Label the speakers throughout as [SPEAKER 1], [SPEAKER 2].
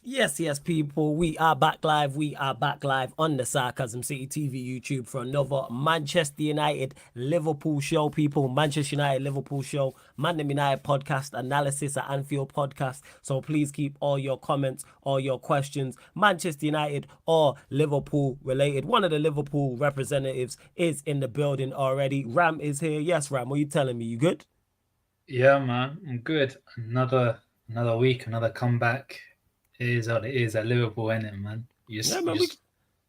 [SPEAKER 1] Yes, people. We are back live. We are back live on the Sarcasm City TV YouTube for another Manchester United Liverpool show, people. Manchester United Liverpool show, Man United podcast analysis at Anfield podcast. So please keep all your comments, all your questions, Manchester United or Liverpool related. One of the Liverpool representatives is in the building already. Ram is here. Yes, Ram, what are you telling me? You good?
[SPEAKER 2] Yeah, man, I'm good. Another week, another comeback. It is what it is at Liverpool, ain't it, man?
[SPEAKER 1] Yeah, man,
[SPEAKER 2] You just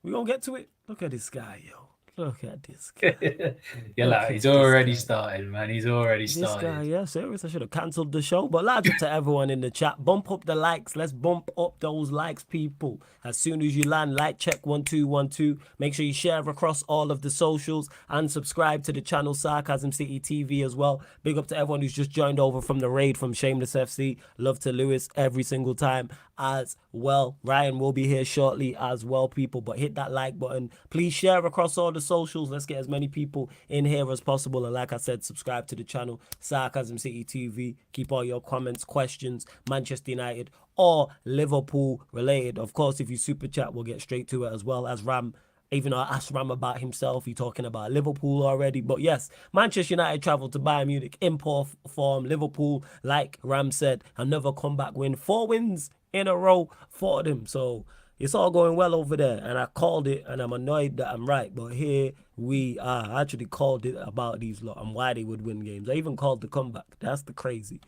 [SPEAKER 1] we gonna get to it. Look at this guy, yo. Look at this guy.
[SPEAKER 2] yeah,
[SPEAKER 1] Look
[SPEAKER 2] like
[SPEAKER 1] at
[SPEAKER 2] he's
[SPEAKER 1] this
[SPEAKER 2] already
[SPEAKER 1] guy.
[SPEAKER 2] started, man. He's already
[SPEAKER 1] This guy,
[SPEAKER 2] started.
[SPEAKER 1] yeah, serious. I should have cancelled the show. But large up to everyone in the chat. Bump up the likes. Let's bump up those likes, people. As soon as you land, like check 1212. Make sure you share across all of the socials and subscribe to the channel Sarcasm City TV as well. Big up to everyone who's just joined over from the raid from Shameless FC. Love to Lewis every single time as well. Ryan will be here shortly as well, people. But hit that like button. Please share across all the socials. Let's get as many people in here as possible. And like I said, subscribe to the channel Sarcasm City TV. Keep all your comments, questions, Manchester United or Liverpool related. Of course, if you super chat, we'll get straight to it as well. As Ram, even though I asked Ram about himself, he's talking about Liverpool already. But yes, Manchester United travelled to Bayern Munich in poor form. Liverpool, like Ram said, another comeback win. 4 wins in a row for them. So it's all going well over there. And I called it, and I'm annoyed that I'm right. But here we are. I actually called it about these lot and why they would win games. I even called the comeback. That's the crazy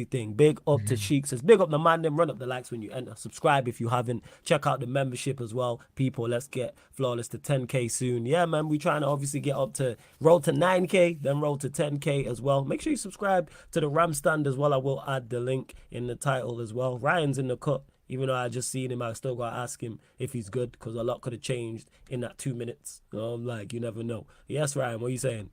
[SPEAKER 1] thing. Big up to Sheik. Says big up the man, then run up the likes when you enter. Subscribe if you haven't. Check out the membership as well. People, let's get Flawless to 10k soon. Yeah, man, we trying to obviously get up to roll to 9k, then roll to 10k as well. Make sure you subscribe to the Ram stand as well. I will add the link in the title as well. Ryan's in the cut. Even though I just seen him, I still got to ask him if he's good because a lot could have changed in that 2 minutes. I'm like, you never know. Yes, Ryan, what are you saying?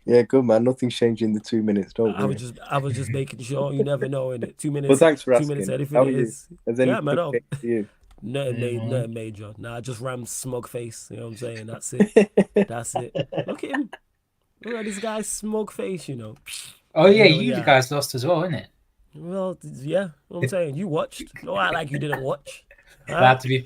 [SPEAKER 3] Yeah, good man. Nothing's changed in the 2 minutes. Don't worry.
[SPEAKER 1] I was just making sure. You never know in it. 2 minutes.
[SPEAKER 3] Well, thanks for
[SPEAKER 1] 2
[SPEAKER 3] asking.
[SPEAKER 1] minutes. Anything
[SPEAKER 3] How are
[SPEAKER 1] it
[SPEAKER 3] you?
[SPEAKER 1] is.
[SPEAKER 3] Has
[SPEAKER 1] Yeah, man. Oh,
[SPEAKER 3] you?
[SPEAKER 1] nothing major. Nah, just Ram's smug face. You know what I'm saying? That's it. That's it. Look at him. Look at this guy's smug face. You know.
[SPEAKER 2] Oh yeah, you guys lost as well, innit?
[SPEAKER 1] Well, yeah. What I'm saying, you watched. No, I like you didn't watch.
[SPEAKER 2] To be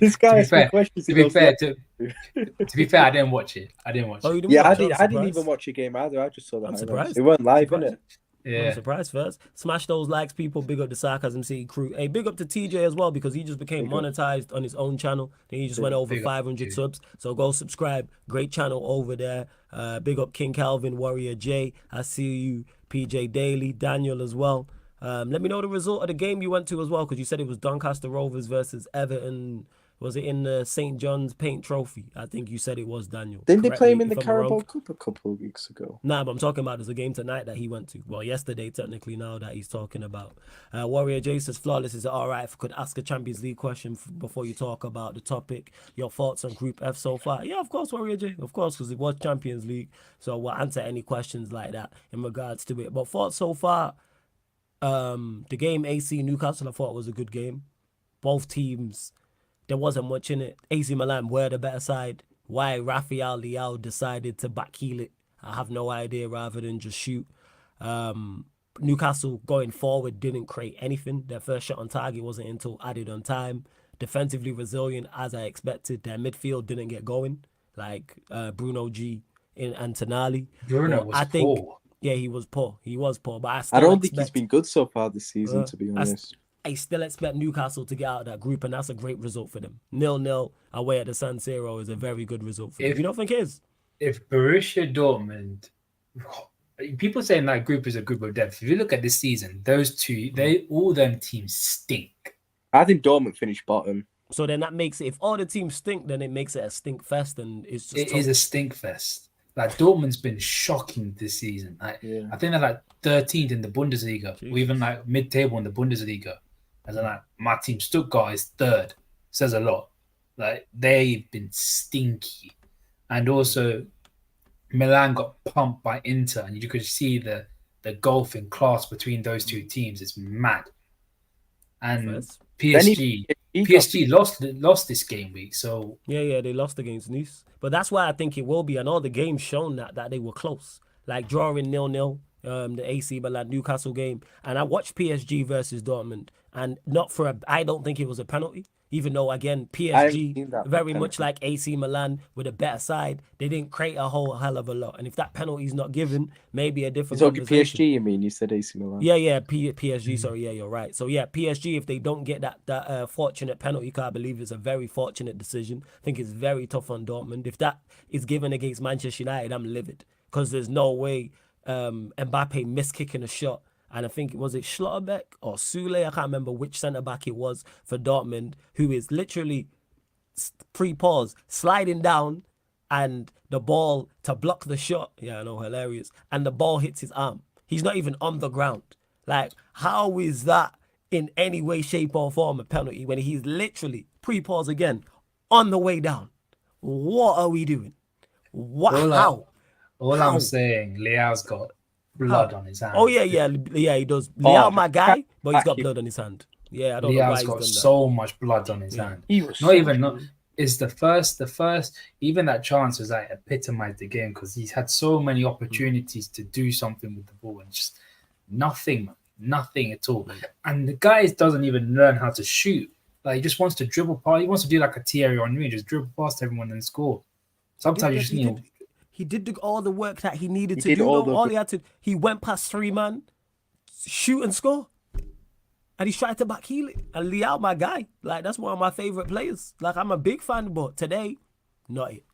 [SPEAKER 2] fair, I didn't watch it. I didn't watch it.
[SPEAKER 3] Yeah, I didn't even watch a game either. I just saw the highlights. It weren't live, innit?
[SPEAKER 1] Yeah. I'm surprised first. Smash those likes, people. Big up the Sarcasm City crew. Hey, big up to TJ as well because he just became monetized on his own channel. Then he just went over 500 subs. So go subscribe. Great channel over there. Big up King Calvin, Warrior J. I see you, PJ Daly, Daniel as well. Let me know the result of the game you went to as well, because you said it was Doncaster Rovers versus Everton. Was it in the St. John's Paint Trophy? I think you said it was, Daniel.
[SPEAKER 3] Didn't they play him in the Carabao Cup a couple of weeks ago?
[SPEAKER 1] Nah, but I'm talking about there's a game tonight that he went to. Well, yesterday, technically, now that he's talking about. Warrior J says, Flawless, is it all right if I could ask a Champions League question before you talk about the topic? Your thoughts on Group F so far? Yeah, of course, Warrior J. Of course, because it was Champions League. So we'll answer any questions like that in regards to it. But thoughts so far, the game AC Newcastle I thought was a good game. Both teams, there wasn't much in it. AC Milan were the better side. Why Rafael Leao decided to backheel it, I have no idea, rather than just shoot. Newcastle going forward didn't create anything. Their first shot on target wasn't until added on time. Defensively resilient as I expected. Their midfield didn't get going, like Bruno G and Tonali.
[SPEAKER 2] Bruno was poor.
[SPEAKER 1] Yeah, he was poor. But
[SPEAKER 3] I don't think he's been good so far this season, to be honest.
[SPEAKER 1] I still expect Newcastle to get out of that group, and that's a great result for them. 0-0 away at the San Siro is a very good result for them. You don't think it is?
[SPEAKER 2] If Borussia Dortmund, people saying that group is a group of death. If you look at this season, those two, all them teams stink.
[SPEAKER 3] I think Dortmund finished bottom.
[SPEAKER 1] So then that makes it, if all the teams stink, then it makes it a stink fest, and it's just
[SPEAKER 2] it is a stink fest. Like Dortmund's been shocking this season. I think they're like 13th in the Bundesliga, or even like mid-table in the Bundesliga. As in, like, my team Stuttgart is third. Says a lot. Like they've been stinky, and also Milan got pumped by Inter, and you could see the gulf in class between those two teams. It's mad. And PSG lost this game week. So
[SPEAKER 1] yeah, they lost against Nice. But that's why I think it will be. And all the games shown that they were close. Like drawing 0-0, the AC Milan Newcastle game. And I watched PSG versus Dortmund. and not for I don't think it was a penalty. Even though, again,
[SPEAKER 3] I haven't seen
[SPEAKER 1] PSG,
[SPEAKER 3] that
[SPEAKER 1] very
[SPEAKER 3] penalty.
[SPEAKER 1] much like AC Milan, with a better side, they didn't create a whole hell of a lot. And if that penalty is not given, maybe a
[SPEAKER 3] You're
[SPEAKER 1] different
[SPEAKER 3] talking
[SPEAKER 1] conversation.
[SPEAKER 3] PSG, you mean? You said AC Milan.
[SPEAKER 1] Yeah, PSG. Sorry, yeah, you're right. So yeah, PSG, if they don't get that fortunate penalty, I believe it's a very fortunate decision. I think it's very tough on Dortmund. If that is given against Manchester United, I'm livid, because there's no way Mbappe missed kicking a shot. And I think, was it Schlotterbeck or Sule? I can't remember which centre back it was for Dortmund, who is literally pre-pause sliding down, and the ball to block the shot. Yeah, I know, hilarious. And the ball hits his arm. He's not even on the ground. Like, how is that in any way, shape, or form a penalty when he's literally pre-pause again on the way down? What are we doing? What? How?
[SPEAKER 2] I'm saying, Leao's got blood on his hand.
[SPEAKER 1] Oh yeah, he does. Leao, my guy, but he's got blood on his hand. Yeah, I don't know why
[SPEAKER 2] Leao's
[SPEAKER 1] he's
[SPEAKER 2] got
[SPEAKER 1] done that.
[SPEAKER 2] so much blood on his hand.
[SPEAKER 3] He was
[SPEAKER 2] Is the first, even that chance was like epitomized the game, because he's had so many opportunities to do something with the ball and just nothing at all. And the guy doesn't even learn how to shoot. Like, he just wants to dribble past. He wants to do like a Thierry Henry, just dribble past everyone and score. Sometimes you just need.
[SPEAKER 1] He did all the work that he needed to do. All he had to, he went past 3 man, shoot and score. And he's tried to backheel it. And Leao, my guy, like, that's one of my favorite players. Like, I'm a big fan, but today, not it.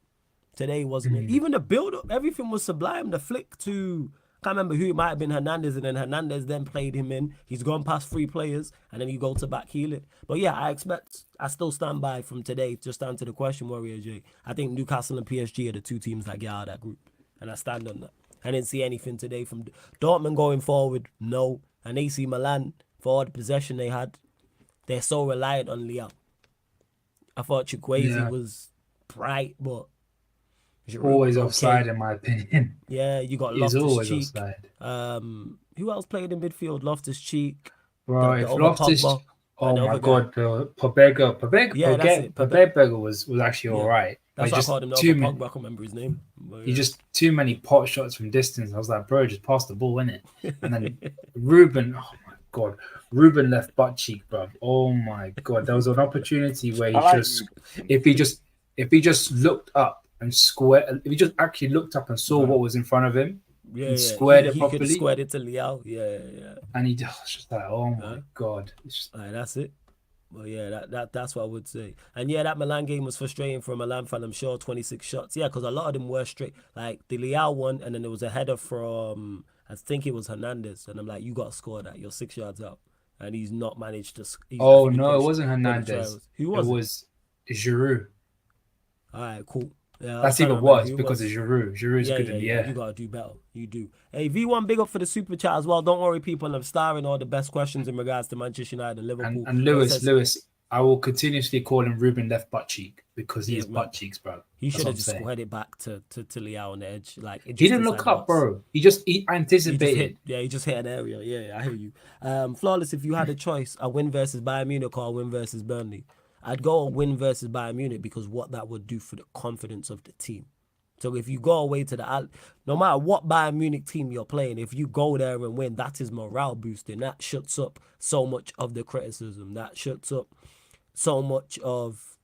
[SPEAKER 1] Today wasn't it. Even the build-up, everything was sublime. The flick to, I can't remember who, it might have been Hernandez, and then Hernandez then played him in. He's gone past 3 players, and then you go to backheel it. But yeah, I still stand by from today, just to answer the question, Warrior J. I think Newcastle and PSG are the 2 teams that get out of that group. And I stand on that. I didn't see anything today from Dortmund going forward, no. And AC Milan, for all the possession they had, they're so reliant on Leao. I thought Chukwueze was bright, but
[SPEAKER 2] always offside in my opinion.
[SPEAKER 1] Yeah, you got
[SPEAKER 2] He's always
[SPEAKER 1] Loftus-Cheek.
[SPEAKER 2] offside.
[SPEAKER 1] Who else played in midfield? Loftus-Cheek.
[SPEAKER 2] Bro, if Loftus, oh my God, Pobega was actually all right.
[SPEAKER 1] That's why I called him Pogba. I can't remember his name.
[SPEAKER 2] He just too many pot shots from distance. I was like, bro, just pass the ball, innit? And then Ruben, oh my God, Ruben left butt cheek, bro. Oh my God, there was an opportunity where if he just looked up and squared, if he just actually looked up and saw what was in front of him, and squared it properly. He could
[SPEAKER 1] squared it to Leao, yeah.
[SPEAKER 2] And he just like, oh my God,
[SPEAKER 1] that's it. Well, yeah, that's what I would say. And yeah, that Milan game was frustrating for a Milan fan, I'm sure. 26 shots, yeah, because a lot of them were straight. Like the Leao one, and then there was a header from, I think it was Hernandez, and I'm like, you got to score that. You're 6 yards out, and he's not managed to.
[SPEAKER 2] Oh no, it wasn't Hernandez.
[SPEAKER 1] Who was it?
[SPEAKER 2] It was Giroud.
[SPEAKER 1] All right, cool. Yeah,
[SPEAKER 2] that's even worse because of Giroud. Giroud's good in the air.
[SPEAKER 1] You gotta do better. You do. Hey, V1, big up for the super chat as well. Don't worry, people. I'm starring all the best questions in regards to Manchester United and Liverpool.
[SPEAKER 2] And Lewis, I will continuously call him Ruben left butt cheek because he is butt cheeks, bro.
[SPEAKER 1] He should have just squared it back to Leao on the edge. Like
[SPEAKER 2] he didn't look up, bro. He anticipated.
[SPEAKER 1] He just hit an area. Yeah, I hear you. Flawless. If you had a choice, a win versus Bayern Munich or a win versus Burnley, I'd go a win versus Bayern Munich because what that would do for the confidence of the team. So if you go away to no matter what Bayern Munich team you're playing, if you go there and win, that is morale boosting. That shuts up so much of the criticism. That shuts up so much of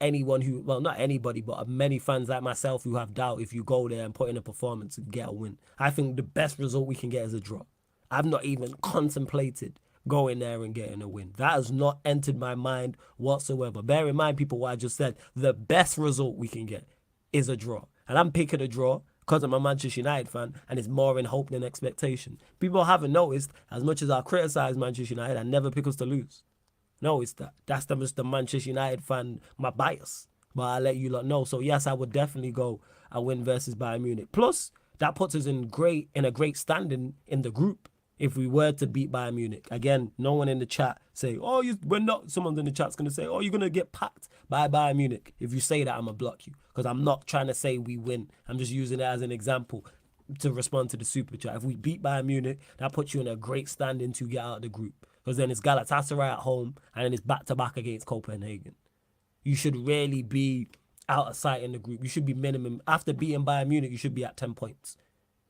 [SPEAKER 1] anyone who, well, not anybody, but many fans like myself who have doubt if you go there and put in a performance and get a win. I think the best result we can get is a draw. I've not even contemplated going there and getting a win. That has not entered my mind whatsoever. Bear in mind, people, what I just said, the best result we can get is a draw. And I'm picking a draw because I'm a Manchester United fan, and it's more in hope than expectation. People haven't noticed, as much as I criticize Manchester United, I never pick us to lose. No, it's that. That's the Manchester United fan, my bias. But I'll let you lot know. So yes, I would definitely go a win versus Bayern Munich. Plus, that puts us in a great standing in the group if we were to beat Bayern Munich. Again, no one in the chat say, we're not. Someone in the chat's going to say, you're going to get packed by Bayern Munich. If you say that, I'm going to block you. Because I'm not trying to say we win. I'm just using it as an example to respond to the super chat. If we beat Bayern Munich, that puts you in a great standing to get out of the group. Because then it's Galatasaray at home, and then it's back-to-back against Copenhagen. You should really be out of sight in the group. You should be minimum. After beating Bayern Munich, you should be at 10 points.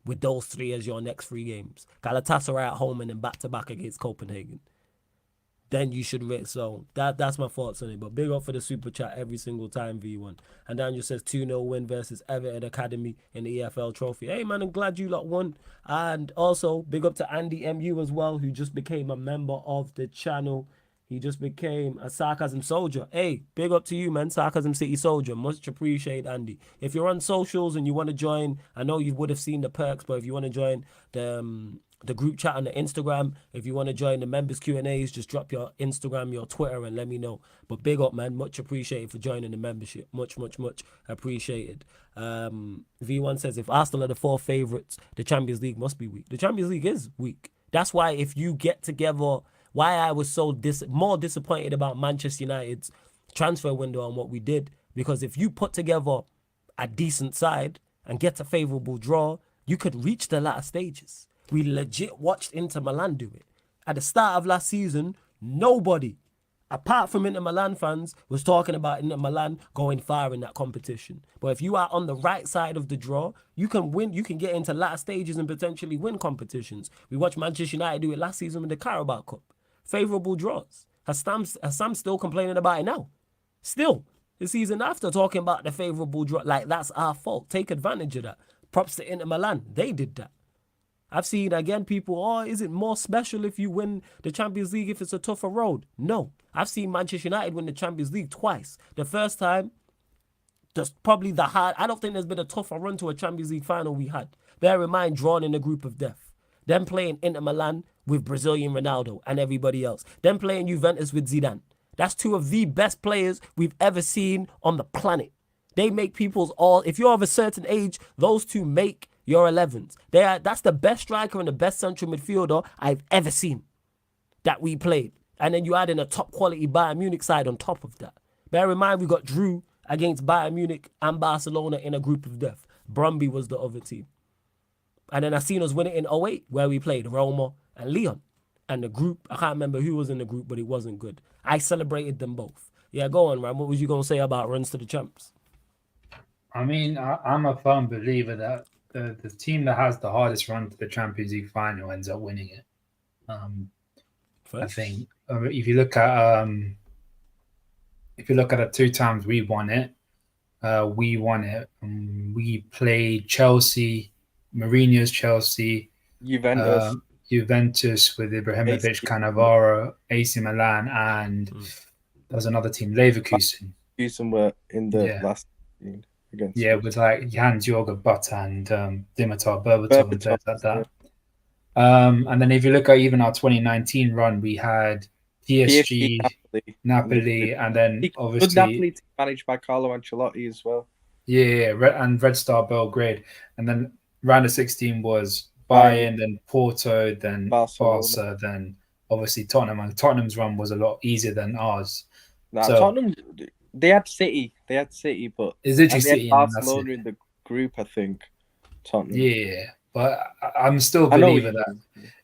[SPEAKER 1] With those 3 as your next 3 games. Galatasaray at home and then back-to-back against Copenhagen. then you should rate. So that's my thoughts on it. But big up for the super chat every single time, V1. And Daniel says 2-0 win versus Everton Academy in the EFL trophy. Hey man, I'm glad you lot won. And also big up to Andy MU as well, who just became a member of the channel. He just became a Sarcasm soldier. Hey, big up to you, man. Sarcasm City soldier. Much appreciate, Andy. If you're on socials and you want to join, I know you would have seen the perks, but if you want to join the group chat on the Instagram, if you want to join the members Q&As, just drop your Instagram, your Twitter, and let me know. But big up, man. Much appreciated for joining the membership. Much, much, much appreciated. V1 says, if Arsenal are the 4 favourites, the Champions League must be weak. The Champions League is weak. That's why if you get together... Why I was so more disappointed about Manchester United's transfer window and what we did. Because if you put together a decent side and get a favourable draw, you could reach the latter stages. We legit watched Inter Milan do it. At the start of last season, nobody, apart from Inter Milan fans, was talking about Inter Milan going far in that competition. But if you are on the right side of the draw, you can win. You can get into latter stages and potentially win competitions. We watched Manchester United do it last season with the Carabao Cup. Favourable draws. Sam still complaining about it now. Still, the season after, talking about the favourable draw. Like, that's our fault. Take advantage of that. Props to Inter Milan. They did that. I've seen, again, people, is it more special if you win the Champions League if it's a tougher road? No. I've seen Manchester United win the Champions League twice. The first time, just probably I don't think there's been a tougher run to a Champions League final we had. Bear in mind, drawn in a group of death. Them playing Inter Milan with Brazilian Ronaldo and everybody else. Them playing Juventus with Zidane. That's 2 of the best players we've ever seen on the planet. They make people's if you're of a certain age, those 2 make your 11s. That's the best striker and the best central midfielder I've ever seen that we played. And then you add in a top quality Bayern Munich side on top of that. Bear in mind, we got Drew against Bayern Munich and Barcelona in a group of death. Brøndby was the other team. And then I seen us win it in 08, where we played Roma and Lyon. And the group, I can't remember who was in the group, but it wasn't good. I celebrated them both. Yeah, go on, Ram. What was you going to say about runs to the champs?
[SPEAKER 2] I mean, I'm a firm believer that the team that has the hardest run to the Champions League final ends up winning it. I think if you look at the 2 times we won it. We played Chelsea, Mourinho's Chelsea, Juventus with Ibrahimovic, Cannavaro, AC Milan, and there was another team, Leverkusen.
[SPEAKER 3] Leverkusen were in the last game against.
[SPEAKER 2] Yeah, with like Hans-Jürgen Butt and Dimitar Berbatov and players like that. And then if you look at even our 2019 run, we had PSG, Napoli, and then obviously
[SPEAKER 3] good Napoli team managed by Carlo Ancelotti as well.
[SPEAKER 2] Yeah, and Red Star Belgrade, and then round of 16 was Bayern, then Porto, then Barca, then obviously Tottenham. And Tottenham's run was a lot easier than ours.
[SPEAKER 3] Tottenham, they had City, but
[SPEAKER 2] it's literally City
[SPEAKER 3] Barcelona in the group, I think. Tottenham.
[SPEAKER 2] Yeah, but I'm still a believer that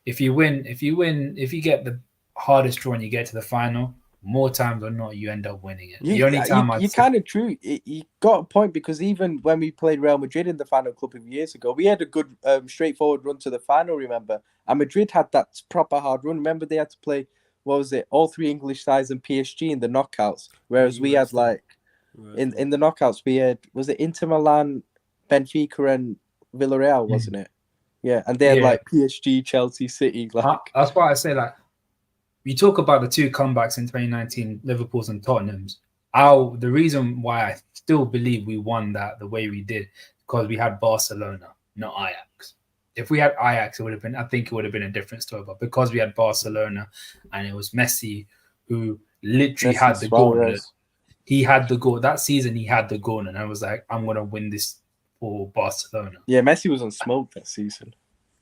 [SPEAKER 2] if you get the hardest draw and you get to the final, more times than not, you end up winning it. The only time
[SPEAKER 3] you kind of true. You got a point, because even when we played Real Madrid in the final a couple of years ago, we had a good, straightforward run to the final, remember? And Madrid had that proper hard run. Remember, they had to play, all 3 English sides and PSG in the knockouts, whereas we had, in the knockouts, we had, was it Inter Milan, Benfica, and Villarreal, wasn't it? Yeah, and they had, PSG, Chelsea, City.
[SPEAKER 2] That's why I say, you talk about the 2 comebacks in 2019, Liverpool's and Tottenham's. The reason why I still believe we won that the way we did, because we had Barcelona, not Ajax. If we had Ajax, it would have been a different story. But because we had Barcelona and it was Messi who literally had the goal. Yes. He had the goal. That season he had the goal, and I was like, I'm gonna win this for Barcelona.
[SPEAKER 3] Yeah, Messi was on smoke that season.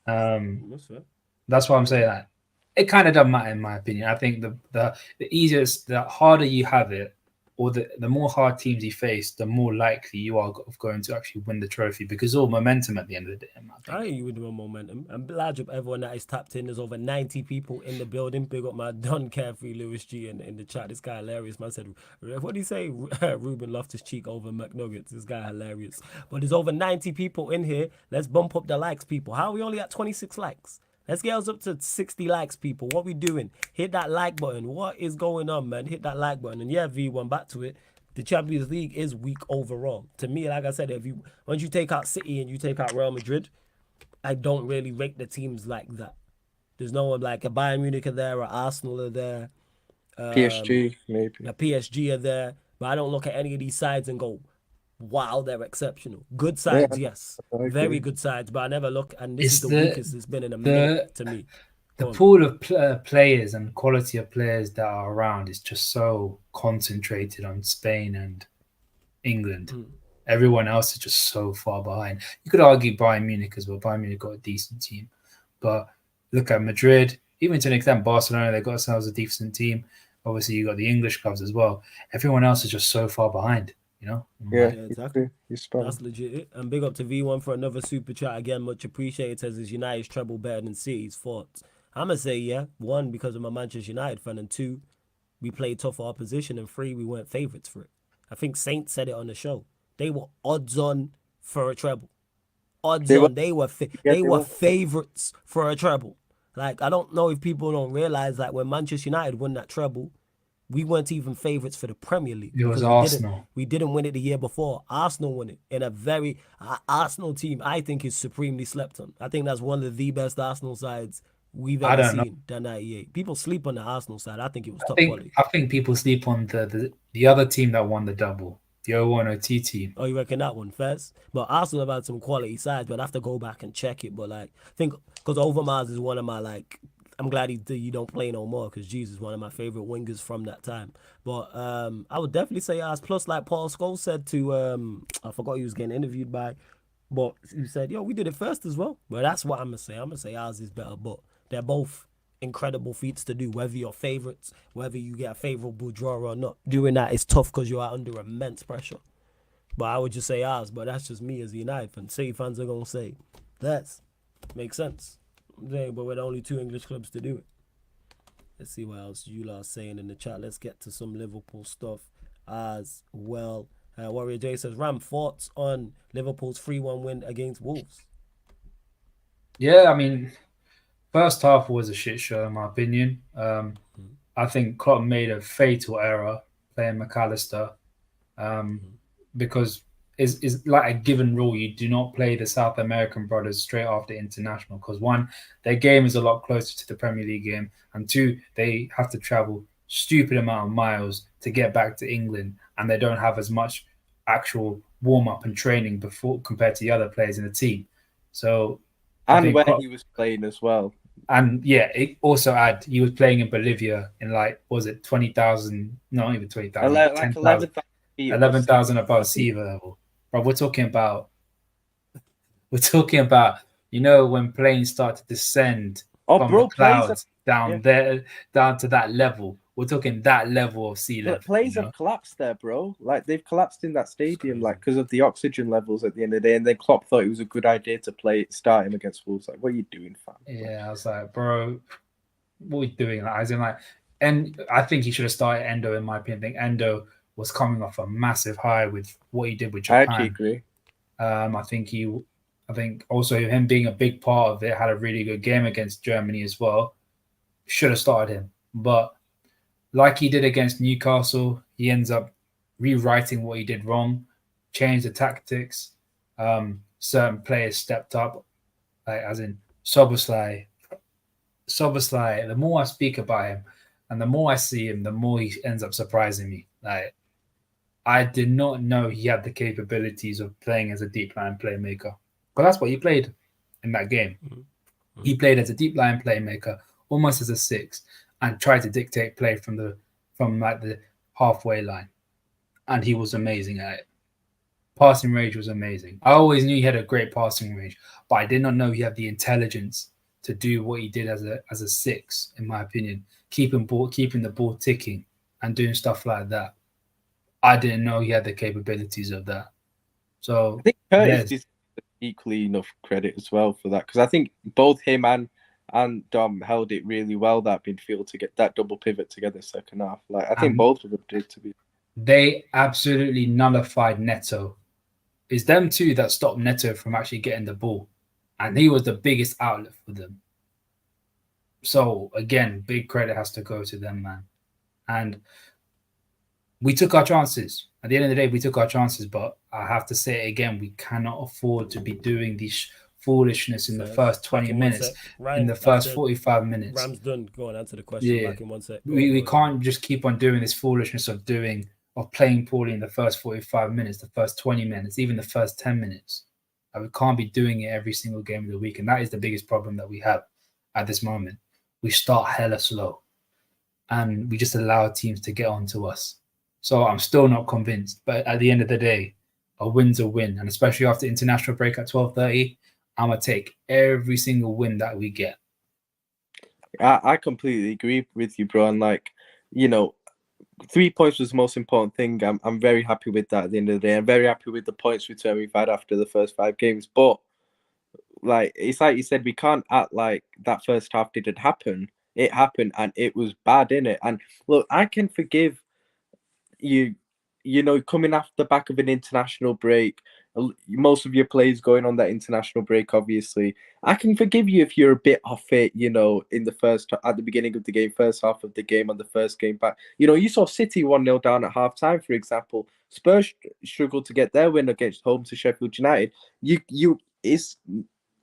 [SPEAKER 2] That's why I'm saying that. It kind of doesn't matter in my opinion. I think the easiest, the harder you have it, or the more hard teams you face, the more likely you are of going to actually win the trophy, because all momentum at the end of the day.
[SPEAKER 1] I think you would win momentum. I'm glad everyone that is tapped in. There's over 90 people in the building. Big up my Don Carefree Lewis G in the chat. This guy hilarious. Man said, what do you say? Ruben Loftus-Cheek over McNuggets. This guy hilarious. But there's over 90 people in here. Let's bump up the likes, people. How are we only at 26 likes? Let's get us up to 60 likes, people. What we doing? Hit that like button. What is going on, man? Hit that like button. And yeah, V1, back to it. The Champions League is weak overall. To me, like I said, once you take out City and you take out Real Madrid, I don't really rate the teams like that. There's no one like a Bayern Munich are there, or Arsenal are there.
[SPEAKER 3] PSG, maybe.
[SPEAKER 1] A PSG are there. But I don't look at any of these sides and go, wow, they're exceptional. Good sides, yes. Very good sides. But I never look, and this is the weakest it's been in a minute to me.
[SPEAKER 2] The pool of players and quality of players that are around is just so concentrated on Spain and England. Everyone else is just so far behind. You could argue Bayern Munich as well. Bayern Munich got a decent team. But look at Madrid, even to an extent Barcelona, they got themselves a decent team. Obviously, you got the English clubs as well. Everyone else is just so far behind, you know?
[SPEAKER 3] Yeah, exactly.
[SPEAKER 1] That's legit. And big up to V1 for another super chat. Again, much appreciated. Says, is United's treble better than City's? Thoughts? I'm going to say, yeah. 1, because I'm a Manchester United fan. And 2, we played tougher opposition. And 3, we weren't favourites for it. I think Saint said it on the show. They were odds on for a treble. They were favourites for a treble. Like, I don't know if people don't realise that when Manchester United won that treble, we weren't even favourites for the Premier League.
[SPEAKER 2] It was Arsenal.
[SPEAKER 1] We didn't win it the year before. Arsenal won it in a very Arsenal team I think is supremely slept on. I think that's one of the best Arsenal sides we've ever seen. That 98. People sleep on the Arsenal side. I think it was top quality.
[SPEAKER 2] I think people sleep on the other team that won the double. The 0102 team.
[SPEAKER 1] Oh, you reckon that one first? But Arsenal have had some quality sides, but I have to go back and check it. But like, I think because Overmars is one of my like, I'm glad you don't play no more because Jesus is one of my favorite wingers from that time. But I would definitely say ours. Plus, like Paul Scholes said to I forgot he was getting interviewed by, but he said, "Yo, we did it first as well." But that's what I'm gonna say. I'm gonna say ours is better, but they're both incredible feats to do, whether you're favourites, whether you get a favourable draw or not. Doing that is tough because you are under immense pressure. But I would just say ours, but that's just me as a United fan. City fans are going to say, that makes sense. But we're the only 2 English clubs to do it. Let's see what else you lot are saying in the chat. Let's get to some Liverpool stuff as well. Warrior J says, Ram, thoughts on Liverpool's 3-1 win against Wolves?
[SPEAKER 2] Yeah, I mean, first half was a shit show, in my opinion. I think Klopp made a fatal error playing McAllister because it's like a given rule. You do not play the South American brothers straight after international because 1, their game is a lot closer to the Premier League game, and 2, they have to travel stupid amount of miles to get back to England, and they don't have as much actual warm-up and training before compared to the other players in the team. So,
[SPEAKER 3] and where he was playing as well.
[SPEAKER 2] And yeah, it also he was playing in Bolivia in like, was it 20,000? Not even 20,000. Like 11,000 above sea level. Bro, we're talking about, you know, when planes start to descend from the clouds down to that level. We're talking that level of sea level.
[SPEAKER 3] Plays have collapsed there, bro. Like they've collapsed in that stadium, like because of the oxygen levels at the end of the day. And then Klopp thought it was a good idea to start him against Wolves. Like, what are you doing, fam?
[SPEAKER 2] Yeah, I was like, bro, what are you doing? Like, as in, like, and I think he should have started Endo. In my opinion, I think Endo was coming off a massive high with what he did with Japan.
[SPEAKER 3] I actually agree.
[SPEAKER 2] I think also him being a big part of it, had a really good game against Germany as well. Should have started him, but like he did against Newcastle, he ends up rewriting what he did wrong, changed the tactics. Certain players stepped up, like as in Szoboszlai. The more I speak about him and the more I see him, the more he ends up surprising me. Like, I did not know he had the capabilities of playing as a deep line playmaker. But that's what he played in that game. Mm-hmm. He played as a deep line playmaker, almost as a 6, and tried to dictate play from the halfway line. And he was amazing at it. Passing range was amazing. I always knew he had a great passing range, but I did not know he had the intelligence to do what he did as a 6, in my opinion, keeping the ball ticking and doing stuff like that. I didn't know he had the capabilities of that. So
[SPEAKER 3] I think Curtis is equally enough credit as well for that, because I think both him and Dom held it really well, that midfield, to get that double pivot together second half. Like, I think both of them did, to be.
[SPEAKER 2] They absolutely nullified Neto. It's them two that stopped Neto from actually getting the ball, and he was the biggest outlet for them. So again, big credit has to go to them, man. And we took our chances. At the end of the day, we took our chances. But I have to say it again, we cannot afford to be doing this foolishness in the first 20 minutes, in the first 45 minutes.
[SPEAKER 1] Ram's done. Go on, answer the question back in 1 sec.
[SPEAKER 2] We can't just keep on doing this foolishness of playing poorly in the first 45 minutes, the first 20 minutes, even the first 10 minutes. We can't be doing it every single game of the week. And that is the biggest problem that we have at this moment. We start hella slow and we just allow teams to get onto us. So I'm still not convinced. But at the end of the day, a win's a win. And especially after international break at 12:30, I'm going to take every single win that we get.
[SPEAKER 3] I completely agree with you, bro. And like, 3 points was the most important thing. I'm very happy with that at the end of the day. I'm very happy with the points return we've had after the first 5 games. But like, it's like you said, we can't act like that first half didn't happen. It happened and it was bad, innit? And look, I can forgive you, coming off the back of an international break, most of your players going on that international break, obviously. I can forgive you if you're a bit off it, in the at the beginning of the game, first half of the game, on the first game back. You saw City 1-0 down at half time, for example. Spurs struggled to get their win against home to Sheffield United.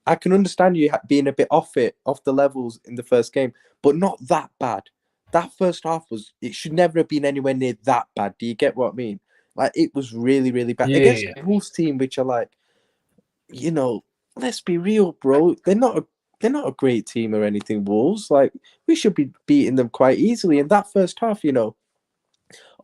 [SPEAKER 3] I can understand you being a bit off the levels in the first game, but not that bad. That first half it should never have been anywhere near that bad. Do you get what I mean? Like, it was really, really bad. Against the Wolves team, which are like, let's be real, bro. They're not a great team or anything, Wolves. Like, we should be beating them quite easily. In that first half,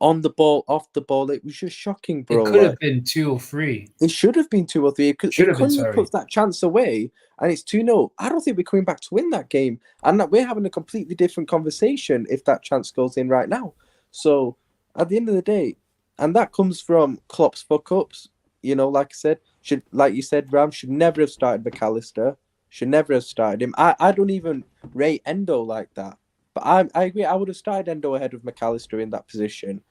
[SPEAKER 3] on the ball, off the ball, it was just shocking, bro.
[SPEAKER 2] It could have been 2 or 3.
[SPEAKER 3] It should have been 2 or 3. Because it put that chance away, and it's 2-0. I don't think we're coming back to win that game. And that we're having a completely different conversation if that chance goes in right now. So, at the end of the day, and that comes from Klopp's fuck-ups, like I said, like you said, Ram should never have started McAllister. Should never have started him. I don't even rate Endo like that. But I agree, I would have started Endo ahead of McAllister in that position.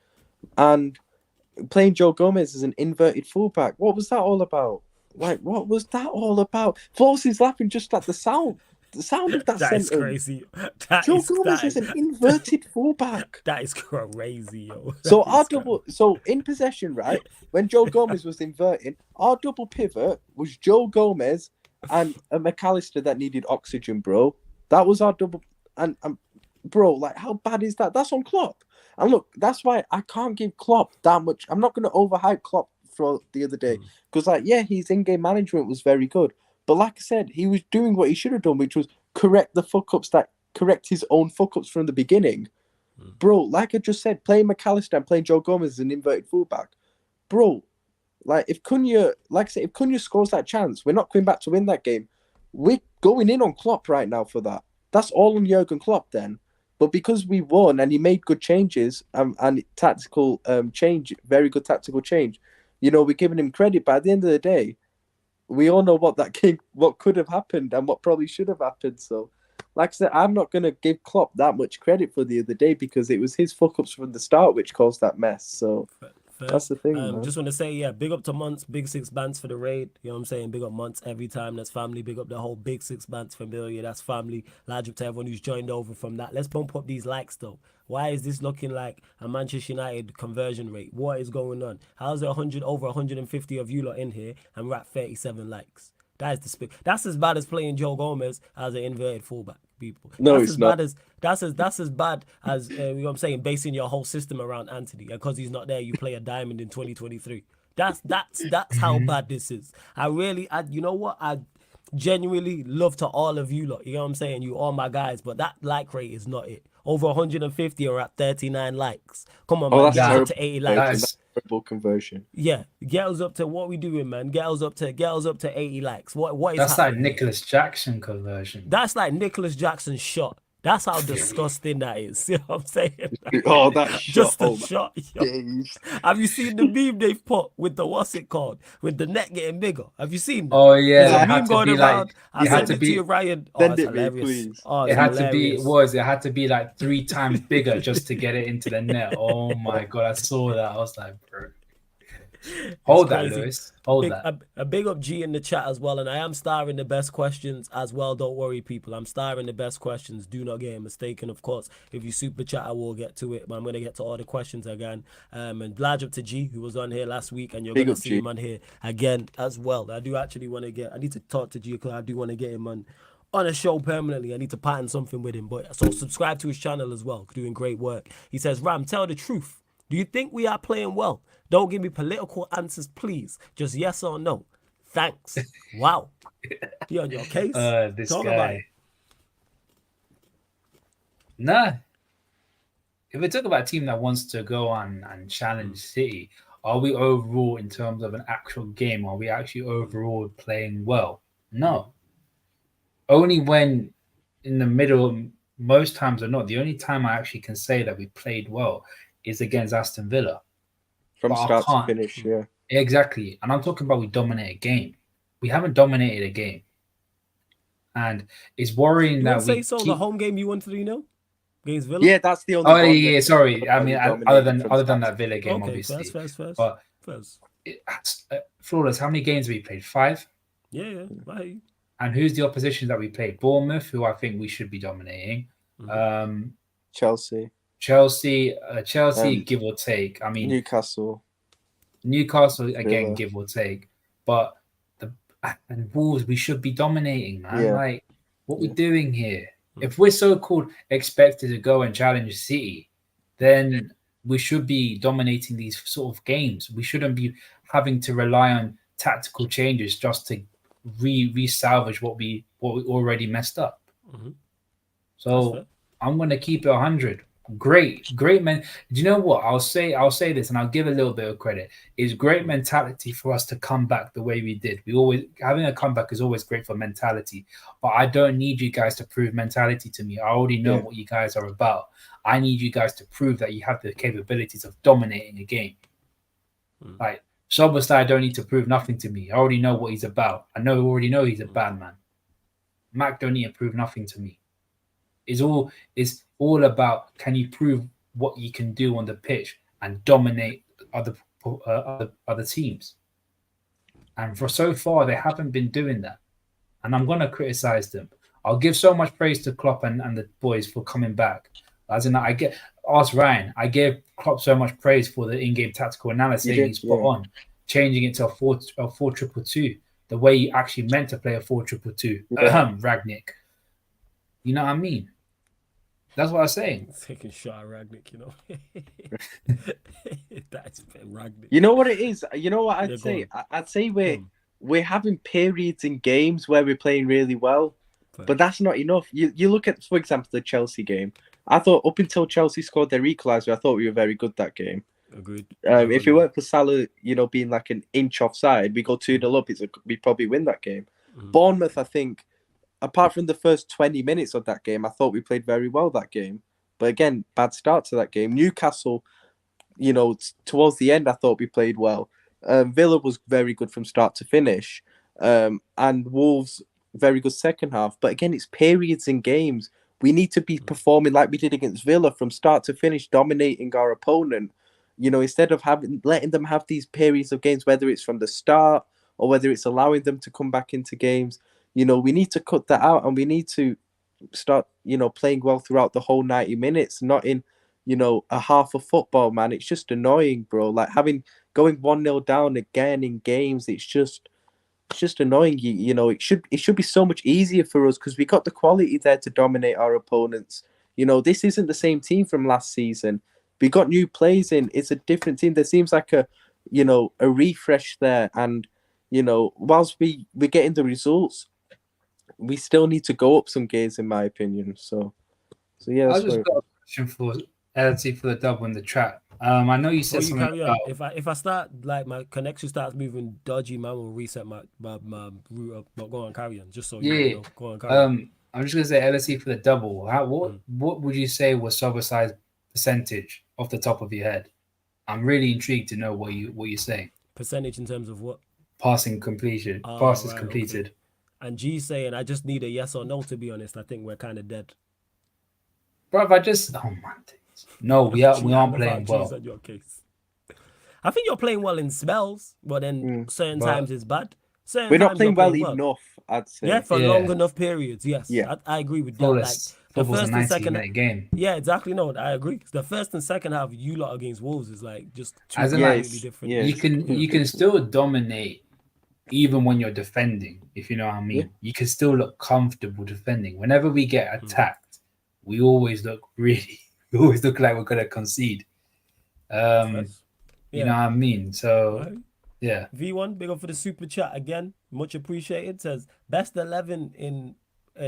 [SPEAKER 3] And playing Joe Gomez as an inverted fullback, what was that all about? Like, what was that all about? Floss is laughing just at the sound. The sound of that sentence.
[SPEAKER 1] That is crazy.
[SPEAKER 3] Joe Gomez is an inverted fullback.
[SPEAKER 1] That is crazy, yo.
[SPEAKER 3] So in possession, right? When Joe Gomez was inverting, our double pivot was Joe Gomez and a McAllister that needed oxygen, bro. That was our double. And bro, like, how bad is that? That's on Klopp. And look, that's why I can't give Klopp that much. I'm not going to overhype Klopp for the other day because, his in-game management was very good. But like I said, he was doing what he should have done, which was correct his own fuck-ups from the beginning. Bro, like I just said, playing McAllister and playing Joe Gomez as an inverted fullback. Bro, like, if Cunha scores that chance, we're not coming back to win that game. We're going in on Klopp right now for that. That's all on Jurgen Klopp then. But because we won and he made good changes and tactical change, very good tactical change, we're giving him credit. But at the end of the day, we all know what could have happened and what probably should have happened. So, like I said, I'm not going to give Klopp that much credit for the other day because it was his fuck-ups from the start which caused that mess. So, that's the thing, man.
[SPEAKER 1] Just want to say, big up to Monts, Big Six Bands for the raid. You know what I'm saying? Big up Monts every time. That's family. Big up the whole Big Six Bands familia. That's family. Large up to everyone who's joined over from that. Let's bump up these likes, though. Why is this looking like a Manchester United conversion rate? What is going on? How's there over 150 of you lot in here and we're at 37 likes? That's as bad as playing Joe Gomez as an inverted fullback, people.
[SPEAKER 3] No,
[SPEAKER 1] that's
[SPEAKER 3] it's not.
[SPEAKER 1] That's as bad as you know what I'm saying, basing your whole system around Anthony. And because he's not there, you play a diamond in 2023. That's how bad this is. You know what? I genuinely love to all of you lot. You know what I'm saying? You all my guys, but that like rate is not it. Over 150 are at 39 likes. Come on, man.
[SPEAKER 3] That's
[SPEAKER 1] Get us
[SPEAKER 3] terrible.
[SPEAKER 1] up to 80 likes.
[SPEAKER 3] That's terrible conversion.
[SPEAKER 1] Yeah, get us up to what we doing, man. Get us up to 80 likes. What is
[SPEAKER 2] That's
[SPEAKER 1] happening?
[SPEAKER 2] like Nicholas Jackson conversion.
[SPEAKER 1] That's like Nicholas Jackson's shot. That's how disgusting that is. You know what I'm saying?
[SPEAKER 3] Oh, that
[SPEAKER 1] Just
[SPEAKER 3] shot.
[SPEAKER 1] a shot. Yo. Have you seen the meme they've put with the what's it called? With the net getting bigger. Have you seen that?
[SPEAKER 2] Oh yeah,
[SPEAKER 1] There's a meme going around. I sent it to you, Ryan. Oh,
[SPEAKER 3] Send
[SPEAKER 1] it's
[SPEAKER 3] it me,
[SPEAKER 1] hilarious.
[SPEAKER 3] please.
[SPEAKER 1] Oh,
[SPEAKER 2] It had
[SPEAKER 1] hilarious.
[SPEAKER 2] to be like 3 times bigger just to get it into the net. Oh my god, I saw that. I was like, bro. Hold that,
[SPEAKER 1] crazy.
[SPEAKER 2] Lewis. Hold
[SPEAKER 1] Big,
[SPEAKER 2] that.
[SPEAKER 1] a big up G in the chat as well, and I am starring the best questions as well. Don't worry, people. I'm starring the best questions. Do not get it mistaken. Of course, if you super chat, I will get to it, but I'm gonna get to all the questions again. And large up to G, who was on here last week, and you're
[SPEAKER 3] Big
[SPEAKER 1] gonna
[SPEAKER 3] up,
[SPEAKER 1] see
[SPEAKER 3] G.
[SPEAKER 1] him on here again as well. I do actually want to get. I need to talk to G because I do want to get him on a show permanently. I need to pattern something with him. But so subscribe to his channel as well. Doing great work. He says, Ram, tell the truth. Do you think we are playing well? Don't give me political answers, please. Just yes or no. Thanks. Wow. You on your case?
[SPEAKER 2] This
[SPEAKER 1] Talk about it.
[SPEAKER 2] guy. Nah. If we talk about a team that wants to go on and challenge City, are we overall in terms of an actual game? Are we actually overall playing well? No. Only when in the middle, most times or not. The only time I actually can say that we played well is against Aston Villa.
[SPEAKER 3] From
[SPEAKER 2] But I
[SPEAKER 3] start to
[SPEAKER 2] can't.
[SPEAKER 3] finish, yeah.
[SPEAKER 2] Exactly. And I'm talking about we dominate a game. We haven't dominated a game. And it's worrying
[SPEAKER 1] You
[SPEAKER 2] that
[SPEAKER 1] wouldn't say
[SPEAKER 2] we
[SPEAKER 1] so?
[SPEAKER 2] keep...
[SPEAKER 1] The home game you won 3-0 against Villa?
[SPEAKER 3] Yeah, that's the only
[SPEAKER 2] Oh,
[SPEAKER 3] one.
[SPEAKER 2] yeah, sorry. I mean, other
[SPEAKER 3] dominated
[SPEAKER 2] than
[SPEAKER 3] from start
[SPEAKER 2] that
[SPEAKER 3] to
[SPEAKER 2] Villa game,
[SPEAKER 1] Okay,
[SPEAKER 2] obviously.
[SPEAKER 1] first.
[SPEAKER 2] But Flawless, how many games have we played? 5?
[SPEAKER 1] Yeah. Right.
[SPEAKER 2] And who's the opposition that we played? Bournemouth, who I think we should be dominating.
[SPEAKER 3] Chelsea,
[SPEAKER 2] give or take. I mean,
[SPEAKER 3] Newcastle
[SPEAKER 2] again,
[SPEAKER 3] Villa.
[SPEAKER 2] give or take. But and Wolves, we should be dominating, man.
[SPEAKER 3] Yeah.
[SPEAKER 2] Like, what we doing here? If we're so-called expected to go and challenge City, then we should be dominating these sort of games. We shouldn't be having to rely on tactical changes just to re-salvage what we already messed up. So I'm going to keep it 100. Great man. Do you know what? I'll say this, and I'll give a little bit of credit. It's great mentality for us to come back the way we did. We always having a comeback is always great for mentality, but I don't need you guys to prove mentality to me. I already know what you guys are about. I need you guys to prove that you have the capabilities of dominating a game. Like Szoboszlai don't need to prove nothing to me. I already know what he's about. Already know he's a bad man. Mac don't need to prove nothing to me. It's all about, can you prove what you can do on the pitch and dominate other teams? And for so far, they haven't been doing that. And I'm going to criticize them. I'll give so much praise to Klopp and the boys for coming back. As in, ask Ryan. I gave Klopp so much praise for the in-game tactical analysis he's put on, changing it to a 4-2-2-2, the way he actually meant to play a 4-2-2-2. Ragnick. You know what I mean? That's what I'm saying.
[SPEAKER 1] Taking shot at Ragnick, you know. That's Ragnick.
[SPEAKER 3] You know what it is? You know what I'd say? I'd say we're having periods in games where we're playing really well, but that's not enough. You look at, for example, the Chelsea game. I thought up until Chelsea scored their equaliser, I thought we were very good that game.
[SPEAKER 1] Agreed.
[SPEAKER 3] If it weren't for Salah, being like an inch offside, we go 2-0 up, we probably win that game. Bournemouth, I think, apart from the first 20 minutes of that game, I thought we played very well that game. But again, bad start to that game. Newcastle, towards the end, I thought we played well. Villa was very good from start to finish. And Wolves, very good second half. But again, it's periods in games. We need to be performing like we did against Villa from start to finish, dominating our opponent. Instead of letting them have these periods of games, whether it's from the start or whether it's allowing them to come back into games. We need to cut that out, and we need to start, playing well throughout the whole 90 minutes, not in, a half of football, man. It's just annoying, bro. Like going 1-0 down again in games, it's just annoying. It should be so much easier for us because we got the quality there to dominate our opponents. This isn't the same team from last season. We got new players in. It's a different team. There seems like a refresh there, and whilst we're getting the results, we still need to go up some games, in my opinion. So yeah.
[SPEAKER 2] I just got a question for LT for the double in the chat. I know you said something
[SPEAKER 1] carry
[SPEAKER 2] about...
[SPEAKER 1] on. If I start, like, my connection starts moving dodgy, man, will reset my route up. But go on, carry on. Just so you know. Go on, carry on.
[SPEAKER 2] I'm just gonna say LSE for the double. What would you say was Szoboszlai's percentage off the top of your head? I'm really intrigued to know what you're saying.
[SPEAKER 1] Percentage in terms of what?
[SPEAKER 2] Passing completion. Passes completed.
[SPEAKER 1] Okay. And G's saying, I just need a yes or no, to be honest. I think we're kind of dead.
[SPEAKER 2] Bro, no, we aren't playing well.
[SPEAKER 1] On your case. I think you're playing well in spells, but then certain
[SPEAKER 2] But
[SPEAKER 1] times it's bad. Certain
[SPEAKER 3] We're not
[SPEAKER 1] times you're
[SPEAKER 3] playing well enough, I'd say.
[SPEAKER 1] Yeah, for
[SPEAKER 2] Yeah.
[SPEAKER 1] long enough periods. Yes,
[SPEAKER 3] Yeah.
[SPEAKER 1] I agree with that. Like
[SPEAKER 2] flawless.
[SPEAKER 1] the
[SPEAKER 2] Football's a
[SPEAKER 1] first and
[SPEAKER 2] 90
[SPEAKER 1] second.
[SPEAKER 2] minute game.
[SPEAKER 1] Yeah, exactly. No, I agree. The first and second half, you lot against Wolves is like just two
[SPEAKER 2] As in,
[SPEAKER 1] completely
[SPEAKER 2] like,
[SPEAKER 1] different.
[SPEAKER 3] yeah.
[SPEAKER 2] You can still dominate even when you're defending, if you know what I mean.
[SPEAKER 3] Yeah.
[SPEAKER 2] You can still look comfortable defending. Whenever we get attacked, we always look like we're gonna concede.
[SPEAKER 1] Yes.
[SPEAKER 2] You know what I mean? So
[SPEAKER 1] Right.
[SPEAKER 2] yeah.
[SPEAKER 1] V1, big up for the super chat again. Much appreciated. Says best 11 in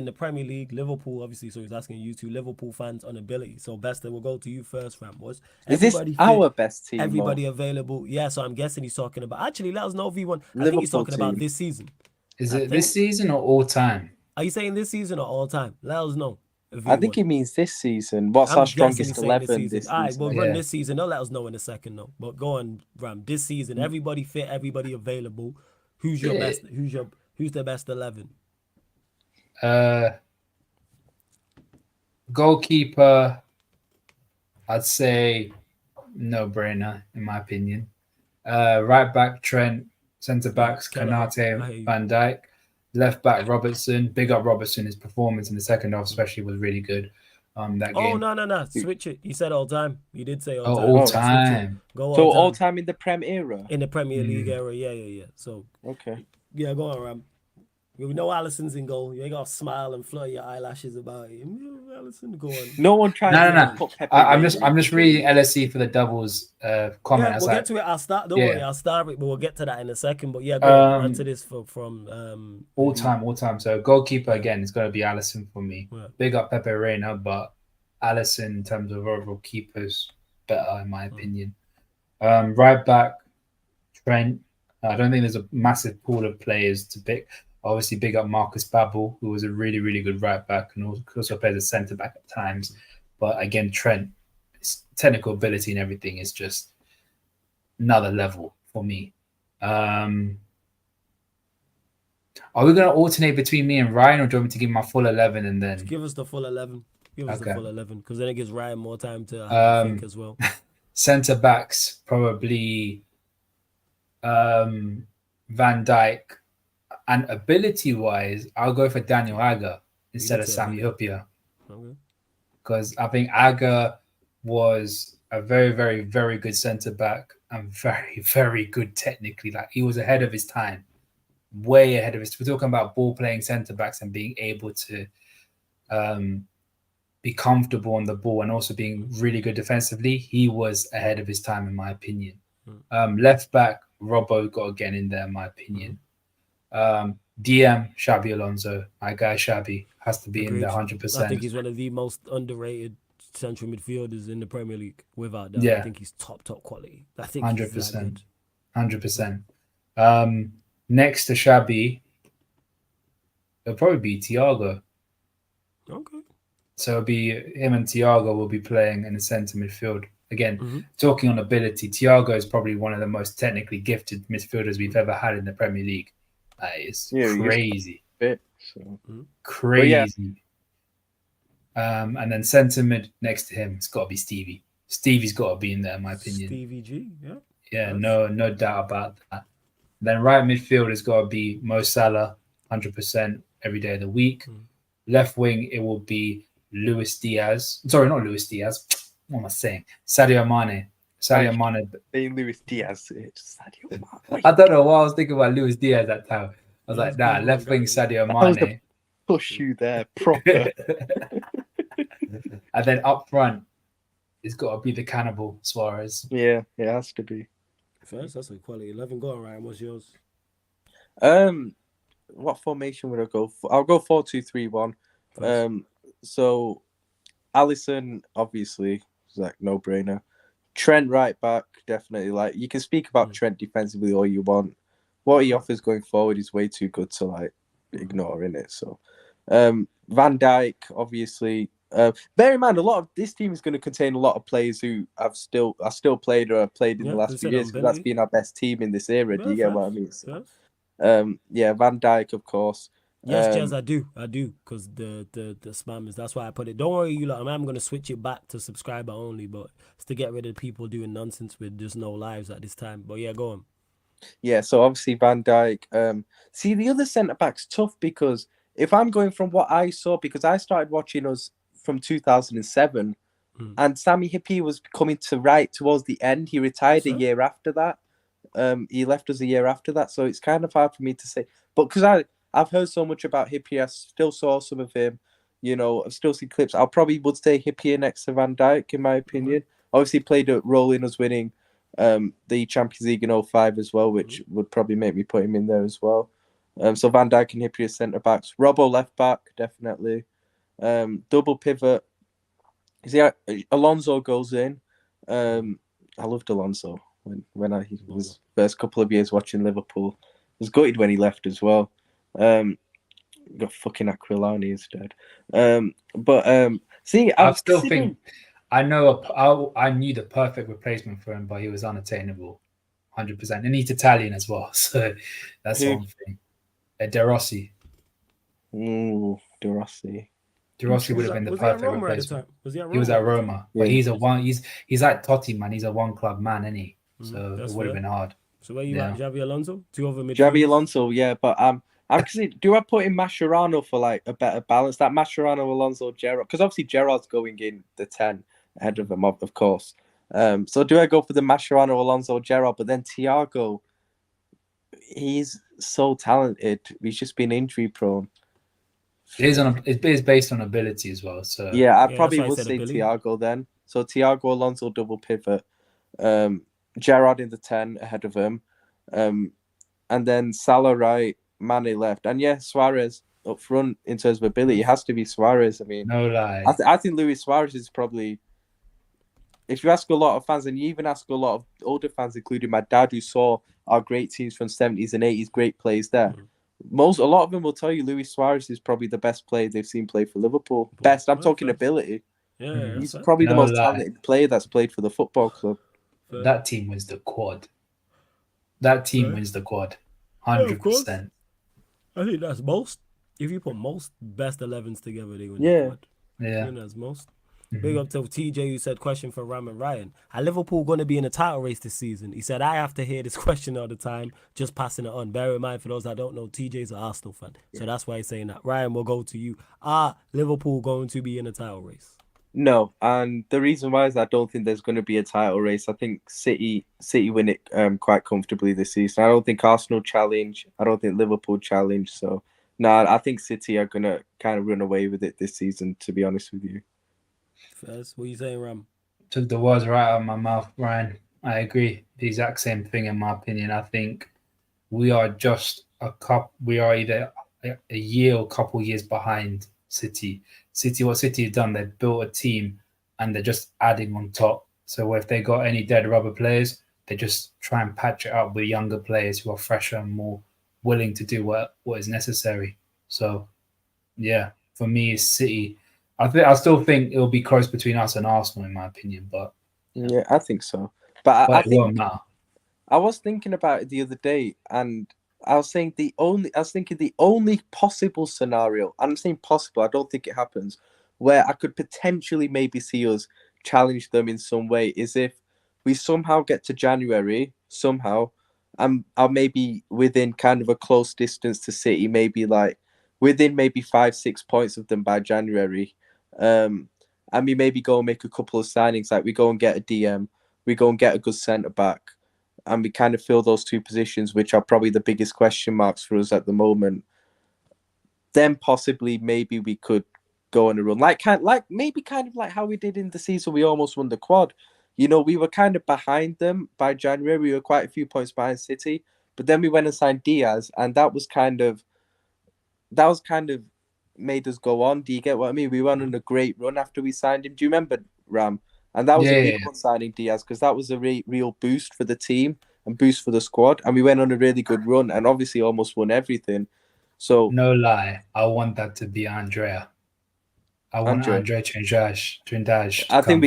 [SPEAKER 1] the Premier League, Liverpool, obviously. So he's asking you two Liverpool fans on ability. So best, we'll go to you first, Ram. Was
[SPEAKER 3] Is this
[SPEAKER 1] everybody fit?
[SPEAKER 3] our best team?
[SPEAKER 1] Everybody available? Yeah, so I'm guessing he's talking about. Actually, let us know, V1. I think he's
[SPEAKER 3] Liverpool
[SPEAKER 1] talking about
[SPEAKER 3] team.
[SPEAKER 1] this season.
[SPEAKER 2] Is
[SPEAKER 1] I
[SPEAKER 2] it this season or all time?
[SPEAKER 1] Are you saying this season or all time? Let us know.
[SPEAKER 3] I think he means this season. What's our strongest 11 this
[SPEAKER 1] All right,
[SPEAKER 3] season?
[SPEAKER 1] we'll run
[SPEAKER 2] Yeah.
[SPEAKER 1] this season. They'll let us know in a second, though. But go on, Ram. This season, everybody fit, everybody available. Who's your
[SPEAKER 2] Yeah.
[SPEAKER 1] best? Who's the best 11?
[SPEAKER 2] Goalkeeper, I'd say no brainer in my opinion. Right back Trent, centre backs Kanate, Van Dijk, left back Robertson. Big up Robertson. His performance in the second half, especially, was really good. That game.
[SPEAKER 1] Oh no! Switch it. You said all time. You did say all
[SPEAKER 2] Oh,
[SPEAKER 1] time.
[SPEAKER 2] all
[SPEAKER 1] Switch it.
[SPEAKER 2] time.
[SPEAKER 1] Go
[SPEAKER 3] So
[SPEAKER 1] all
[SPEAKER 3] all
[SPEAKER 1] time
[SPEAKER 3] time in the Prem era.
[SPEAKER 1] in the Premier League era. Yeah. So
[SPEAKER 3] Okay.
[SPEAKER 1] yeah, go on, Ram. We know Alisson's in goal. You ain't gotta smile and flutter your eyelashes about it. Allison, go on.
[SPEAKER 3] No one tries
[SPEAKER 2] No.
[SPEAKER 3] to put Pepe
[SPEAKER 2] I'm
[SPEAKER 3] Reina
[SPEAKER 2] just
[SPEAKER 3] in.
[SPEAKER 2] reading LSE for the Devils comment.
[SPEAKER 1] Yeah, we'll get to it. I'll start. Don't worry, I'll start it, but we'll get to that in a second. But yeah, go on. Answer this from
[SPEAKER 2] all time. So goalkeeper again is going to be Alisson for me.
[SPEAKER 1] Yeah.
[SPEAKER 2] Big up Pepe Reina, but Alisson in terms of overall keepers better in my opinion. Right back Trent. I don't think there's a massive pool of players to pick. Obviously, big up Marcus Babbel, who was a really, really good right back and also plays as centre back at times. But again, Trent, his technical ability and everything is just another level for me. Are we going to alternate between me and Ryan, or do you want me to give my full 11 and then?
[SPEAKER 1] Give us the full 11. Give us the full 11 because then it gives Ryan more time to think as well.
[SPEAKER 2] Centre backs, probably Van Dijk. And ability-wise, I'll go for Daniel Agger instead of Sami Hyypiä.
[SPEAKER 1] Okay.
[SPEAKER 2] Because I think Agger was a very, very, very good centre-back and very, very good technically. Like, he was ahead of his time. Way ahead of his. We're talking about ball-playing centre-backs and being able to be comfortable on the ball and also being really good defensively. He was ahead of his time, in my opinion. Left back, Robbo got again in there, in my opinion. DM, Xabi Alonso, my guy Xabi has to be in there 100%.
[SPEAKER 1] I think he's one of the most underrated central midfielders in the Premier League, without doubt.
[SPEAKER 2] Yeah.
[SPEAKER 1] I think he's top quality. I think
[SPEAKER 2] 100%. 100%. Next to Xabi, it'll probably be Thiago.
[SPEAKER 1] Okay.
[SPEAKER 2] So it'll be him and Thiago will be playing in the centre midfield. Again, talking on ability, Thiago is probably one of the most technically gifted midfielders we've ever had in the Premier League. That is crazy. Crazy. And then centre mid next to him, it's got to be Stevie. Stevie's got to be in there, in my opinion.
[SPEAKER 1] Stevie G, yeah.
[SPEAKER 2] Yeah, no doubt about that. Then right midfield has got to be Mo Salah, 100% every day of the week. Left wing, it will be Luis Diaz. Sorry, not Luis Diaz. What am I saying? Sadio Mane. Saying
[SPEAKER 3] Luis Diaz. It's Sadio Mane.
[SPEAKER 2] I don't know why I was thinking about Luis Diaz that time. I was like, nah, left wing Sadio Mane.
[SPEAKER 3] Push you there, proper.
[SPEAKER 2] And then up front, it's got to be the cannibal Suarez.
[SPEAKER 3] Yeah, it has to be.
[SPEAKER 1] First, that's a quality 11. Go on, Ryan. What's yours?
[SPEAKER 3] What formation would I go for? I'll go 4-2-3-1. So Alisson, obviously, is like no brainer. Trent right back, definitely. Like, you can speak about Trent defensively all you want. What he offers going forward is way too good to like ignore, innit? So Van Dijk, obviously. Bear in mind, a lot of this team is going to contain a lot of players who are still played or have played in the last few years, because that's been our best team in this era. Do you get what I mean? So, Van Dijk, of course.
[SPEAKER 1] Yes, Jez, I do, because the spam is. That's why I put it. Don't worry, you lot. I'm gonna switch it back to subscriber only, but it's to get rid of people doing nonsense with just no lives at this time. But yeah, go on.
[SPEAKER 3] Yeah, so obviously Van Dijk. See, the other centre back's tough because if I'm going from what I saw, because I started watching us from 2007, and Sami Hyypiä was coming to right towards the end. He retired a year after that. He left us a year after that, so it's kind of hard for me to say. But because I've heard so much about Hyypiä, I still saw some of him. You know, I've still seen clips. I probably would say Hyypiä next to Van Dijk, in my opinion. Obviously, played a role in us winning the Champions League in 05 as well, which would probably make me put him in there as well. So Van Dijk and Hyypiä centre backs. Robbo left back, definitely. Double pivot. Alonso goes in. I loved Alonso when I was first couple of years watching Liverpool. I was gutted when he left as well. Got fucking Aquilani instead. See,
[SPEAKER 2] I still think I knew the perfect replacement for him, but he was unattainable, 100%. And he's Italian as well, so that's one thing. De Rossi.
[SPEAKER 3] Ooh, De Rossi.
[SPEAKER 2] De Rossi would have been the perfect replacement. He was at Roma,
[SPEAKER 3] Yeah.
[SPEAKER 2] but he's like Totti, man. He's a one club man, isn't he? So it would have been hard.
[SPEAKER 1] So where you at, Xavi Alonso? Two other midfielders?
[SPEAKER 3] Xavi Alonso, yeah, but actually, do I put in Mascherano for like a better balance? That Mascherano, Alonso, Gerrard, because obviously Gerrard's going in the 10 ahead of him, of course. So do I go for the Mascherano, Alonso, Gerrard? But then Thiago, he's so talented. He's just been injury prone.
[SPEAKER 2] It is based on ability as well. So
[SPEAKER 3] yeah, I probably would say Thiago then. So Thiago, Alonso, double pivot. Gerrard in the 10 ahead of him. And then Salah right, Mane left. And yeah, Suarez up front in terms of ability. It has to be Suarez. I mean,
[SPEAKER 2] no lie.
[SPEAKER 3] I think Luis Suarez is probably, if you ask a lot of fans, and you even ask a lot of older fans, including my dad, who saw our great teams from 70s and 80s, great players there. A lot of them will tell you Luis Suarez is probably the best player they've seen play for Liverpool. Best, I'm talking ability.
[SPEAKER 1] Yeah,
[SPEAKER 3] he's probably the most talented player that's played for the football club.
[SPEAKER 2] That team wins the quad. That team wins the quad. 100%.
[SPEAKER 1] I think that's most. If you put most best 11s together, they win
[SPEAKER 3] Yeah.
[SPEAKER 1] the quad.
[SPEAKER 2] Yeah.
[SPEAKER 1] I think that's most. Big up to TJ who said, question for Ram and Ryan. Are Liverpool going to be in a title race this season? He said, I have to hear this question all the time, just passing it on. Bear in mind, for those that don't know, TJ's an Arsenal fan. So that's why he's saying that. Ryan, we'll go to you. Are Liverpool going to be in a title race?
[SPEAKER 3] No, and the reason why is I don't think there's going to be a title race. I think City win it quite comfortably this season. I don't think Arsenal challenge. I don't think Liverpool challenge. So, no, I think City are going to kind of run away with it this season, to be honest with you.
[SPEAKER 1] First, what are you saying, Ram?
[SPEAKER 2] Took the words right out of my mouth, Ryan. I agree. The exact same thing, in my opinion. I think we are just we are either a year or a couple years behind City. What City have done, they've built a team and they're just adding on top. So if they got any dead rubber players, they just try and patch it up with younger players who are fresher and more willing to do what is necessary. So, yeah, for me, it's City. I still think it'll be close between us and Arsenal, in my opinion. But
[SPEAKER 3] yeah, I think so. But I
[SPEAKER 2] it
[SPEAKER 3] think
[SPEAKER 2] won't matter.
[SPEAKER 3] I was thinking about it the other day, and I was thinking the only possible scenario, and I'm saying possible, I don't think it happens, where I could potentially maybe see us challenge them in some way is if we somehow get to January, and are maybe within kind of a close distance to City, maybe like within maybe 5-6 points of them by January. And we maybe go and make a couple of signings, like we go and get a DM, we go and get a good centre back, and we kind of fill those two positions, which are probably the biggest question marks for us at the moment. Then possibly maybe we could go on a run, like how we did in the season. We almost won the quad. You know, we were kind of behind them by January. We were quite a few points behind City, but then we went and signed Diaz, and that was kind of made us go on. Do you get what I mean? We went on a great run after we signed him. Do you remember, Ram? And that was a big one, signing Diaz, because that was a real boost for the team and boost for the squad. And we went on a really good run and obviously almost won everything. So
[SPEAKER 2] no lie, I want that to be Andrea. I want Andrea Trindage.
[SPEAKER 3] I think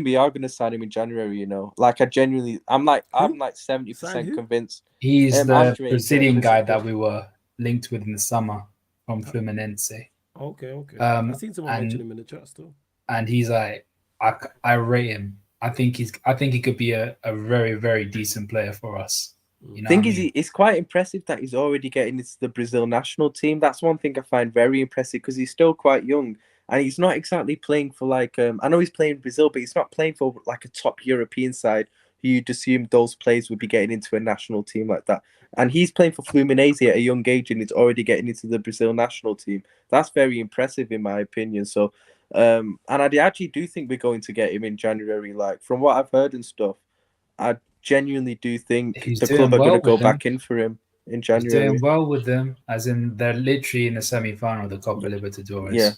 [SPEAKER 3] we are going to sign him in January. You know, like I'm like 70% convinced.
[SPEAKER 2] He's the Brazilian guy that we were linked with in the summer. from Fluminense.
[SPEAKER 1] Okay. I seen someone mention him in the chat still.
[SPEAKER 2] And he's like, I rate him. I think he could be a very, very decent player for us. You know
[SPEAKER 3] thing
[SPEAKER 2] what I
[SPEAKER 3] is,
[SPEAKER 2] mean?
[SPEAKER 3] it's quite impressive that he's already getting into the Brazil national team. That's one thing I find very impressive because he's still quite young and he's not exactly playing for like I know he's playing Brazil, but he's not playing for like a top European side who you'd assume those players would be getting into a national team like that. And he's playing for Fluminense at a young age and he's already getting into the Brazil national team. That's very impressive in my opinion. So and I actually do think we're going to get him in January. Like from what I've heard and stuff, I genuinely do think
[SPEAKER 2] He's
[SPEAKER 3] the
[SPEAKER 2] doing
[SPEAKER 3] club are going
[SPEAKER 2] well
[SPEAKER 3] to go
[SPEAKER 2] with them.
[SPEAKER 3] back in for him in
[SPEAKER 2] He's
[SPEAKER 3] January.
[SPEAKER 2] doing well with them, as in they're literally in the semi-final of the Copa Libertadores.
[SPEAKER 3] Yeah.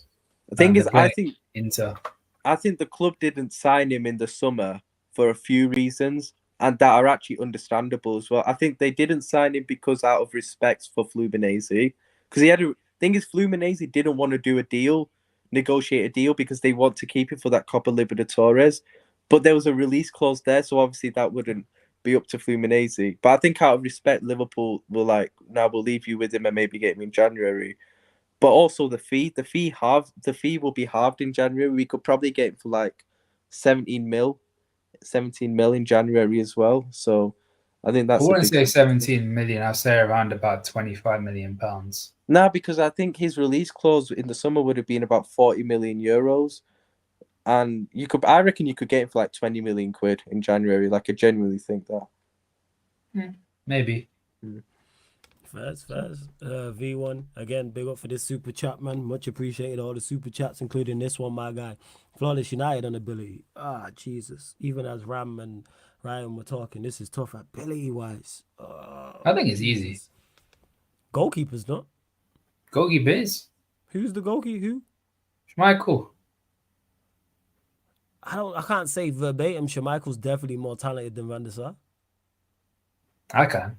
[SPEAKER 3] The thing is, I think the club didn't sign him in the summer for a few reasons, and that are actually understandable as well. I think they didn't sign him because out of respect for Fluminense, because he had a thing is Fluminense didn't want to negotiate a deal because they want to keep it for that Copa Libertadores, but there was a release clause there, so obviously that wouldn't be up to Fluminense. But I think out of respect, Liverpool will like, now we'll leave you with him and maybe get him in January. But also the fee will be halved in January. We could probably get him for like 17 mil in January as well. So I think that's.
[SPEAKER 2] I wouldn't say 17 million. I'd say around about 25 million pounds.
[SPEAKER 3] No, because I think his release clause in the summer would have been about 40 million euros. And I reckon you could get him for like 20 million quid in January. Like I genuinely think that.
[SPEAKER 2] Maybe.
[SPEAKER 1] Fast. V1 again, big up for this super chat, man. Much appreciated all the super chats, including this one, my guy. Flawless United on ability. Jesus. Even as Ram and Ryan were talking, this is tough ability wise.
[SPEAKER 2] I think it's easy.
[SPEAKER 1] Goalkeepers, not.
[SPEAKER 2] Goalkeepers.
[SPEAKER 1] Who's the goalkeeper? Who?
[SPEAKER 2] Schmeichel.
[SPEAKER 1] I can't say verbatim. Schmeichel's definitely more talented than Van der Sar.
[SPEAKER 2] I can.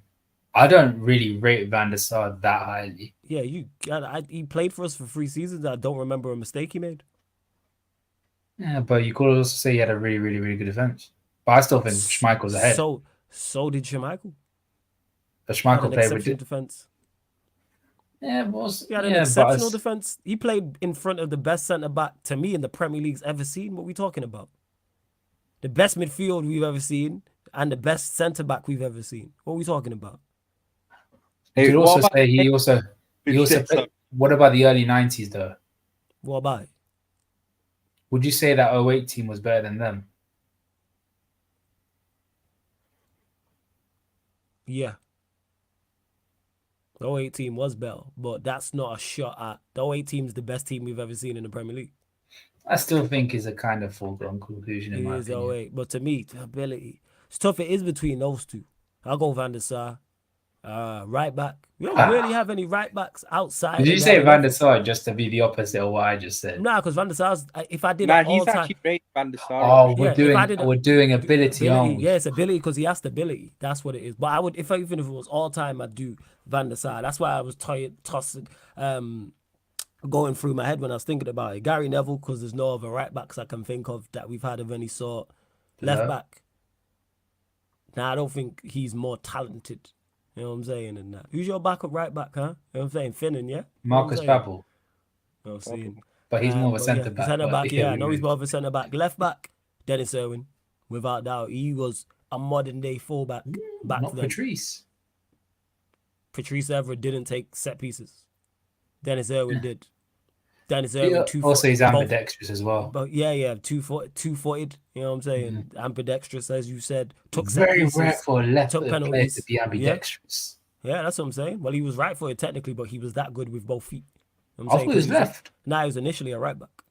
[SPEAKER 2] I don't really rate Van der Sar that highly.
[SPEAKER 1] Yeah, he played for us for 3 seasons. I don't remember a mistake he made.
[SPEAKER 2] Yeah, but you could also say he had a really, really, really good defense. But I still think Schmeichel's ahead.
[SPEAKER 1] So did Schmeichel.
[SPEAKER 2] But Schmeichel played with
[SPEAKER 1] defense.
[SPEAKER 2] Yeah,
[SPEAKER 1] he had an exceptional defense. He played in front of the best centre back to me in the Premier League's ever seen. What are we talking about? The best midfield we've ever seen and the best centre back we've ever seen. What are we talking about?
[SPEAKER 2] You could also say he also played, what about the early 90s though?
[SPEAKER 1] What about it?
[SPEAKER 2] Would you say that 08 team was better than them?
[SPEAKER 1] Yeah. The 08 team was better, but that's not a shot at. The 08 team is the best team we've ever seen in the Premier League.
[SPEAKER 2] I still think is a kind of foregone conclusion in my opinion.
[SPEAKER 1] 08, but to me, the ability. It's tough. It is between those two. I'll go Van der Sar. Right back. We don't really have any right backs outside.
[SPEAKER 2] Did you say Van der Sar just to be the opposite of what I just said?
[SPEAKER 1] Nah, because Van der Sar's. If I did it all
[SPEAKER 3] he's
[SPEAKER 1] time.
[SPEAKER 3] actually rated Van der Sar.
[SPEAKER 2] Oh, we're doing ability, aren't we?
[SPEAKER 1] Yeah, it's ability because he has the ability. That's what it is. But I would, even if it was all time, I'd do Van der Sar. That's why I was tossing, going through my head when I was thinking about it. Gary Neville, because there's no other right backs I can think of that we've had of any sort. Left back. Now I don't think he's more talented. You know what I'm saying? And that. Who's your backup right back, huh? You know what I'm saying? Finnan, yeah?
[SPEAKER 2] Marcus Babbel. But he's more of a centre back.
[SPEAKER 1] Centre back, yeah. I know he's more of a centre back. Left back, Dennis Irwin. Without doubt. He was a modern day fullback back
[SPEAKER 2] Not
[SPEAKER 1] then.
[SPEAKER 2] Patrice.
[SPEAKER 1] Patrice Evra didn't take set pieces. Dennis Irwin did. Dennis Irwin,
[SPEAKER 2] also he's ambidextrous as well.
[SPEAKER 1] But yeah, two-footed. You know what I'm saying? Ambidextrous, as you said. Took set
[SPEAKER 2] very
[SPEAKER 1] pieces,
[SPEAKER 2] rare for a left-footed player
[SPEAKER 1] penalties.
[SPEAKER 2] to be ambidextrous.
[SPEAKER 1] Yeah, that's what I'm saying. Well, he was right-footed technically, but he was that good with both feet. You know
[SPEAKER 2] I thought he was left.
[SPEAKER 1] Nah, he was initially a right back.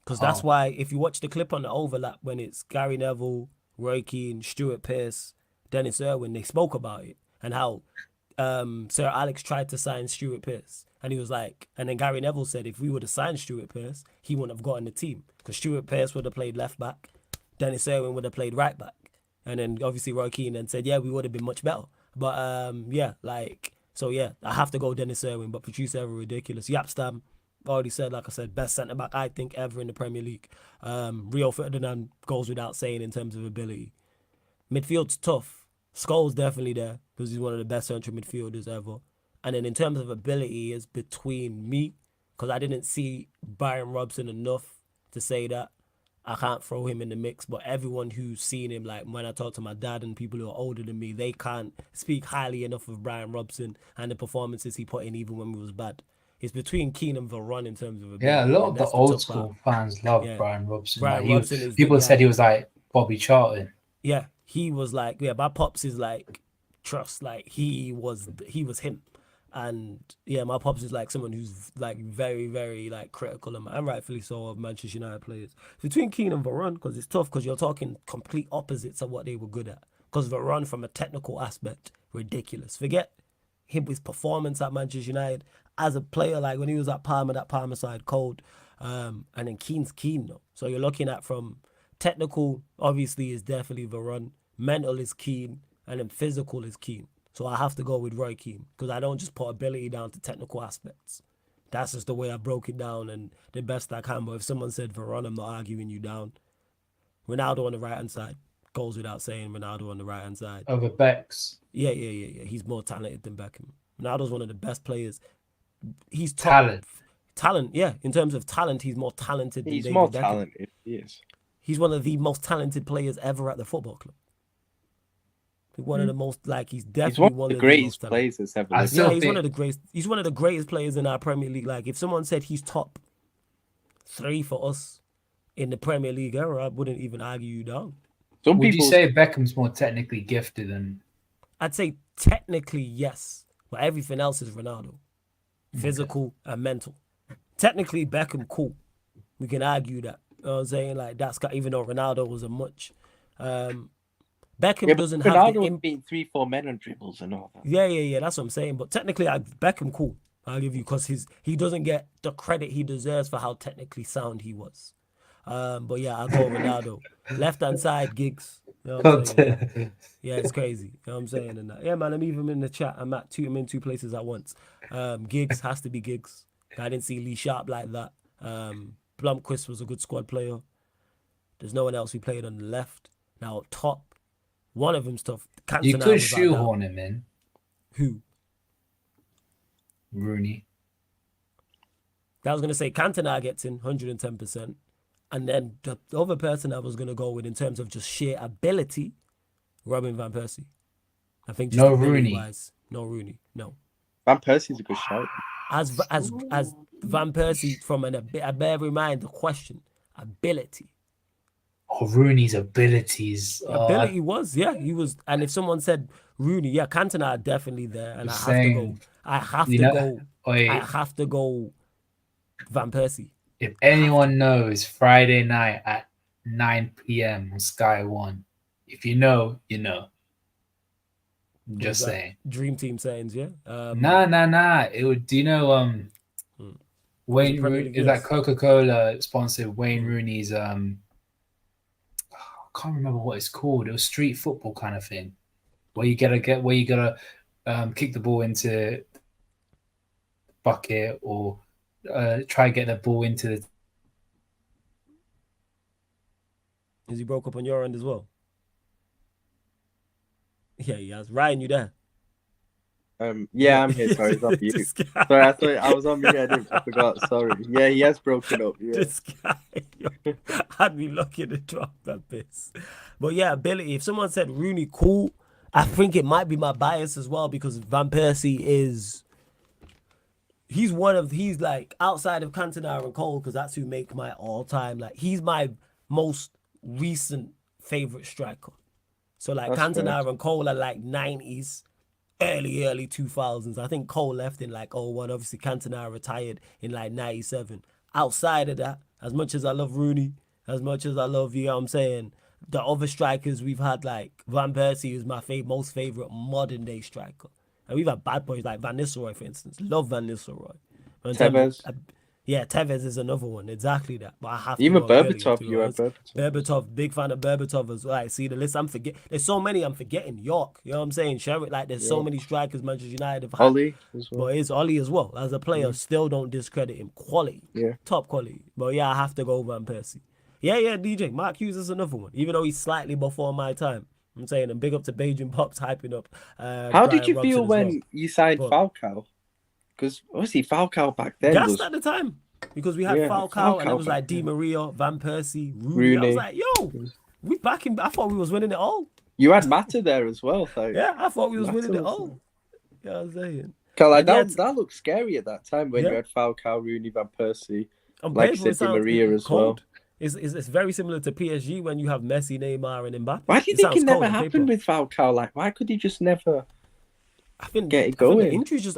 [SPEAKER 1] Because that's why, if you watch the clip on the overlap, when it's Gary Neville, Roy Keane, Stuart Pearce, Dennis Irwin, they spoke about it and how Sir Alex tried to sign Stuart Pearce. And he was like, and then Gary Neville said if we would have signed Stuart Pearce, he wouldn't have gotten the team. Because Stuart Pearce would have played left back, Dennis Irwin would have played right back. And then obviously Roy Keane then said, yeah, we would have been much better. But I have to go Dennis Irwin, but Patrice Evra ridiculous. Yapstam, already said, like I said, best centre back I think ever in the Premier League. Rio Ferdinand goes without saying in terms of ability. Midfield's tough. Scholes definitely there because he's one of the best central midfielders ever. And then in terms of ability, it's between me, because I didn't see Byron Robson enough to say that. I can't throw him in the mix, but everyone who's seen him, like when I talk to my dad and people who are older than me, they can't speak highly enough of Brian Robson and the performances he put in even when we was bad. It's between Keane and Varane in terms of ability.
[SPEAKER 2] Yeah, a lot of the
[SPEAKER 1] That's
[SPEAKER 2] old
[SPEAKER 1] tough
[SPEAKER 2] school
[SPEAKER 1] part.
[SPEAKER 2] fans love
[SPEAKER 1] Yeah.
[SPEAKER 2] Brian Robson.
[SPEAKER 1] Brian
[SPEAKER 2] Like,
[SPEAKER 1] Robson is the
[SPEAKER 2] people said
[SPEAKER 1] guy.
[SPEAKER 2] he was like Bobby Charlton.
[SPEAKER 1] Yeah, he was like, yeah, my pops is like, trust, like he was him. And yeah, my pops is like someone who's like very, very like critical and rightfully so of Manchester United players. Between Keane and Varane, because it's tough because you're talking complete opposites of what they were good at. Because Varane, from a technical aspect, ridiculous. Forget him, his performance at Manchester United as a player, like when he was at Parma, that Parma side cold. And then Keane's Keane though. So you're looking at from technical, obviously, is definitely Varane. Mental is Keane, and then physical is Keane. So I have to go with Roy Keane because I don't just put ability down to technical aspects. That's just the way I broke it down and the best I can. But if someone said Varane, I'm not arguing you down. Ronaldo on the right-hand side. Goes without saying, Ronaldo on the right-hand side.
[SPEAKER 2] Over Becks.
[SPEAKER 1] Yeah. He's more talented than Beckham. Ronaldo's one of the best players. He's top. Talent, yeah. In terms of talent, he's more talented than
[SPEAKER 3] He's
[SPEAKER 1] David
[SPEAKER 3] more
[SPEAKER 1] Beckham.
[SPEAKER 3] talented. He is.
[SPEAKER 1] He's one of the most talented players ever at the football club. One of the most, like, he's definitely
[SPEAKER 3] one of the greatest players that's ever lived.
[SPEAKER 1] Yeah, he's one of the greatest. He's one of the greatest players in our Premier League. Like, if someone said he's top 3 for us in the Premier League era, I wouldn't even argue you down.
[SPEAKER 2] Would you say Beckham's more technically gifted than?
[SPEAKER 1] I'd say technically yes, but everything else is Ronaldo, physical and mental. Technically, Beckham cool. We can argue that. You know what I'm saying? Like that's even though Ronaldo was a much. Beckham doesn't have
[SPEAKER 3] Ronaldo beating 3-4 men on dribbles and all that.
[SPEAKER 1] Yeah. That's what I'm saying. But technically, Beckham cool. I'll give you because he doesn't get the credit he deserves for how technically sound he was. But yeah, I'll go Ronaldo. Left hand side, Giggs. You know what I'm saying? Yeah, it's crazy. You know what I'm saying? And yeah, man, I'm even in the chat. I'm in two places at once. Giggs has to be Giggs. I didn't see Lee Sharp like that. Blomqvist was a good squad player. There's no one else who played on the left. Now up top, one of them's tough. Cantona
[SPEAKER 2] You could shoehorn him in.
[SPEAKER 1] Who?
[SPEAKER 2] Rooney.
[SPEAKER 1] I was going to say Cantona gets in 110%. And then the other person I was going to go with in terms of just sheer ability, Robin Van Persie. I think just
[SPEAKER 2] no Rooney.
[SPEAKER 1] No Rooney. No.
[SPEAKER 3] Van Persie's a good shout.
[SPEAKER 1] As Van Persie, from I bear in mind the question, ability.
[SPEAKER 2] Oh, Rooney's abilities.
[SPEAKER 1] Ability was, yeah, he was. And if someone said Rooney, yeah, Cantona definitely there. And I have to go Van Persie.
[SPEAKER 2] If anyone knows, Friday night at 9 p.m. on Sky One. If you know, you know. I'm just saying.
[SPEAKER 1] Dream Team settings, yeah.
[SPEAKER 2] Nah. It would. Do you know? Wayne Rooney is that Coca-Cola sponsored Wayne Rooney's. I can't remember what it's called. It was street football kind of thing, where you gotta kick the ball into bucket or try to get the ball into the.
[SPEAKER 1] Is he broke up on your end as well? Yeah, he has. Ryan, you there?
[SPEAKER 3] Yeah, I'm here. Sorry, it's off you. Sorry, I thought I was on mute. I forgot. Sorry. Yeah, he has broken up. Yeah.
[SPEAKER 1] This guy, I'd be lucky to drop that piss. But yeah, ability. If someone said Rooney cool, I think it might be my bias as well because Van Persie is. He's like outside of Cantona and Cole because that's who make my all-time. Like he's my most recent favorite striker. So like Cantona and Cole are like 90s. Early 2000s. I think Cole left in like 01. Obviously, Cantona retired in like 97. Outside of that, as much as I love Rooney, as much as I love, you know what I'm saying, the other strikers we've had, like Van Persie is my most favorite modern day striker. And we've had bad boys like Van Nistelrooy, for instance. Love Van Nistelrooy.
[SPEAKER 3] Tevez.
[SPEAKER 1] Yeah, Tevez is another one. Exactly that. But I have to
[SPEAKER 3] even
[SPEAKER 1] go
[SPEAKER 3] Berbatov. You have Berbatov.
[SPEAKER 1] Berbatov, big fan of Berbatov as well. I see the list. I'm forgetting. There's so many I'm forgetting. York, you know what I'm saying? Sherritt, like there's so many strikers Manchester United have had.
[SPEAKER 3] Ollie as well.
[SPEAKER 1] But it's Ollie as well. As a player, still don't discredit him. Quality.
[SPEAKER 3] Yeah.
[SPEAKER 1] Top quality. But yeah, I have to go Van Persie. Yeah, DJ. Mark Hughes is another one. Even though he's slightly before my time. I'm saying, and big up to Beijing Pops hyping up.
[SPEAKER 3] How did
[SPEAKER 1] Brian
[SPEAKER 3] you
[SPEAKER 1] Robson
[SPEAKER 3] feel
[SPEAKER 1] as
[SPEAKER 3] when
[SPEAKER 1] well.
[SPEAKER 3] you signed
[SPEAKER 1] But
[SPEAKER 3] Falcao? Because obviously Falcao back then
[SPEAKER 1] gassed
[SPEAKER 3] was
[SPEAKER 1] at the time because we had
[SPEAKER 3] yeah,
[SPEAKER 1] Falcao and it was
[SPEAKER 3] back
[SPEAKER 1] like Di
[SPEAKER 3] then.
[SPEAKER 1] Maria, Van Persie, Rooney. I was
[SPEAKER 3] Rooney.
[SPEAKER 1] like, yo, we back in. I thought we was winning it all.
[SPEAKER 3] You had Mata there as well. Like,
[SPEAKER 1] Yeah, I thought we was winning it
[SPEAKER 3] was
[SPEAKER 1] all. You know what I'm saying?
[SPEAKER 3] Cause like
[SPEAKER 1] And yet,
[SPEAKER 3] that looked scary at that time when
[SPEAKER 1] Yeah.
[SPEAKER 3] you had Falcao, Rooney, Van Persie,
[SPEAKER 1] on
[SPEAKER 3] like you
[SPEAKER 1] paper, it
[SPEAKER 3] said, Di
[SPEAKER 1] sounds
[SPEAKER 3] Maria as well.
[SPEAKER 1] cold. It's very similar to PSG when you have Messi, Neymar, and Mbappe.
[SPEAKER 3] Why do you
[SPEAKER 1] It
[SPEAKER 3] think
[SPEAKER 1] sounds
[SPEAKER 3] it never
[SPEAKER 1] cold on
[SPEAKER 3] happened
[SPEAKER 1] paper.
[SPEAKER 3] with Falcao? Like, why could he just never
[SPEAKER 1] I think
[SPEAKER 3] get it
[SPEAKER 1] I think
[SPEAKER 3] going?
[SPEAKER 1] the injuries just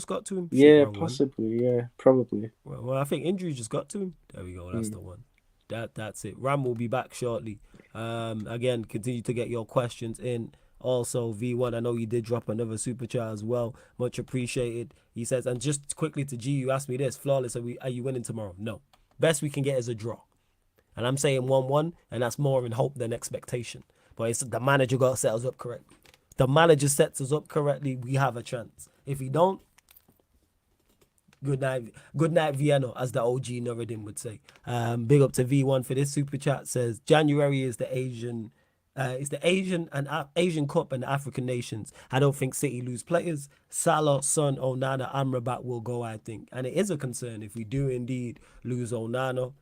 [SPEAKER 1] got to him. Shit,
[SPEAKER 3] Yeah,
[SPEAKER 1] wrong one.
[SPEAKER 3] possibly. Yeah, probably.
[SPEAKER 1] Well, I think injuries just got to him. There we go. That's the one. That's it. Ram will be back shortly. Again, continue to get your questions in. Also, V1, I know you did drop another super chat as well. Much appreciated. He says, and just quickly to G, you asked me this. Flawless, are you winning tomorrow? No. Best we can get is a draw. And I'm saying 1-1, and that's more in hope than expectation. But it's the manager got to set us up correctly. The manager sets us up correctly, we have a chance. If he don't, good night, Vienna, as the OG Nuruddin would say. Big up to V1 for this super chat. Says January is the Asian Cup and the African nations. I don't think City lose players. Salah, Son, Onana, Amrabat will go, I think, and it is a concern if we do indeed lose Onana.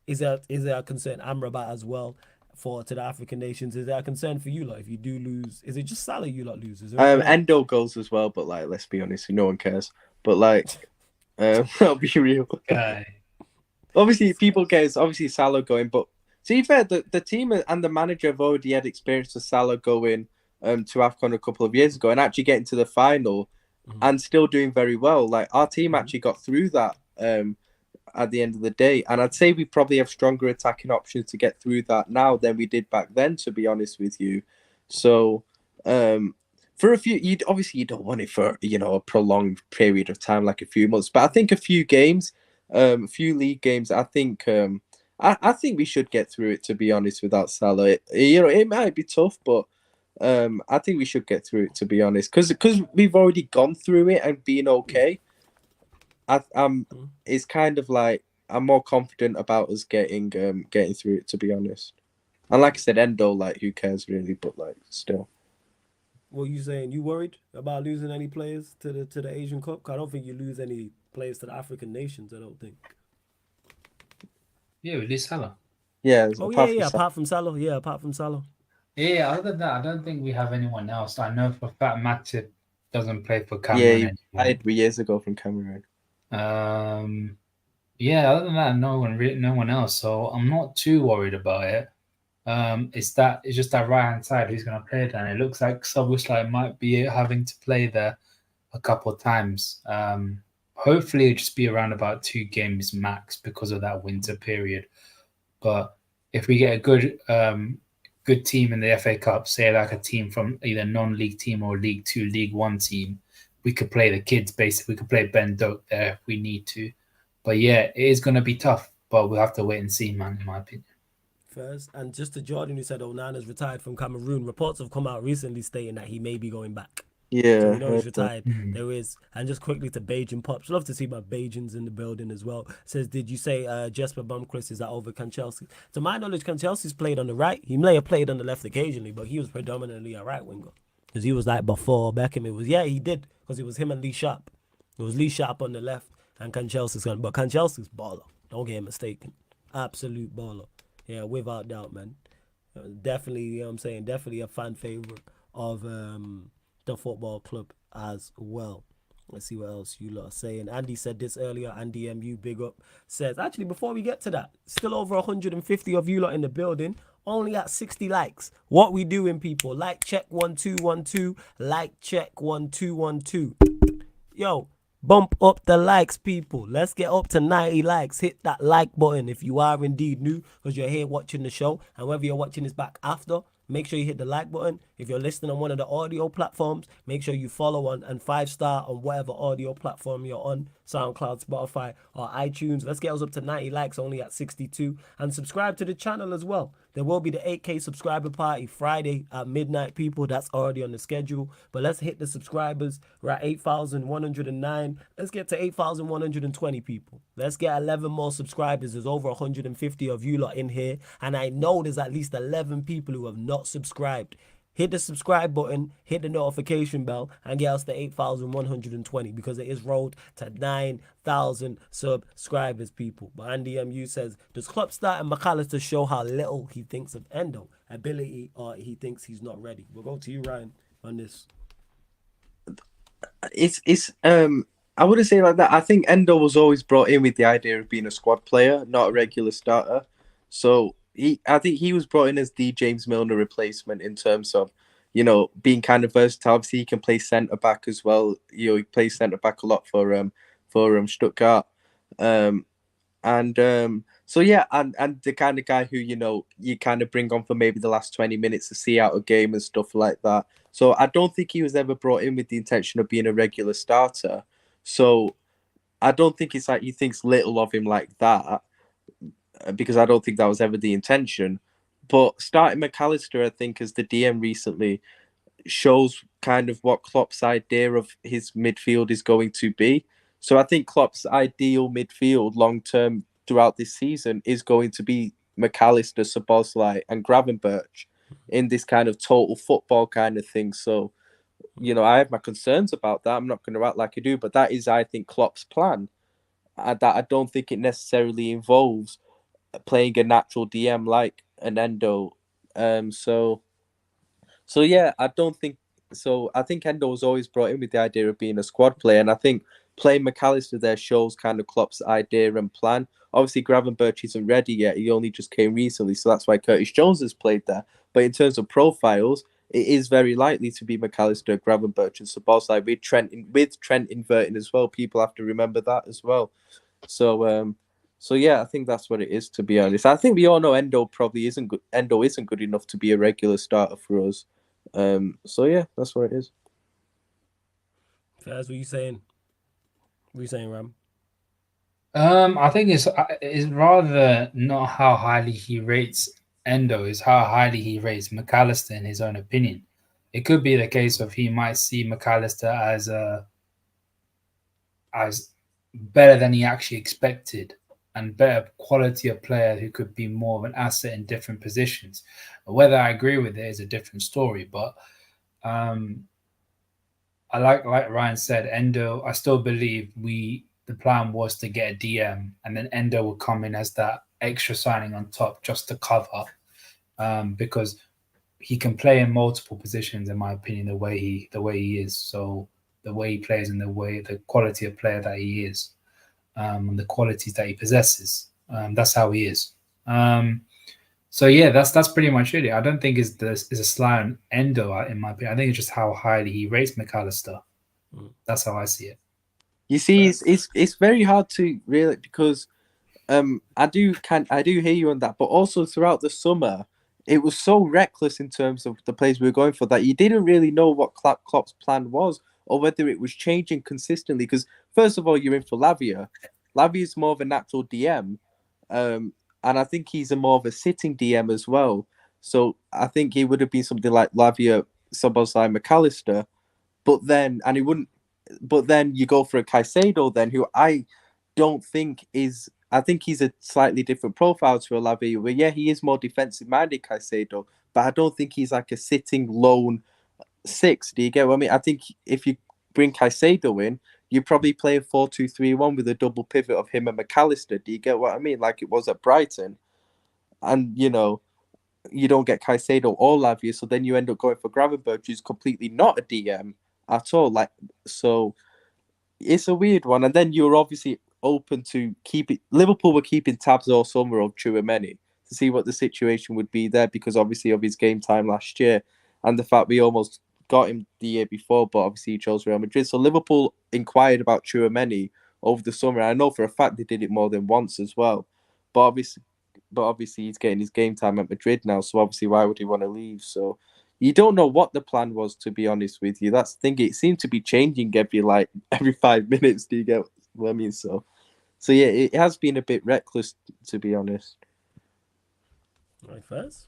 [SPEAKER 1] Is there a concern Amrabat as well to the African nations? Is there a concern for you lot if you do lose? Is it just Salah you lot lose? Is there
[SPEAKER 3] Endo goes as well, but like, let's be honest, no one cares. But like, I'll be real. Obviously, people cares. Obviously, Salah going, but to be fair, the team and the manager have already had experience of Salah going to AFCON a couple of years ago and actually getting to the final and still doing very well. Like, our team actually got through that at the end of the day. And I'd say we probably have stronger attacking options to get through that now than we did back then, to be honest with you. So, for a few, you don't want it for, a prolonged period of time, like a few months. But I think a few games, a few league games, I think I think we should get through it, to be honest, without Salah. It might be tough, but I think we should get through it, to be honest, because we've already gone through it and been okay. It's kind of like I'm more confident about us getting through it, to be honest. And like I said, Endo, like, who cares really? But like, still.
[SPEAKER 1] What are you saying? You worried about losing any players to the Asian Cup? 'Cause I don't think you lose any players to the African nations. I don't think.
[SPEAKER 2] Yeah, we lose Salah.
[SPEAKER 3] Yeah.
[SPEAKER 1] Apart from Salah. Yeah, apart from Salah.
[SPEAKER 2] Yeah, other than that, I don't think we have anyone else. I know for a fact Matip doesn't play for Cameroon.
[SPEAKER 3] Yeah, he played 3 years ago from Cameroon.
[SPEAKER 2] Yeah, other than that, no one else. So I'm not too worried about it. It's just that right hand side who's going to play there. And it looks like Szoboszlai might be having to play there a couple of times. Hopefully it'll just be around about 2 games max because of that winter period. But if we get a good team in the FA Cup, say like a team from either non-league team or League 2, League 1 team, we could play the kids basically. We could play Ben Doak there if we need to. But yeah, it is going to be tough, but we'll have to wait and see, man, in my opinion.
[SPEAKER 1] First, and just to Jordan, who said Onana's retired from Cameroon, reports have come out recently stating that he may be going back.
[SPEAKER 3] Yeah.
[SPEAKER 1] So we know he's retired. There is, and just quickly to Beijing Pops. Love to see my Beijings in the building as well. Says, did you say Jesper Blomqvist is that over Canchelski? To my knowledge, Canchelski's played on the right. He may have played on the left occasionally, but he was predominantly a right winger. Because he was like before Beckham. He did. Because it was him and Lee Sharp. It was Lee Sharp on the left and Canchelski's on. But Canchelski's baller. Don't get mistaken. Absolute baller. Yeah, without doubt, man. Definitely, you know what I'm saying? Definitely a fan favorite of the football club as well. Let's see what else you lot are saying. Andy said this earlier. Andy MU, big up. Says, actually, before we get to that, still over 150 of you lot in the building. Only at 60 likes. What we doing, people? Like check 1212. Like check 1212. Yo, bump up the likes, people. Let's get up to 90 likes. Hit that like button if you are indeed new, because you're here watching the show. And whether you're watching this back after, make sure you hit the like button. If you're listening on one of the audio platforms, make sure you follow on and 5-star on whatever audio platform you're on. SoundCloud, Spotify, or iTunes. Let's get us up to 90 likes, only at 62. And subscribe to the channel as well. There will be the 8K subscriber party Friday at midnight, people. That's already on the schedule. But let's hit the subscribers. We're at 8,109. Let's get to 8,120 people. Let's get 11 more subscribers. There's over 150 of you lot in here. And I know there's at least 11 people who have not subscribed. Hit the subscribe button, hit the notification bell, and get us to 8,120 because it is rolled to 9,000 subscribers, people. But Andy MU says, does Klopp start and McAllister show how little he thinks of Endo ability, or he thinks he's not ready? We'll go to you, Ryan, on this.
[SPEAKER 3] I wouldn't say like that. I think Endo was always brought in with the idea of being a squad player, not a regular starter. So I think he was brought in as the James Milner replacement in terms of, being kind of versatile. Obviously, he can play centre back as well. He plays centre back a lot for Stuttgart. So yeah, and the kind of guy who you kind of bring on for maybe the last 20 minutes to see out a game and stuff like that. So I don't think he was ever brought in with the intention of being a regular starter. So I don't think it's like he thinks little of him like that, because I don't think that was ever the intention. But starting McAllister, I think, as the DM recently, shows kind of what Klopp's idea of his midfield is going to be. So I think Klopp's ideal midfield long-term throughout this season is going to be McAllister, Szoboszlai and Gravenberch in this kind of total football kind of thing. So, I have my concerns about that. I'm not going to act like I do, but that is, I think, Klopp's plan. That I don't think it necessarily involves playing a natural DM like an Endo. So yeah, I don't think so. I think Endo was always brought in with the idea of being a squad player, and I think playing McAllister there shows kind of Klopp's idea and plan. Obviously, Gravenberch isn't ready yet. He only just came recently, so that's why Curtis Jones has played there. But in terms of profiles, it is very likely to be McAllister, Gravenberch, and Szoboszlai with Trent inverting as well. People have to remember that as well. So yeah, I think that's what it is, to be honest. I think we all know Endo probably isn't good. Endo isn't good enough to be a regular starter for us. So yeah, that's what it is.
[SPEAKER 1] Faz, what you saying? What you saying, Ram?
[SPEAKER 2] I think it's rather not how highly he rates Endo, is how highly he rates McAllister in his own opinion. It could be the case of he might see McAllister as better than he actually expected, and better quality of player who could be more of an asset in different positions. Whether I agree with it is a different story, but I like Ryan said, Endo, I still believe the plan was to get a DM, and then Endo will come in as that extra signing on top just to cover, because he can play in multiple positions, in my opinion, the way he is. So the way he plays and the quality of player that he is, and the qualities that he possesses, that's how he is. So yeah, that's pretty much it. I don't think it's a slight on Endo, in my opinion. I think it's just how highly he rates McAllister. That's how I see it.
[SPEAKER 3] You see, it's very hard to really, because I do hear you on that, but also throughout the summer, it was so reckless in terms of the players we were going for that you didn't really know what Klopp's plan was, or whether it was changing consistently. Because first of all, you're in for Lavia. Lavia's more of a natural DM, and I think he's more of a sitting DM as well. So I think he would have been something like Lavia, Szoboszlai, McAllister, but then you go for a Caicedo then, who I don't think is. I think he's a slightly different profile to Lavia. But yeah, he is more defensive minded, Caicedo, but I don't think he's like a sitting lone six. Do you get what I mean? I think if you bring Caicedo in, you probably play a 4-2-3-1 with a double pivot of him and McAllister. Do you get what I mean? Like it was at Brighton. And, you don't get Caicedo or Lavia, so then you end up going for Gravenberch, who's completely not a DM at all. So it's a weird one. And then you're obviously open to Liverpool were keeping tabs all summer of Tchouaméni to see what the situation would be there, because obviously of his game time last year and the fact we almost got him the year before, but obviously he chose Real Madrid. So Liverpool inquired about Tchouaméni over the summer. I know for a fact they did it more than once as well. But obviously he's getting his game time at Madrid now. So obviously why would he want to leave? So you don't know what the plan was, to be honest with you. That's the thing. It seemed to be changing every 5 minutes. Do you get what I mean? So yeah, it has been a bit reckless, to be honest.
[SPEAKER 1] Right, first.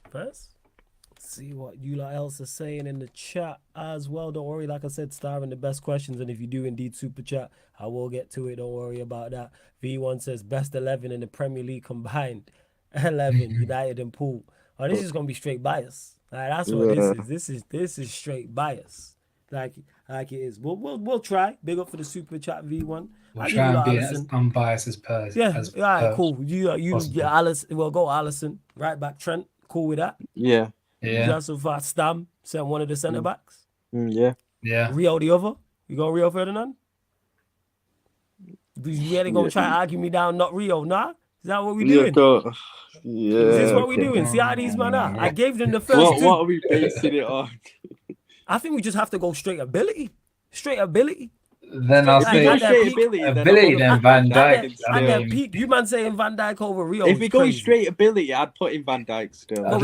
[SPEAKER 1] See what you lot else are saying in the chat as well. Don't worry, like I said, starring the best questions, and if you do indeed super chat, I will get to it. Don't worry about that. V1 says best 11 in the Premier League combined. 11 United and Pool. Oh, this is gonna be straight bias. Like, that's what this is. This is straight bias. Like it is. We'll try. Big up for the super chat V1.
[SPEAKER 2] We'll try and be as unbiased as per.
[SPEAKER 1] Yeah. All right. Cool. You yeah. Allison. We'll go Allison. Right back. Trent. Cool with that.
[SPEAKER 3] Yeah.
[SPEAKER 1] Just so Stam sent one of the centre backs.
[SPEAKER 3] Yeah.
[SPEAKER 1] Rio the other. You go Rio Ferdinand? You really gonna try to argue me down? Not Rio, nah? Is that what we doing?
[SPEAKER 3] Yeah.
[SPEAKER 1] Is this what we doing? See how these man are? I gave them the first two.
[SPEAKER 3] What are we basing it on?
[SPEAKER 1] I think we just have to go straight ability. Straight ability.
[SPEAKER 2] Then I'll say ability, then Van Dijk.
[SPEAKER 1] And then peak. You man saying Van Dijk over Rio.
[SPEAKER 3] If we go straight ability, I'd put in Van Dijk still.
[SPEAKER 1] No,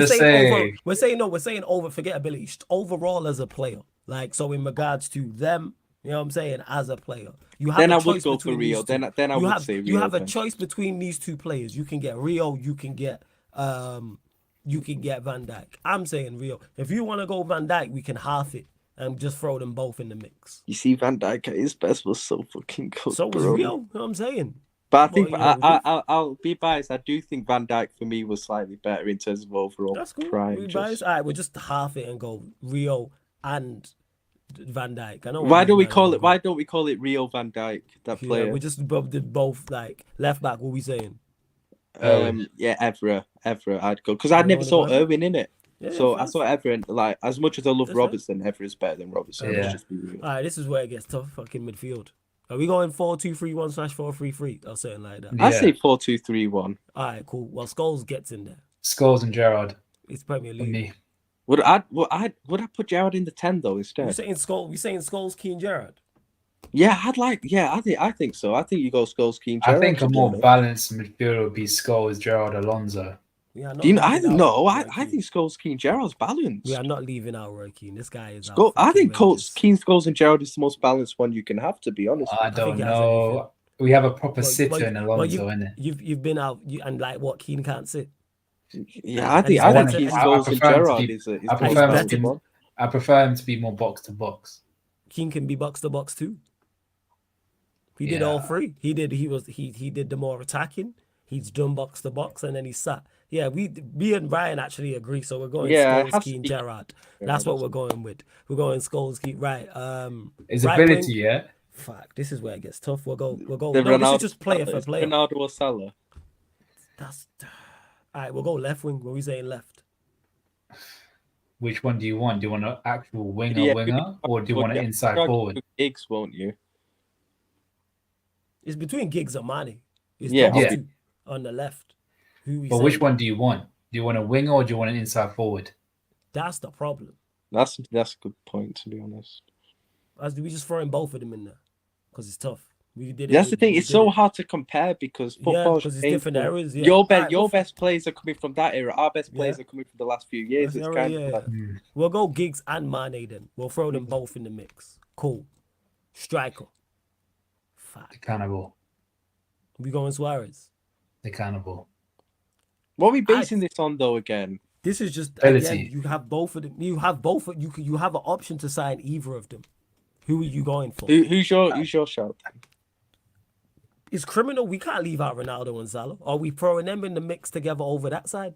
[SPEAKER 1] we're saying over, forget ability. Overall as a player. Like, so in regards to them, you know what I'm saying, as a player. You have
[SPEAKER 3] then
[SPEAKER 1] a
[SPEAKER 3] I
[SPEAKER 1] choice
[SPEAKER 3] would go for Rio. Then I would say Rio.
[SPEAKER 1] You have a choice between these two players. You can get Rio, you can get Van Dijk. I'm saying Rio. If you want to go Van Dijk, we can half it and just throw them both in the mix.
[SPEAKER 3] You see, Van Dijk at his best was so fucking good.
[SPEAKER 1] So was Rio, you know what I'm saying?
[SPEAKER 3] But I think I'll be biased. I do think Van Dijk for me was slightly better in terms of overall.
[SPEAKER 1] That's cool.
[SPEAKER 3] prime.
[SPEAKER 1] All right, we'll just half it and go Rio and Van Dijk. I know.
[SPEAKER 3] Why don't we call it Rio Van Dijk? That player.
[SPEAKER 1] Yeah, we just did both like left back. What we saying?
[SPEAKER 3] Evra. I'd go because I never saw Irwin in it. Yeah, so I saw Evra, like, as much as I love Robertson, Evra is better than Robertson.
[SPEAKER 2] Yeah.
[SPEAKER 3] Let's just be real.
[SPEAKER 1] All right, this is where it gets tough. Fucking midfield. Are we going 4-2-3-1/4-3-3 or something like that?
[SPEAKER 3] Yeah. I say 4-2-3-1.
[SPEAKER 1] All right, cool. Well, Scholes gets in there.
[SPEAKER 2] Scholes and Gerrard.
[SPEAKER 1] It's Premier League.
[SPEAKER 2] Me.
[SPEAKER 3] Would I put Gerrard in the 10 though instead?
[SPEAKER 1] You saying Scholes, Keane, Gerrard?
[SPEAKER 3] Yeah, I think so. I think you go Scholes, Keane, Gerrard.
[SPEAKER 2] I think a more balanced midfield would be Scholes, Gerrard, Alonso.
[SPEAKER 1] I
[SPEAKER 3] think Scholes, Keane, Gerrard's balanced.
[SPEAKER 1] We are not leaving out Roy Keane. This guy is.
[SPEAKER 3] I think Keane, Scholes, and Gerrard is the most balanced one you can have. To be honest,
[SPEAKER 2] I don't know. We have a proper sitter in Alonso, innit?
[SPEAKER 1] You've been out and like what Keane can't sit.
[SPEAKER 3] Yeah, I think Keane, Scholes, and Gerrard is the most balanced one.
[SPEAKER 2] I prefer him to be more box to box.
[SPEAKER 1] Keane can be box to box too. He did all three. He did the more attacking. He's done box to box, and then he sat. Yeah, me and Ryan actually agree. So we're going Scholes, Keane, Gerrard. That's what we're going with. We're going Scholes, Keane, right?
[SPEAKER 2] His ability, yeah.
[SPEAKER 1] Fuck, this is where it gets tough. We'll go.
[SPEAKER 3] This
[SPEAKER 1] is just player for player.
[SPEAKER 3] Ronaldo or Salah.
[SPEAKER 1] All right. We'll go left wing. What are we saying left?
[SPEAKER 2] Which one do you want? Do you want an actual winger, or do you want an inside forward?
[SPEAKER 3] Giggs, won't you?
[SPEAKER 1] It's between Giggs and Mane.
[SPEAKER 3] It's
[SPEAKER 1] on the left.
[SPEAKER 2] But which one do you want? Do you want a winger or do you want an inside forward?
[SPEAKER 1] That's the problem.
[SPEAKER 3] That's a good point, to be honest.
[SPEAKER 1] We just throwing both of them in there because it's tough.
[SPEAKER 3] That's the thing. It's so hard to compare because football is
[SPEAKER 1] different eras. Yeah.
[SPEAKER 3] Your best players are coming from that era. Our best players are coming from the last few years. It's kind of like...
[SPEAKER 1] We'll go Giggs and Mane then. We'll throw them both in the mix. Cool. Striker.
[SPEAKER 2] The cannibal.
[SPEAKER 1] We going Suarez.
[SPEAKER 2] The cannibal.
[SPEAKER 3] What are we basing this on though? Again,
[SPEAKER 1] this is just again, you have both of them. You have an option to sign either of them. Who are you going for?
[SPEAKER 3] Who's your shout?
[SPEAKER 1] It's criminal. We can't leave out Ronaldo and Salah. Are we throwing them in the mix together over that side?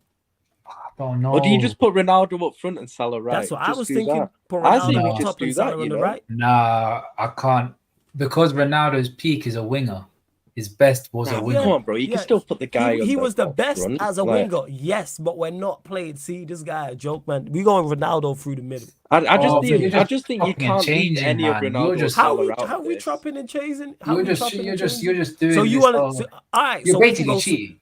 [SPEAKER 2] I don't know.
[SPEAKER 3] Or do you just put Ronaldo up front and Salah right?
[SPEAKER 1] That's what I was thinking.
[SPEAKER 3] That.
[SPEAKER 1] Put Ronaldo up top and Salah on the right.
[SPEAKER 2] Nah, I can't. Because Ronaldo's peak is a winger. His best was a winger.
[SPEAKER 3] Come on, bro. You can still put the guy on.
[SPEAKER 1] He was the best as a winger, yes, but we're not playing. See, this guy a joke, man. We going Ronaldo through the middle.
[SPEAKER 3] I just think you can't leave any of Ronaldo.
[SPEAKER 1] How we chopping and chasing?
[SPEAKER 2] You're just doing.
[SPEAKER 1] So you want to? All right.
[SPEAKER 2] You're basically cheating.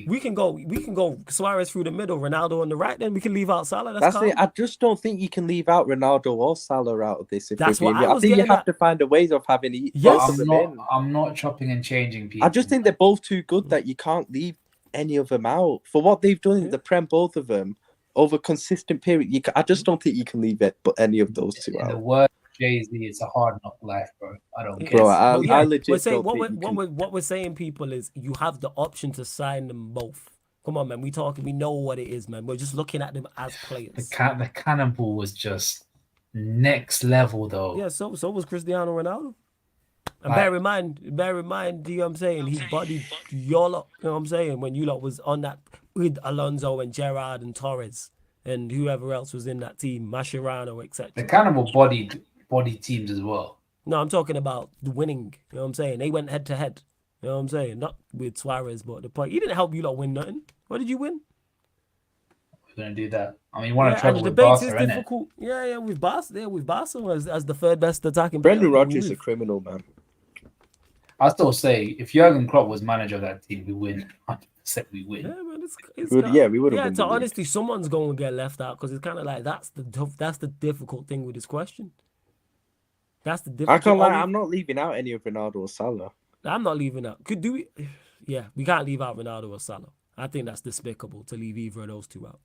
[SPEAKER 2] We
[SPEAKER 1] can go Suarez through the middle, Ronaldo on the right. Then we can leave out Salah.
[SPEAKER 3] That's it. I just don't think you can leave out Ronaldo or Salah out of this.
[SPEAKER 1] That's what I
[SPEAKER 3] think you have to find a ways of having.
[SPEAKER 2] I'm not chopping and changing people.
[SPEAKER 3] I just think they're both too good that you can't leave any of them out for what they've done in the Prem. Both of them over a consistent period. I just don't think you can leave it, but any of those two out.
[SPEAKER 2] The word Jay-Z, it's a hard knock life, bro. I don't get
[SPEAKER 3] bro. I legit.
[SPEAKER 1] What we're saying, people, is you have the option to sign them both. Come on, man. We know what it is, man. We're just looking at them as players.
[SPEAKER 2] The cannonball was just next level, though.
[SPEAKER 1] Yeah, so was Cristiano Ronaldo. And
[SPEAKER 2] Right.
[SPEAKER 1] bear in mind, you know what I'm saying? He bodied your lot, you know what I'm saying? When you lot was on that with Alonso and Gerrard and Torres and whoever else was in that team, Mascherano,
[SPEAKER 2] The
[SPEAKER 1] etc.
[SPEAKER 2] cannonball body teams as well.
[SPEAKER 1] No, I'm talking about the winning, you know what I'm saying? They went head to head, you know what I'm saying? Not with Suarez, but the point. He didn't help you lot win nothing. What did you win?
[SPEAKER 2] We're gonna do that. I mean, one of
[SPEAKER 1] And
[SPEAKER 2] trouble
[SPEAKER 1] the
[SPEAKER 2] with
[SPEAKER 1] debate
[SPEAKER 2] Barca,
[SPEAKER 1] is
[SPEAKER 2] isn't it?
[SPEAKER 1] difficult. Yeah, with Barca as the third best attacking
[SPEAKER 3] Brendan
[SPEAKER 1] player.
[SPEAKER 3] Rodgers is a criminal, man.
[SPEAKER 2] I still say if Jurgen Klopp was manager of that team, we win. 100% we win.
[SPEAKER 1] Yeah, man, it's
[SPEAKER 3] We would have
[SPEAKER 1] yeah.
[SPEAKER 3] won
[SPEAKER 1] To
[SPEAKER 3] the league.
[SPEAKER 1] honestly, someone's going to get left out because it's kind of like that's the difficult thing with this question. That's the difficult.
[SPEAKER 3] I can't lie, I'm not leaving out any of Ronaldo or Salah.
[SPEAKER 1] I'm not leaving out. Do we? Yeah, we can't leave out Ronaldo or Salah. I think that's despicable to leave either of those two out.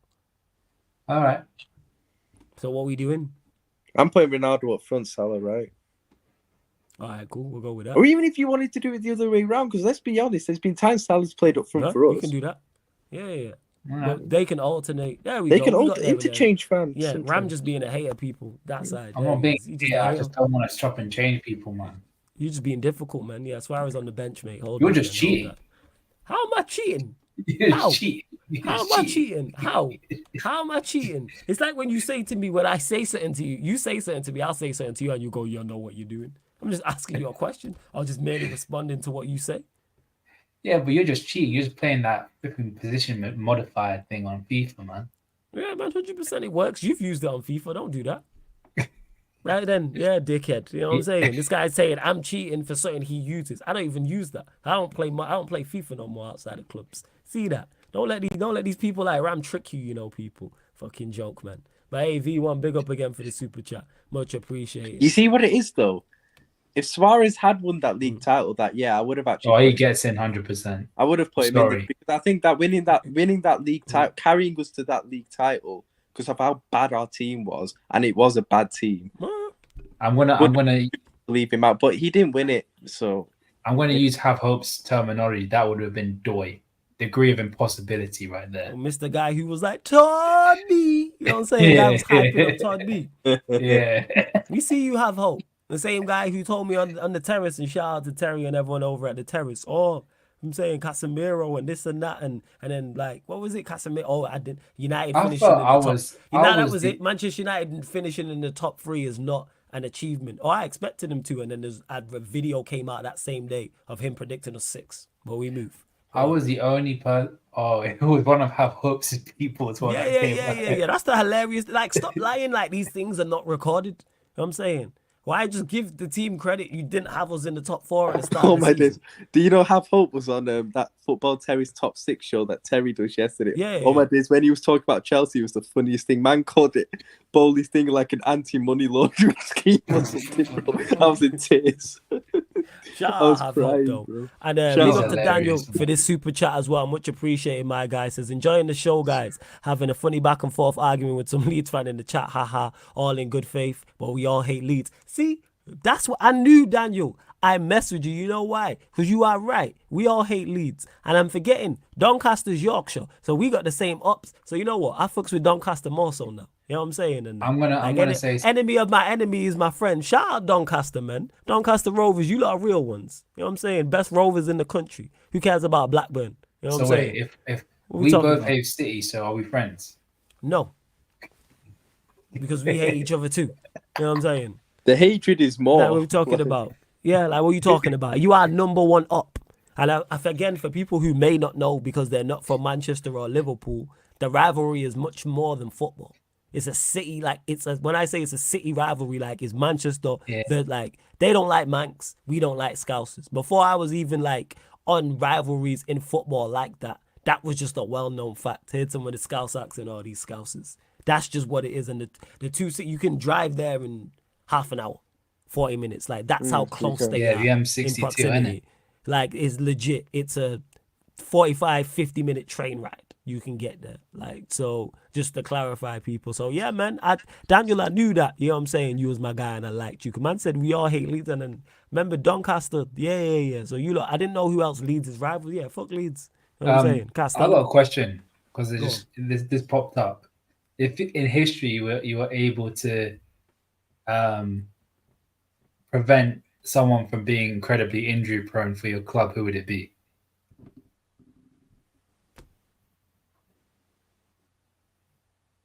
[SPEAKER 2] All right.
[SPEAKER 1] So what we doing?
[SPEAKER 3] I'm putting Ronaldo up front, Salah right.
[SPEAKER 1] All right, cool. We'll go with that.
[SPEAKER 3] Or even if you wanted to do it the other way around, because let's be honest, there's been times Salah's played up front
[SPEAKER 1] No,
[SPEAKER 3] for us.
[SPEAKER 1] we can do that. Yeah.
[SPEAKER 2] All right.
[SPEAKER 1] But they can alternate. There we
[SPEAKER 3] They
[SPEAKER 1] go.
[SPEAKER 3] can
[SPEAKER 1] We got there with that.
[SPEAKER 3] interchange fans.
[SPEAKER 1] Yeah,
[SPEAKER 3] sometimes.
[SPEAKER 1] Ram just being a hater, people. That side.
[SPEAKER 2] I'm
[SPEAKER 1] There
[SPEAKER 2] not
[SPEAKER 1] he
[SPEAKER 2] being.
[SPEAKER 1] is. He just
[SPEAKER 2] Yeah,
[SPEAKER 1] a
[SPEAKER 2] I
[SPEAKER 1] hater.
[SPEAKER 2] just don't want to chop and change people, man.
[SPEAKER 1] You're just being difficult, man. Yeah, Suarez on the bench, mate. Hold
[SPEAKER 2] You're
[SPEAKER 1] on,
[SPEAKER 2] just
[SPEAKER 1] man. Hold
[SPEAKER 2] cheating.
[SPEAKER 1] that. How am I cheating?
[SPEAKER 2] You're
[SPEAKER 1] How?
[SPEAKER 2] cheating.
[SPEAKER 1] How am I cheating? How? How am I cheating? It's like when you say to me, when I say something to you, you say something to me, I'll say something to you, and you go, you know what you're doing. I'm just asking you a question. I'll just merely responding to what you say.
[SPEAKER 2] Yeah, but you're just cheating. You're just playing that flipping position modifier thing on FIFA, man.
[SPEAKER 1] Yeah, man, 100% it works. You've used it on FIFA. Don't do that. Right then, yeah, dickhead. You know what I'm saying? This guy's saying I'm cheating for something he uses. I don't even use that. I don't play FIFA no more outside of clubs. See that? Don't let these people like Ram trick you. You know, people. Fucking joke, man. But hey, V1, big up again for the super chat. Much appreciated.
[SPEAKER 3] You see what it is, though? If Suarez had won that league title that year, I would have actually.
[SPEAKER 2] Oh, he gets in 100%.
[SPEAKER 3] I would have put him in
[SPEAKER 2] Sorry.
[SPEAKER 3] there because I think that winning that league title, carrying us to that league title, because of how bad our team was, and it was a bad team.
[SPEAKER 2] I'm gonna
[SPEAKER 3] Leave him out, but he didn't win it, so
[SPEAKER 2] use have hope's terminology. That would have been doy. Degree of impossibility right there.
[SPEAKER 1] Mr. Guy who was like, Todd B. You know what I'm saying? Guy was hyping up Todd B.
[SPEAKER 2] Yeah.
[SPEAKER 1] We see you have hope. The same guy who told me on the terrace, and shout out to Terry and everyone over at the terrace. Oh, I'm saying Casemiro and this and that, and then like, what was it? Casemiro. Oh, I did. United
[SPEAKER 2] I
[SPEAKER 1] finishing
[SPEAKER 2] thought
[SPEAKER 1] in
[SPEAKER 2] I
[SPEAKER 1] the top.
[SPEAKER 2] was-
[SPEAKER 1] You
[SPEAKER 2] I
[SPEAKER 1] know, that
[SPEAKER 2] was
[SPEAKER 1] was
[SPEAKER 2] the-
[SPEAKER 1] it. Manchester United finishing in the top 3 is not an achievement. Oh, I expected him to, and then a video came out that same day of him predicting us 6. But we move.
[SPEAKER 2] I was the only person. Oh, it was one of have hope's people as well. that came back.
[SPEAKER 1] Yeah. That's the hilarious. Like, stop lying. Like these things are not recorded. You know what I'm saying? Why just give the team credit? You didn't have us in the top 4 at the start.
[SPEAKER 3] oh
[SPEAKER 1] of the
[SPEAKER 3] my
[SPEAKER 1] season.
[SPEAKER 3] days. Do you know Have Hope was on that Football Terry's Top 6 show that Terry does yesterday?
[SPEAKER 1] Yeah.
[SPEAKER 3] Oh my days, when he was talking about Chelsea, it was the funniest thing. Man called it Bowley's thing like an anti-money laundering scheme or something, bro. I was in tears.
[SPEAKER 1] Shout
[SPEAKER 3] I
[SPEAKER 1] out
[SPEAKER 3] was
[SPEAKER 1] Have
[SPEAKER 3] crying,
[SPEAKER 1] Hope, though.
[SPEAKER 3] bro.
[SPEAKER 1] And
[SPEAKER 3] Shout
[SPEAKER 1] big
[SPEAKER 3] out.
[SPEAKER 1] up to Daniel for this super chat as well. Much appreciated, my guy. Says, enjoying the show, guys. Having a funny back and forth argument with some Leeds fan in the chat. Haha. All in good faith, but we all hate Leeds. See, that's what I knew, Daniel. I mess with you. You know why? Because you are right. We all hate Leeds. And I'm forgetting, Doncaster's Yorkshire. So we got the same ups. So you know what? I fucks with Doncaster more so now. You know what I'm saying? And
[SPEAKER 2] I'm gonna say
[SPEAKER 1] enemy of my enemy is my friend. Shout out Doncaster, man. Doncaster Rovers, you lot are real ones. You know what I'm saying? Best Rovers in the country. Who cares about Blackburn? You know what
[SPEAKER 2] so.
[SPEAKER 1] I'm saying?
[SPEAKER 2] Wait, if
[SPEAKER 1] What
[SPEAKER 2] we
[SPEAKER 1] talking
[SPEAKER 2] both
[SPEAKER 1] about?
[SPEAKER 2] hate City, so are we friends?
[SPEAKER 1] No. Because we hate each other too. You know what I'm saying?
[SPEAKER 3] The hatred is more.
[SPEAKER 1] Like what we talking about. Yeah, like what you talking about. You are number 1 up. And again, for people who may not know because they're not from Manchester or Liverpool, the rivalry is much more than football. It's a city, like when I say it's a city rivalry, like it's Manchester.
[SPEAKER 2] Yeah.
[SPEAKER 1] Like they don't like Manx, we don't like Scousers. Before I was even like on rivalries in football like that, that was just a well-known fact. Heard some of the Scouse accent, all these Scousers. That's just what it is. And the two you can drive there in half an hour, 40 minutes. Like that's how close they
[SPEAKER 2] Yeah,
[SPEAKER 1] are
[SPEAKER 2] the
[SPEAKER 1] in
[SPEAKER 2] M62,
[SPEAKER 1] proximity.
[SPEAKER 2] innit?
[SPEAKER 1] Like it's legit. It's a 45, 50-minute train ride. You can get there. Like, so just to clarify, people. So yeah, man, Daniel, I knew that. You know what I'm saying? You was my guy and I liked you. Man said we all hate Leeds, and then remember Doncaster. Yeah. So you lot, I didn't know who else Leeds is rival. Yeah, fuck Leeds. You know what I'm saying?
[SPEAKER 2] I got a question because
[SPEAKER 1] Go
[SPEAKER 2] just this popped up. If in history you were able to prevent someone from being incredibly injury prone for your club, who would it be?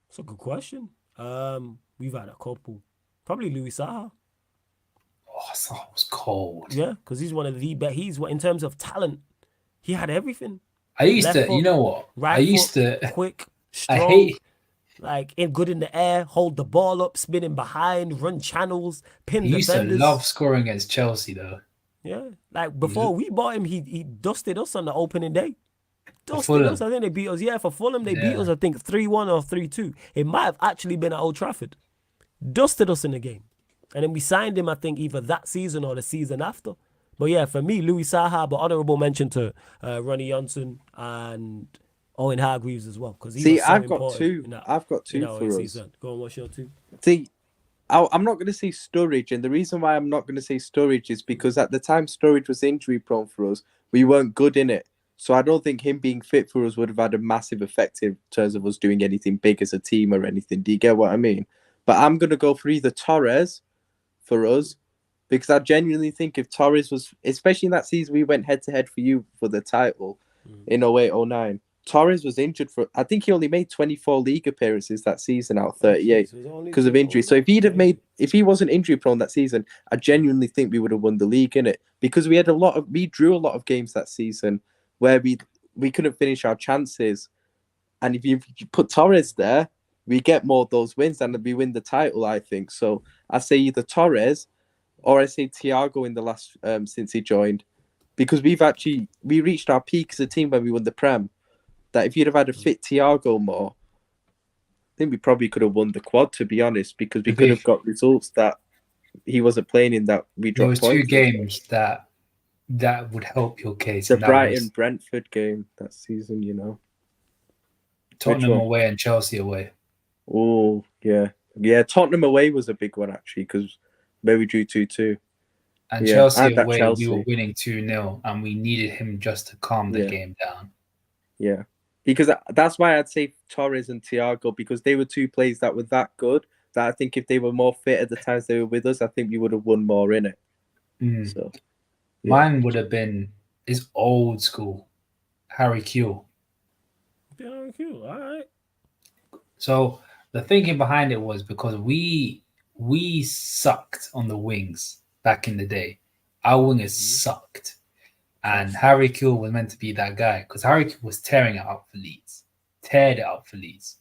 [SPEAKER 1] It's a good question. We've had a couple. Probably Louis Saha.
[SPEAKER 2] Oh, that was cold.
[SPEAKER 1] Yeah, because he's one of the best. He's what in terms of talent, he had everything.
[SPEAKER 2] I used
[SPEAKER 1] Left
[SPEAKER 2] to,
[SPEAKER 1] foot,
[SPEAKER 2] you know what?
[SPEAKER 1] Right
[SPEAKER 2] I used
[SPEAKER 1] foot,
[SPEAKER 2] to.
[SPEAKER 1] quick,
[SPEAKER 2] I
[SPEAKER 1] strong,
[SPEAKER 2] hate.
[SPEAKER 1] like good in the air, hold the ball up, spinning behind, run channels, pin
[SPEAKER 2] He used to
[SPEAKER 1] defenders.
[SPEAKER 2] love scoring against Chelsea, though.
[SPEAKER 1] Yeah, like before we bought him, he dusted us on the opening day. Dusted
[SPEAKER 2] Fulham.
[SPEAKER 1] us. I think they beat us. Yeah, for Fulham, they beat
[SPEAKER 2] Yeah.
[SPEAKER 1] us. I think 3-1 or 3-2. It might have actually been at Old Trafford. Dusted us in the game, and then we signed him. I think either that season or the season after. But yeah, for me, Louis Saha, but honourable mention to Ronnie Johnson and Owen Hargreaves as well, because he was so
[SPEAKER 3] I've got
[SPEAKER 1] important
[SPEAKER 3] two.
[SPEAKER 1] in that,
[SPEAKER 3] I've got
[SPEAKER 1] in
[SPEAKER 3] two
[SPEAKER 1] our
[SPEAKER 3] for us.
[SPEAKER 1] season. Go on, what's your two?
[SPEAKER 3] See, I'm not going to say Sturridge, and the reason why I'm not going to say Sturridge is because at the time Sturridge was injury prone for us, we weren't good in it. So I don't think him being fit for us would have had a massive effect in terms of us doing anything big as a team or anything. Do you get what I mean? But I'm going to go for either Torres for us, because I genuinely think if Torres was, especially in that season we went head to head for you for the title in 08-09, Torres was injured for, I think he only made 24 league appearerances that season out of 38 because of injury. So if he wasn't injury prone that season, I genuinely think we would have won the league in it, because we drew a lot of games that season where we couldn't finish our chances. And if you put Torres there, we get more of those wins and we win the title, I think. So I say either Torres or I say Thiago in the last, since he joined, because we reached our peak as a team when we won the Prem. That if you'd have had a fit Thiago more, I think we probably could have won the quad, to be honest, because we could have got results that he wasn't playing in, that we dropped points.
[SPEAKER 2] There was two games that would help your case.
[SPEAKER 3] The Brighton-Brentford game that season, you know.
[SPEAKER 2] Tottenham away and Chelsea away.
[SPEAKER 3] Oh, yeah. Yeah, Tottenham away was a big one, actually, because where we drew 2-2.
[SPEAKER 2] And Chelsea away, we were winning 2-0, and we needed him just to calm the game down.
[SPEAKER 3] Yeah. Because that's why I'd say Torres and Thiago, because they were two players that were that good that I think if they were more fit at the times they were with us, I think we would have won more in it. So,
[SPEAKER 2] mine would have been his old school, Harry Kewell.
[SPEAKER 1] Yeah, Harry Kewell, all right.
[SPEAKER 2] So the thinking behind it was because we sucked on the wings back in the day. Our wingers sucked. And Harry Kewell was meant to be that guy, because Harry Kewell was tearing it up for Leeds.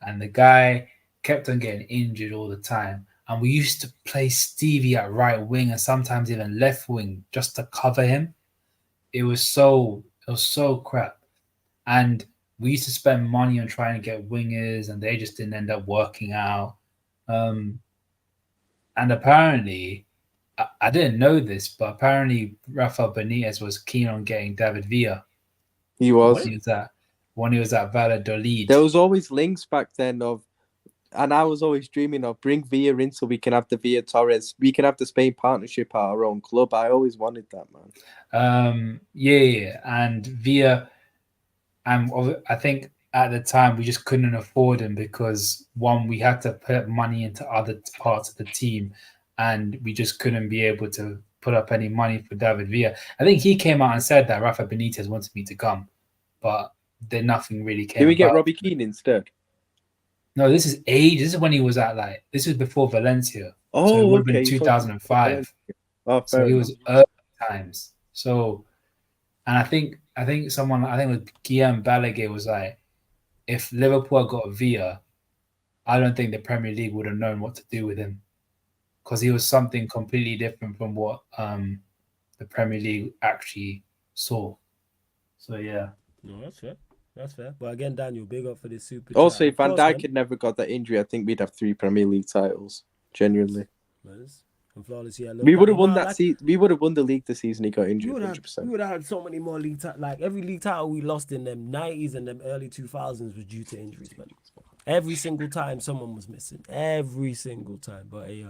[SPEAKER 2] And the guy kept on getting injured all the time. And we used to play Stevie at right wing and sometimes even left wing just to cover him. It was so crap. And we used to spend money on trying to get wingers, and they just didn't end up working out. And apparently, I didn't know this, but apparently Rafa Benitez was keen on getting David Villa.
[SPEAKER 3] He was.
[SPEAKER 2] When he was at Valladolid.
[SPEAKER 3] There was always links back then and I was always dreaming of bring Villa in so we can have the Villa Torres. We can have the Spain partnership at our own club. I always wanted that, man.
[SPEAKER 2] And Villa, I think at the time we just couldn't afford him because, one, we had to put money into other parts of the team, and we just couldn't be able to put up any money for David Villa. I think he came out and said that Rafa Benitez wanted me to come, but then nothing really came.
[SPEAKER 3] Did we get Robbie Keane instead?
[SPEAKER 2] No, this is age. This is when he was at this was before Valencia.
[SPEAKER 3] Oh,
[SPEAKER 2] so it would have
[SPEAKER 3] okay.
[SPEAKER 2] been 2005.
[SPEAKER 3] So
[SPEAKER 2] he was early times. So, and I think it was Guillaume Balaguer was like, if Liverpool got Villa, I don't think the Premier League would have known what to do with him, because he was something completely different from what the Premier League actually saw. So yeah.
[SPEAKER 1] No, that's fair. That's fair. But again, Daniel, big up for this super.
[SPEAKER 3] Also, if Van Dijk had never got that injury, I think we'd have 3 Premier League titles. Genuinely.
[SPEAKER 1] And flawless, yeah.
[SPEAKER 3] We would have won that season. We would have won the league the season he got injured. 100%.
[SPEAKER 1] We would have had so many more league titles. Like every league title we lost in them 90s and them early 2000s was due to injuries, man. Every single time someone was missing. Every single time. But hey,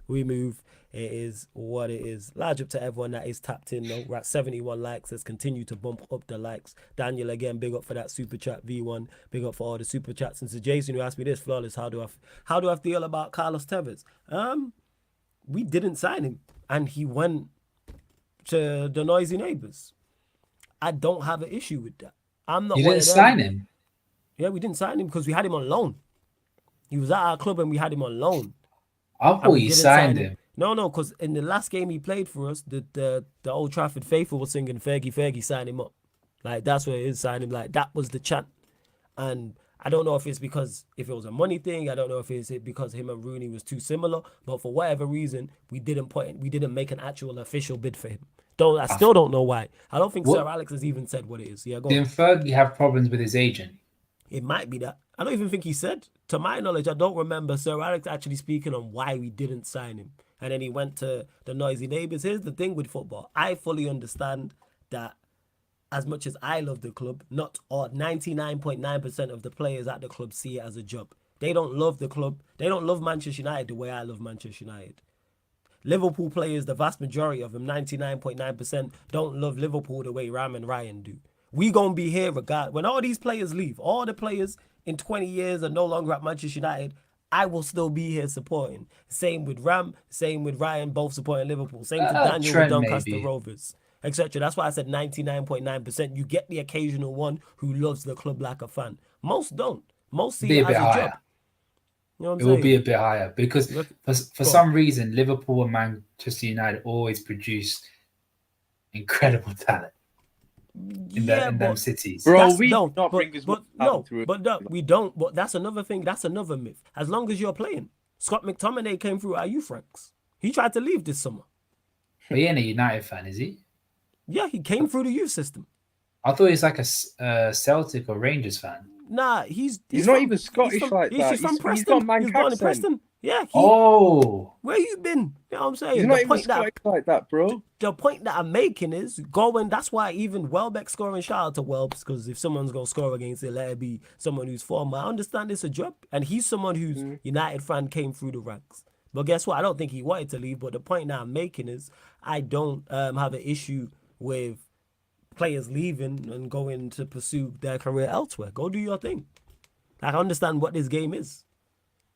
[SPEAKER 1] we move. It is what it is. Large up to everyone that is tapped in though. We're at 71 likes. Let's continue to bump up the likes. Daniel, again, big up for that super chat. V1, big up for all the super chats. And so Jason, who asked me this, Flawless, how do I feel about Carlos Tevez? We didn't sign him, and he went to the noisy neighbors. I don't have an issue with that. I'm not.
[SPEAKER 2] You
[SPEAKER 1] one
[SPEAKER 2] didn't
[SPEAKER 1] of them.
[SPEAKER 2] sign him?
[SPEAKER 1] Yeah, we didn't sign him because we had him on loan. He was at our club and we had him on loan.
[SPEAKER 2] I thought you signed him.
[SPEAKER 1] No, because in the last game he played for us, the Old Trafford faithful was singing Fergie, Fergie, sign him up. Like, that's where it is, sign him. Like, that was the chant. And I don't know if it's because if it was a money thing. I don't know if it's because him and Rooney was too similar. But for whatever reason, we didn't make an actual official bid for him. I still don't know why. I don't think Sir Alex has even said what it is. Yeah, go on.
[SPEAKER 2] Didn't Fergie have problems with his agent?
[SPEAKER 1] It might be that. I don't even think he said. To my knowledge, I don't remember Sir Alex actually speaking on why we didn't sign him. And then he went to the noisy neighbours. Here's the thing with football. I fully understand that as much as I love the club, not all 99.9% of the players at the club see it as a job. They don't love the club. They don't love Manchester United the way I love Manchester United. Liverpool players, the vast majority of them, 99.9%, don't love Liverpool the way Ram and Ryan do. We gonna be here regardless. When all these players leave, all the players in 20 years are no longer at Manchester United, I will still be here supporting. Same with Ram, same with Ryan, both supporting Liverpool. Same with Daniel with Doncaster Rovers, etc. That's why I said 99.9%. You get the occasional one who loves the club like a fan. Most don't. Most see it as a job. You know what I'm saying?
[SPEAKER 2] It will be a bit higher because for some reason, Liverpool and Manchester United always produce incredible talent in them cities.
[SPEAKER 3] Bro, we don't bring as much through.
[SPEAKER 1] We don't. But that's another thing. That's another myth. As long as you're playing. Scott McTominay came through our youth ranks. He tried to leave this summer.
[SPEAKER 2] But he ain't a United fan, is he?
[SPEAKER 1] Yeah, he came through the youth system.
[SPEAKER 2] I thought he's like a Celtic or Rangers fan.
[SPEAKER 1] Nah, he's
[SPEAKER 3] not even Scottish like that.
[SPEAKER 1] He's from Preston. He's born in Preston. Yeah. Where you been? You know what I'm saying?
[SPEAKER 3] He's not even Scottish like that, bro.
[SPEAKER 1] The point that I'm making is going. That's why even Welbeck scoring. Shout out to Welbs, because if someone's gonna score against it, let it be someone who's former. I understand it's a job, and he's someone who's United fan came through the ranks. But guess what? I don't think he wanted to leave. But the point that I'm making is I don't have an issue with players leaving and going to pursue their career elsewhere. Go do your thing. I understand what this game is.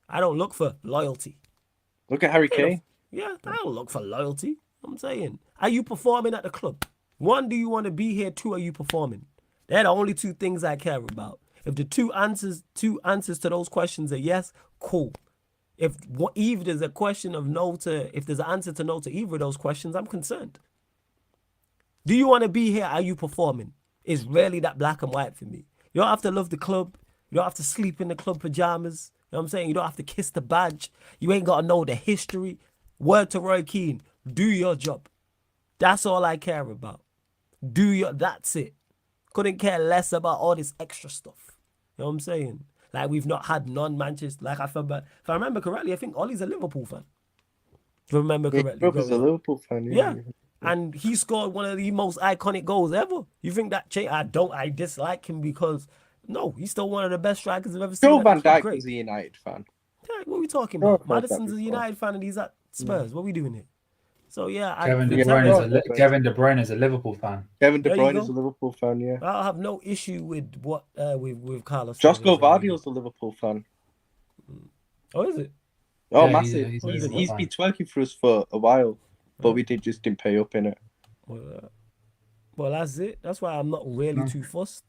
[SPEAKER 1] I don't look for loyalty.
[SPEAKER 3] Look at Harry Kane.
[SPEAKER 1] Yeah, I don't look for loyalty. I'm saying, are you performing at the club? One, do you want to be here? Two, are you performing? They're the only two things I care about. If the two answers to those questions are yes, cool. If there's a question of no to, if there's an answer to no to either of those questions, I'm concerned. Do you want to be here? Are you performing? It's really that black and white for me. You don't have to love the club. You don't have to sleep in the club pajamas. You know what I'm saying? You don't have to kiss the badge. You ain't got to know the history. Word to Roy Keane. Do your job. That's all I care about. That's it. Couldn't care less about all this extra stuff. You know what I'm saying? Like, we've not had non-Manchester. Like, if I remember correctly, I think Ollie's a Liverpool fan. If I remember correctly.
[SPEAKER 3] He's a Liverpool fan,
[SPEAKER 1] yeah. And he scored one of the most iconic goals ever. You think that change? I dislike him because no, he's still one of the best strikers I've ever seen.
[SPEAKER 3] Joe Van Dijk is a United fan.
[SPEAKER 1] Yeah, what are we talking about? Madison's a United fan and he's at Spurs. What are we doing here? So yeah,
[SPEAKER 2] Kevin De Bruyne is a Liverpool fan.
[SPEAKER 3] Kevin De Bruyne is a Liverpool fan. Yeah,
[SPEAKER 1] I'll have no issue with what with Carlos.
[SPEAKER 3] Josko Gvardio's a Liverpool fan.
[SPEAKER 1] Oh, is it?
[SPEAKER 3] Oh, yeah, massive. He's been twerking for us for a while, but we just didn't pay up in it.
[SPEAKER 1] Well, that's it. That's why I'm not really too fussed.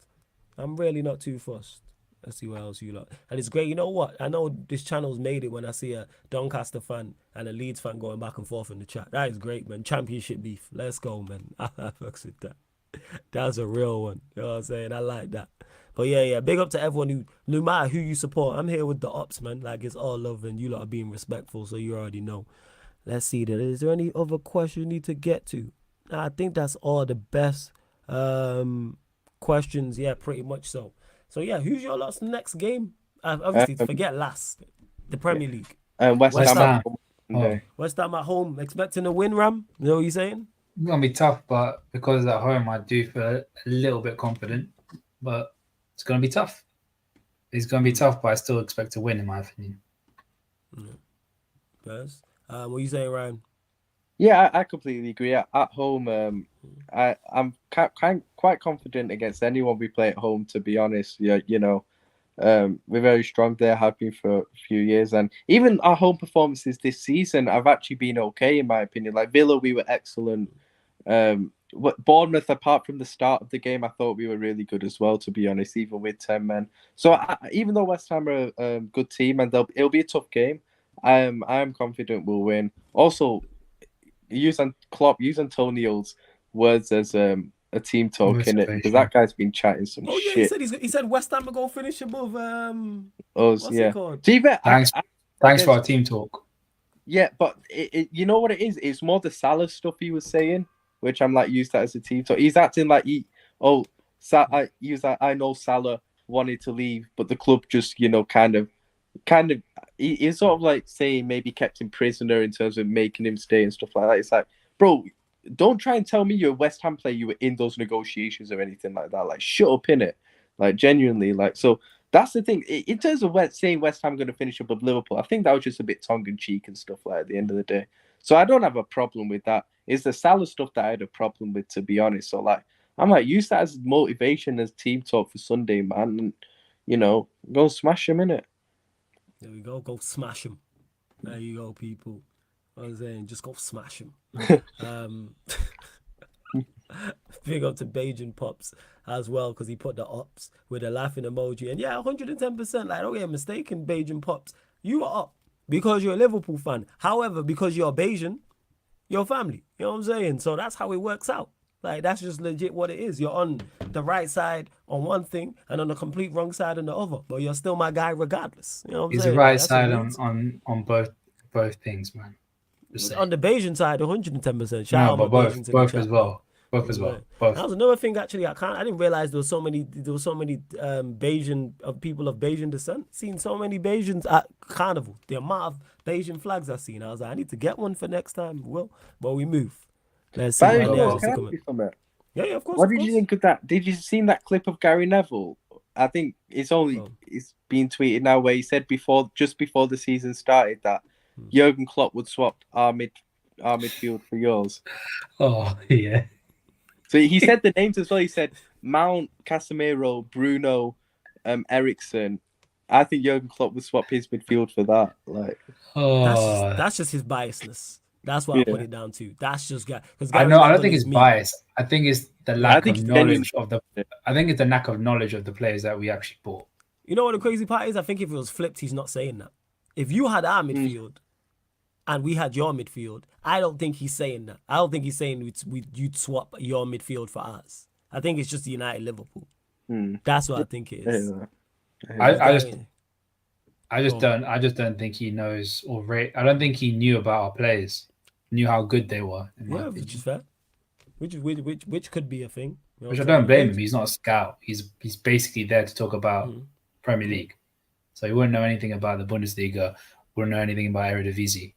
[SPEAKER 1] I'm really not too fussed. Let's see what else you like. And it's great. You know what? I know this channel's made it when I see a Doncaster fan and a Leeds fan going back and forth in the chat. That is great, man. Championship beef. Let's go, man. I fucks with that. That's a real one. You know what I'm saying? I like that. But yeah. Big up to everyone who, no matter who you support. I'm here with the ops, man. Like, it's all love and you lot are being respectful, so you already know. Let's see. Is there any other question you need to get to? I think that's all the best questions. Yeah, pretty much so. So yeah, who's your last next game? Obviously, forget last. The Premier League.
[SPEAKER 3] West Ham.
[SPEAKER 1] West Ham at home. Expecting a win, Ram? You know what you're saying?
[SPEAKER 2] It's going to be tough, but because at home I do feel a little bit confident. But it's going to be tough. It's going to be tough, but I still expect to win, in my opinion.
[SPEAKER 1] Yes. What are you saying, Ryan?
[SPEAKER 3] Yeah, I completely agree. At home, I'm quite confident against anyone we play at home. To be honest, yeah, we're very strong there. Have been for a few years, and even our home performances this season have actually been okay in my opinion. Like Villa, we were excellent. Bournemouth, apart from the start of the game, I thought we were really good as well. To be honest, even with 10 men. So even though West Ham are a good team and it'll be a tough game, I am confident we'll win. Also, using Antonio's words as a team talk in it because that guy's been chatting some
[SPEAKER 1] Oh yeah,
[SPEAKER 3] shit.
[SPEAKER 1] he said West Ham will go finish above
[SPEAKER 3] Us,
[SPEAKER 1] what's
[SPEAKER 3] yeah.
[SPEAKER 1] it called?
[SPEAKER 2] Thanks for our team talk.
[SPEAKER 3] Yeah, but you know what it is? It's more the Salah stuff he was saying, which I'm like, use that as a team talk. He's acting like he was like, I know Salah wanted to leave, but the club just kind of he's sort of like saying maybe kept him prisoner in terms of making him stay and stuff like that. It's like, bro, don't try and tell me you're a West Ham player, you were in those negotiations or anything like that. Like, shut up, innit? Like, genuinely, like, so that's the thing. In terms of saying West Ham going to finish above Liverpool, I think that was just a bit tongue-in-cheek and stuff like at the end of the day. So I don't have a problem with that. It's the Salah stuff that I had a problem with, to be honest. So, like, I'm like, use that as motivation, as team talk for Sunday, man. And, go smash him, innit?
[SPEAKER 1] There we go smash him. There you go, people. I was saying, just go smash him. Big up to Bajan Pops as well, because he put the ups with a laughing emoji. And yeah, 110%. Like, don't get mistaken, Bajan Pops. You are up because you're a Liverpool fan. However, because you're Bajan, you're family. You know what I'm saying? So that's how it works out. Like, that's just legit what it is. You're on the right side on one thing and on the complete wrong side on the other. But you're still my guy regardless. You know what I'm
[SPEAKER 2] He's
[SPEAKER 1] saying?
[SPEAKER 2] the right
[SPEAKER 1] Like,
[SPEAKER 2] side on both things, man.
[SPEAKER 1] On the Bayesian side, 110%. Shout out
[SPEAKER 2] but
[SPEAKER 1] my
[SPEAKER 2] both
[SPEAKER 1] Bayesians in the chat.
[SPEAKER 2] as well. Both as well. Both.
[SPEAKER 1] That was another thing actually. I didn't realize there was so many Bayesian people of Bayesian descent. Seen so many Bayesians at Carnival. The amount of Bayesian flags I've seen. I was like, I need to get one for next time. Well, we move. Let's see.
[SPEAKER 3] Can I ask you
[SPEAKER 1] Yeah, of course.
[SPEAKER 3] What did you think of that? Did you see that clip of Gary Neville? I think it's been tweeted now where he said just before the season started that Jurgen Klopp would swap our midfield for yours.
[SPEAKER 2] Oh yeah.
[SPEAKER 3] So he said the names as well. He said Mount, Casemiro, Bruno, Ericsson. I think Jurgen Klopp would swap his midfield for that. Like,
[SPEAKER 1] that's just his biasness. That's what I put it down to. That's just because
[SPEAKER 2] I don't think it's bias. I think it's the lack of knowledge of the. I think it's the lack of knowledge of the players that we actually bought.
[SPEAKER 1] You know what the crazy part is? I think if it was flipped, he's not saying that. If you had our midfield and we had your midfield, I don't think he's saying that. I don't think he's saying you'd swap your midfield for ours. I think it's just United Liverpool. That's what I think it is.
[SPEAKER 2] I just don't think he knows or rate. I don't think he knew about our players, knew how good they were.
[SPEAKER 1] Yeah, which is fair. Which could be a thing.
[SPEAKER 2] You know, which I don't blame him. He's not a scout. He's basically there to talk about Premier League. So he wouldn't know anything about the Bundesliga, wouldn't know anything about Eredivisie.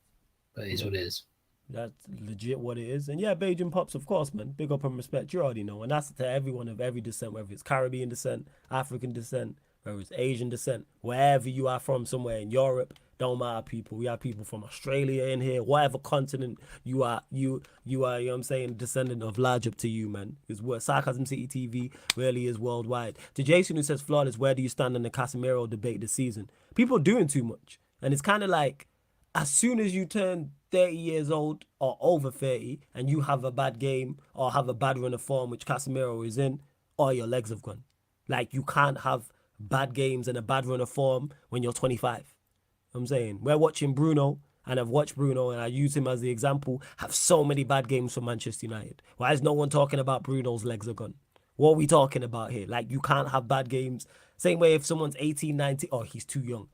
[SPEAKER 2] But it is what it is.
[SPEAKER 1] That's legit what it is. And yeah, Bajan Pops, of course, man. Big up and respect. You already know. And that's to everyone of every descent, whether it's Caribbean descent, African descent, whether it's Asian descent, wherever you are from, somewhere in Europe, don't matter, people. We have people from Australia in here, whatever continent you are, you know what I'm saying, descendant of, large up to you, man. Because what Sarcasm City TV really is worldwide. To Jason, who says, Flawless, where do you stand on the Casemiro debate this season? People are doing too much. And it's kind of like, as soon as you turn 30 years old or over 30 and you have a bad game or have a bad run of form, which Casemiro is in, all your legs have gone. Like, you can't have bad games and a bad run of form when you're 25. I'm saying, we're watching Bruno, and I've watched Bruno, and I use him as the example, have so many bad games for Manchester United. Why is no one talking about Bruno's legs are gone? What are we talking about here? Like, you can't have bad games. Same way if someone's 18, 19, oh, he's too young.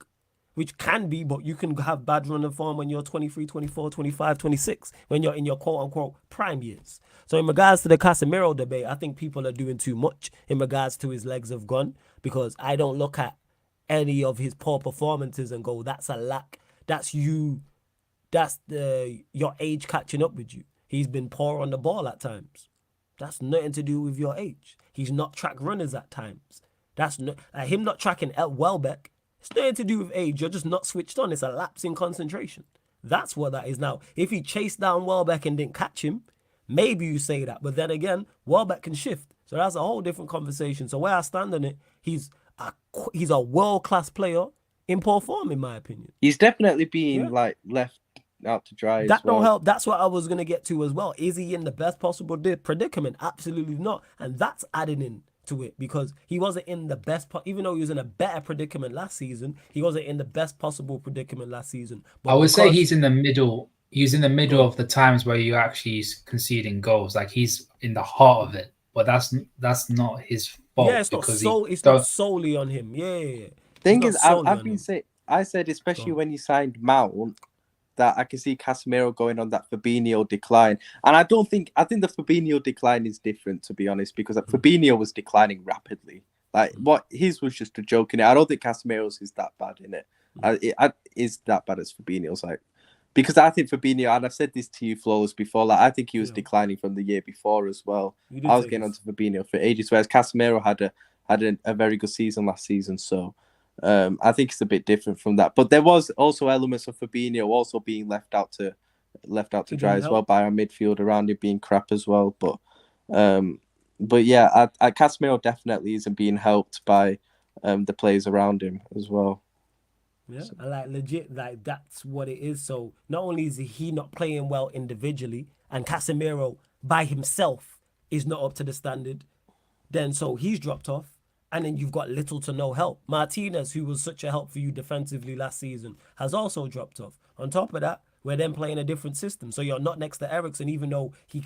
[SPEAKER 1] Which can be, but you can have bad run of form when you're 23, 24, 25, 26, when you're in your quote-unquote prime years. So in regards to the Casemiro debate, I think people are doing too much in regards to his legs have gone, because I don't look at any of his poor performances and go, that's a lack. That's you. That's your age catching up with you. He's been poor on the ball at times. That's nothing to do with your age. He's not track runners at times. That's not him not tracking Welbeck. It's nothing to do with age. You're just not switched on. It's a lapse in concentration. That's what that is now. If he chased down Welbeck and didn't catch him, maybe you say that. But then again, Welbeck can shift. So that's a whole different conversation. So where I stand on it, he's a world-class player in poor form, in my opinion.
[SPEAKER 3] He's definitely being like left out to dry.
[SPEAKER 1] That
[SPEAKER 3] as well.
[SPEAKER 1] don't help. That's what I was going to get to as well. Is he in the best possible predicament? Absolutely not. And that's adding in to it because he wasn't in the best, even though he was in a better predicament last season, he wasn't in the best possible predicament last season. But
[SPEAKER 2] I would say he's in the middle. He's in the middle of the times where you actually conceding goals. Like he's in the heart of it, but that's not his fault.
[SPEAKER 1] Yeah, it's not solely on him. Yeah.
[SPEAKER 3] Thing is, I said especially when he signed Mount, that I can see Casemiro going on that Fabinho decline. And I think the Fabinho decline is different, to be honest, because Fabinho was declining rapidly. Like what his was just a joke in it. I don't think Casemiro's is that bad in it. It is that bad as Fabinho's, like, because I think Fabinho, and I've said this to you, Flawless, before, like I think he was declining from the year before as well. I was getting onto Fabinho for ages, whereas Casemiro had a very good season last season. So I think it's a bit different from that. But there was also elements of Fabinho also being left out to dry as well by our midfield around it being crap as well. But yeah, Casemiro definitely isn't being helped by the players around him as well.
[SPEAKER 1] Yeah, and like legit, like that's what it is. So not only is he not playing well individually, and Casemiro by himself is not up to the standard, then so he's dropped off. And then you've got little to no help. Martinez, who was such a help for you defensively last season, has also dropped off. On top of that, we're then playing a different system. So you're not next to Eriksen, even though he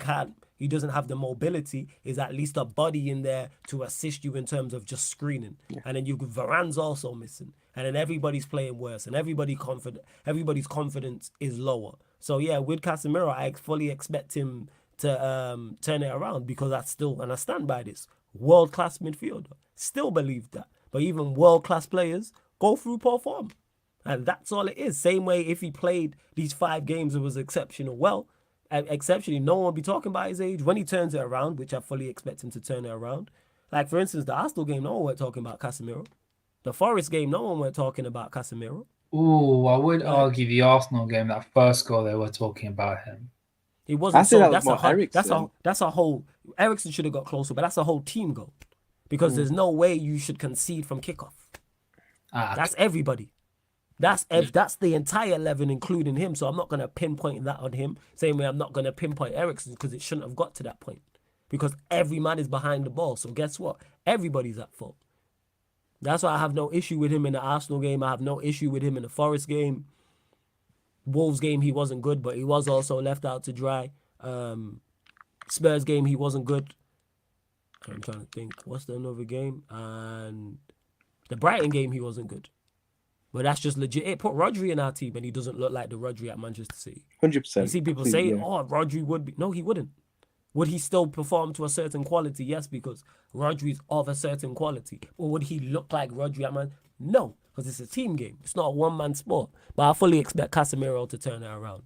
[SPEAKER 1] doesn't have the mobility, is at least a body in there to assist you in terms of just screening. Yeah. And then Varane's also missing. And then everybody's playing worse. And everybody's confidence is lower. So yeah, with Casemiro, I fully expect him to turn it around because and I stand by this, world-class midfielder. Still believe that. But even world-class players go through poor form. And that's all it is. Same way if he played these 5 games, it was exceptionally, no one will be talking about his age. When he turns it around, which I fully expect him to turn it around. Like, for instance, the Arsenal game, no one were talking about Casemiro. The Forest game, no one were talking about Casemiro.
[SPEAKER 2] Ooh, I would argue the Arsenal game, that first goal, they were talking about him.
[SPEAKER 1] It wasn't that's a whole Eriksen should have got closer, but that's a whole team goal. Because there's no way you should concede from kickoff. That's everybody. That's the entire 11, including him. So I'm not going to pinpoint that on him. Same way I'm not going to pinpoint Eriksen because it shouldn't have got to that point. Because every man is behind the ball. So guess what? Everybody's at fault. That's why I have no issue with him in the Arsenal game. I have no issue with him in the Forest game. Wolves game, he wasn't good, but he was also left out to dry. Spurs game, he wasn't good. I'm trying to think. What's the another game? And the Brighton game, he wasn't good. But that's just legit. It put Rodri in our team, and he doesn't look like the Rodri at Manchester City.
[SPEAKER 3] 100%.
[SPEAKER 1] You see people say, Rodri would be. No, he wouldn't. Would he still perform to a certain quality? Yes, because Rodri's of a certain quality. Or would he look like Rodri at Man? No, because it's a team game. It's not a one-man sport. But I fully expect Casemiro to turn it around.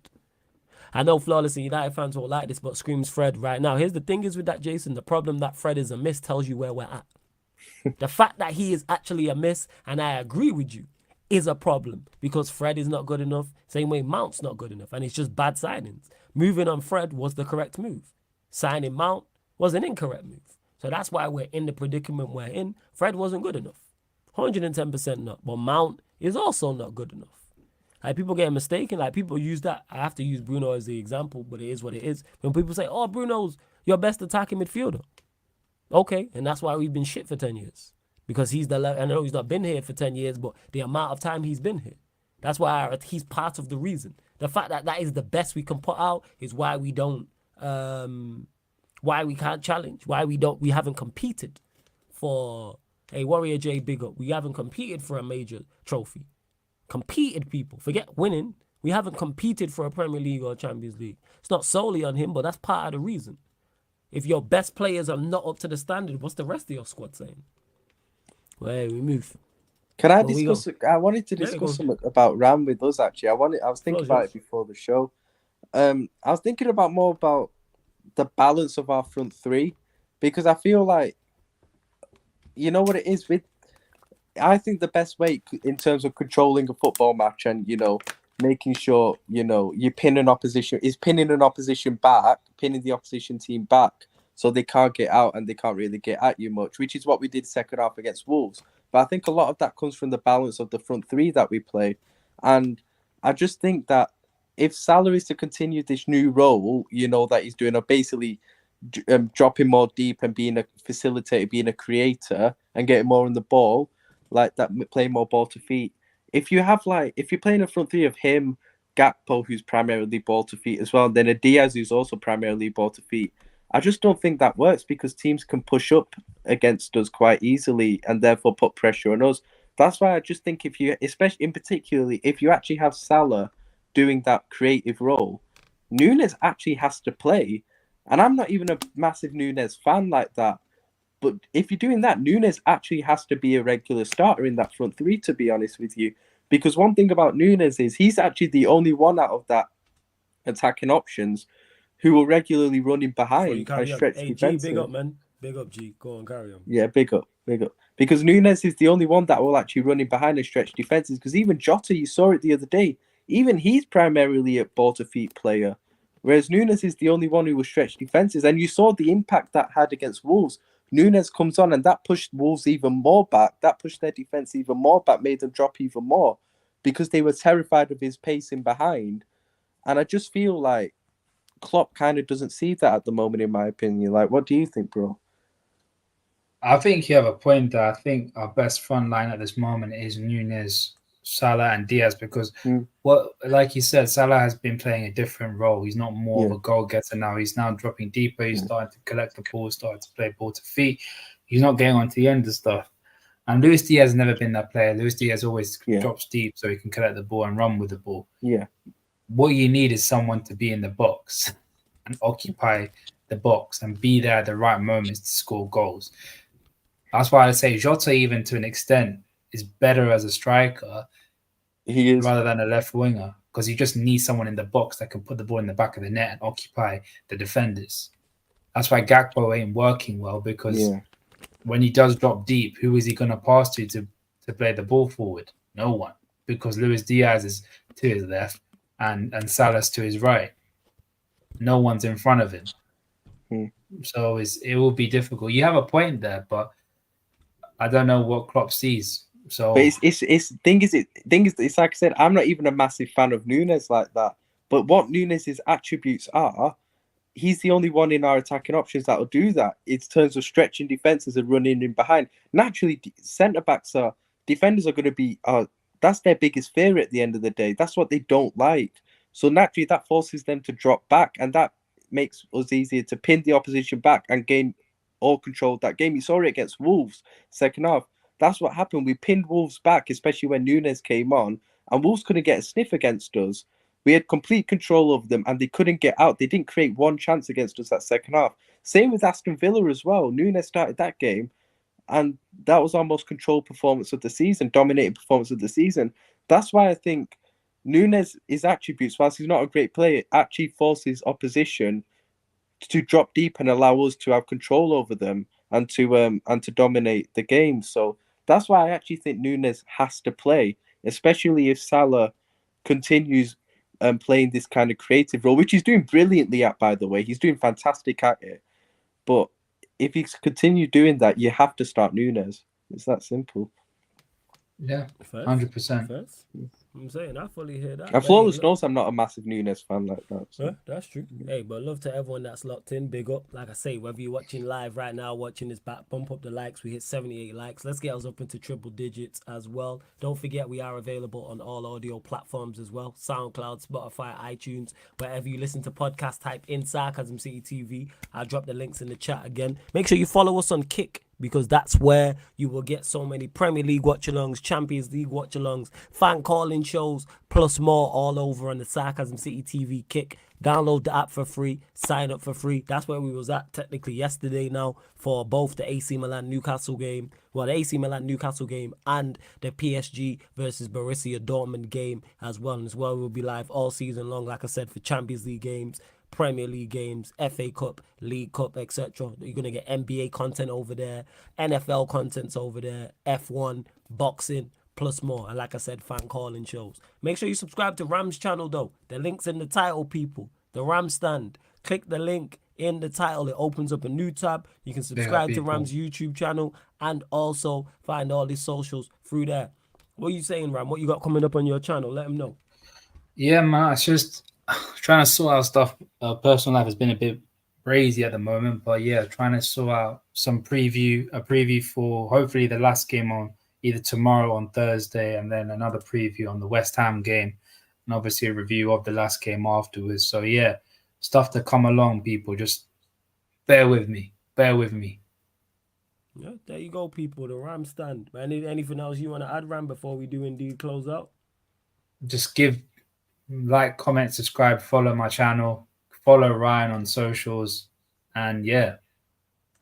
[SPEAKER 1] I know Flawless and United fans won't like this, but screams Fred right now. Here's the thing is with that, Jason, the problem that Fred is a miss tells you where we're at. The fact that he is actually a miss, and I agree with you, is a problem because Fred is not good enough. Same way Mount's not good enough, and it's just bad signings. Moving on Fred was the correct move. Signing Mount was an incorrect move. So that's why we're in the predicament we're in. Fred wasn't good enough. 110% not. But Mount is also not good enough. Like, people get mistaken. Like, people use that. I have to use Bruno as the example, but it is what it is. When people say, oh, Bruno's your best attacking midfielder. Okay, and that's why we've been shit for 10 years. Because he's I know he's not been here for 10 years, but the amount of time he's been here. That's why he's part of the reason. The fact that that is the best we can put out is why we don't, why we can't challenge, why we haven't competed for, hey, Warrior J, big up. We haven't competed for a major trophy. Competed, people. Forget winning. We haven't competed for a Premier League or a Champions League. It's not solely on him, but that's part of the reason. If your best players are not up to the standard, what's the rest of your squad saying? Well, we move.
[SPEAKER 3] Can I discuss? I wanted to discuss something about Ram with us. Actually, I was thinking about it before the show. I was thinking more about the balance of our front three, because I feel like, you know what it is with. I think the best way in terms of controlling a football match and making sure, you pin an opposition, is pinning an opposition back, pinning the opposition team back so they can't get out and they can't really get at you much, which is what we did second half against Wolves. But I think a lot of that comes from the balance of the front three that we played. And I just think that if Salah is to continue this new role, that he's doing, of basically dropping more deep and being a facilitator, being a creator and getting more on the ball, like that, playing more ball to feet. If you're playing a front three of him, Gakpo, who's primarily ball to feet as well, and then a Diaz who's also primarily ball to feet, I just don't think that works because teams can push up against us quite easily and therefore put pressure on us. That's why I just think especially in particularly, if you actually have Salah doing that creative role, Nunes actually has to play. And I'm not even a massive Nunes fan like that. But if you're doing that, Nunes actually has to be a regular starter in that front three, to be honest with you. Because one thing about Nunes is he's actually the only one out of that attacking options who will regularly run in behind and stretch defenses.
[SPEAKER 1] Big up, man. Big up, G. Go on, carry on.
[SPEAKER 3] Yeah, big up. Because Nunes is the only one that will actually run in behind and stretch defenses. Because even Jota, you saw it the other day, even he's primarily a ball to feet player. Whereas Nunes is the only one who will stretch defenses. And you saw the impact that had against Wolves. Nunes comes on and that pushed Wolves even more back. That pushed their defense even more back, made them drop even more because they were terrified of his pacing behind. And I just feel like Klopp kind of doesn't see that at the moment, in my opinion. Like, what do you think, bro?
[SPEAKER 2] I think you have a point there. I think our best front line at this moment is Nunes, Salah and Diaz because like you said, Salah has been playing a different role. He's not more of a goal getter now. He's now dropping deeper. He's starting to collect the ball, starting to play ball to feet. He's not getting onto the end of stuff. And Luis Diaz has never been that player. Luis Diaz always drops deep so he can collect the ball and run with the ball.
[SPEAKER 3] Yeah.
[SPEAKER 2] What you need is someone to be in the box and occupy the box and be there at the right moments to score goals. That's why I say Jota, even to an extent, is better as a striker rather than a left winger because you just need someone in the box that can put the ball in the back of the net and occupy the defenders. That's why Gakpo ain't working well because when he does drop deep, who is he going to pass to play the ball forward? No one, because Luis Diaz is to his left and Salah's to his right. No one's in front of him. So it will be difficult. You have a point there, but I don't know what Klopp sees. So,
[SPEAKER 3] but it's like I said, I'm not even a massive fan of Nunes like that. But what Nunes' attributes are, he's the only one in our attacking options that will do that. In terms of stretching defenses and running in behind. Naturally, defenders are going to be that's their biggest fear at the end of the day. That's what they don't like. So naturally, that forces them to drop back, and that makes us easier to pin the opposition back and gain all control of that game. You saw it against Wolves second half. That's what happened. We pinned Wolves back, especially when Nunes came on, and Wolves couldn't get a sniff against us. We had complete control of them, and they couldn't get out. They didn't create one chance against us that second half. Same with Aston Villa as well. Nunes started that game, and that was our most controlled performance of the season, dominating performance of the season. That's why I think Nunes' attributes, whilst he's not a great player, actually forces opposition to drop deep and allow us to have control over them and to dominate the game. So that's why I actually think Nunes has to play, especially if Salah continues playing this kind of creative role, which he's doing brilliantly at, by the way. He's doing fantastic at it. But if he continues doing that, you have to start Nunes. It's that simple.
[SPEAKER 2] Yeah, 100%.
[SPEAKER 1] I'm saying I fully hear that.
[SPEAKER 3] And Flawless knows I'm not a massive Nunes fan like that. So.
[SPEAKER 1] Yeah, that's true. Hey, but love to everyone that's locked in. Big up. Like I say, whether you're watching live right now, watching this back, bump up the likes. We hit 78 likes. Let's get us up into triple digits as well. Don't forget we are available on all audio platforms as well. SoundCloud, Spotify, iTunes. Wherever you listen to podcasts, type in Sarcasm City TV. I'll drop the links in the chat again. Make sure you follow us on Kick, because that's where you will get so many Premier League watch-alongs, Champions League watch-alongs, fan calling shows, plus more all over on the Sarcasm City TV Kick. Download the app for free, sign up for free. That's where we was at technically yesterday now for both the AC Milan-Newcastle game, the AC Milan-Newcastle game and the PSG versus Borussia Dortmund game as well. And as well, we'll be live all season long, like I said, for Champions League games, Premier League games, FA Cup, League Cup, etc. You're going to get NBA content over there, NFL contents over there, F1, boxing, plus more. And like I said, fan calling shows. Make sure you subscribe to Ram's channel though. The link's in the title, people. The Ram Stand. Click the link in the title. It opens up a new tab. You can subscribe to Ram's YouTube channel and also find all his socials through there. What are you saying, Ram? What you got coming up on your channel? Let them know.
[SPEAKER 2] Yeah, man. It's just trying to sort out stuff. Personal life has been a bit crazy at the moment, but yeah, trying to sort out a preview for hopefully the last game on either tomorrow on Thursday, and then another preview on the West Ham game, and obviously a review of the last game afterwards. So yeah, stuff to come along, people. Just bear with me.
[SPEAKER 1] Yeah, there you go, people. The Ram Stand. Anything else you want to add, Ram, before we do indeed close out?
[SPEAKER 2] Just like, comment, subscribe, follow my channel, follow Ryan on socials, and yeah,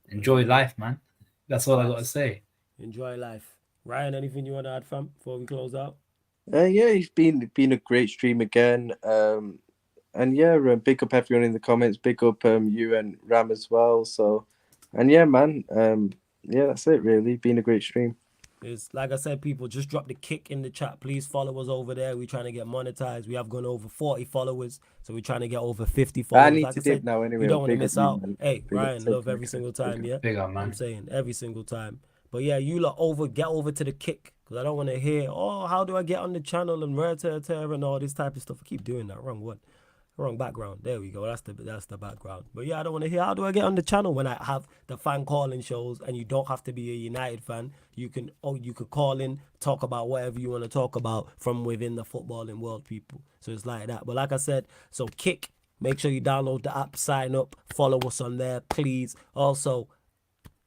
[SPEAKER 2] enjoy life, man. That's all I got to say.
[SPEAKER 1] Enjoy life. Ryan, anything you want to add, fam, before we close out?
[SPEAKER 3] Yeah, he's been a great stream again. And yeah, big up everyone in the comments. Big up you and Ram as well. So, and yeah, man. Yeah, that's it really. Been a great stream.
[SPEAKER 1] It's like I said, people, just drop the kick in the chat. Please follow us over there. We're trying to get monetized. We have gone over 40 followers, so we're trying to get over 50 followers.
[SPEAKER 3] I need
[SPEAKER 1] like
[SPEAKER 3] to dip now anyway.
[SPEAKER 1] You don't want to miss out. Hey,
[SPEAKER 3] big
[SPEAKER 1] Ryan, love every single time, yeah?
[SPEAKER 2] Big up, man.
[SPEAKER 1] I'm saying every single time. But yeah, you lot get over to the kick, because I don't want to hear, oh, how do I get on the channel and and all this type of stuff. I keep doing that. Wrong background. There we go. That's the background. But yeah, I don't want to hear how do I get on the channel when I have the fan calling shows, and you don't have to be a United fan. You could call in, talk about whatever you want to talk about from within the footballing world, people. So it's like that. But like I said, so kick. Make sure you download the app, sign up, follow us on there, please. Also,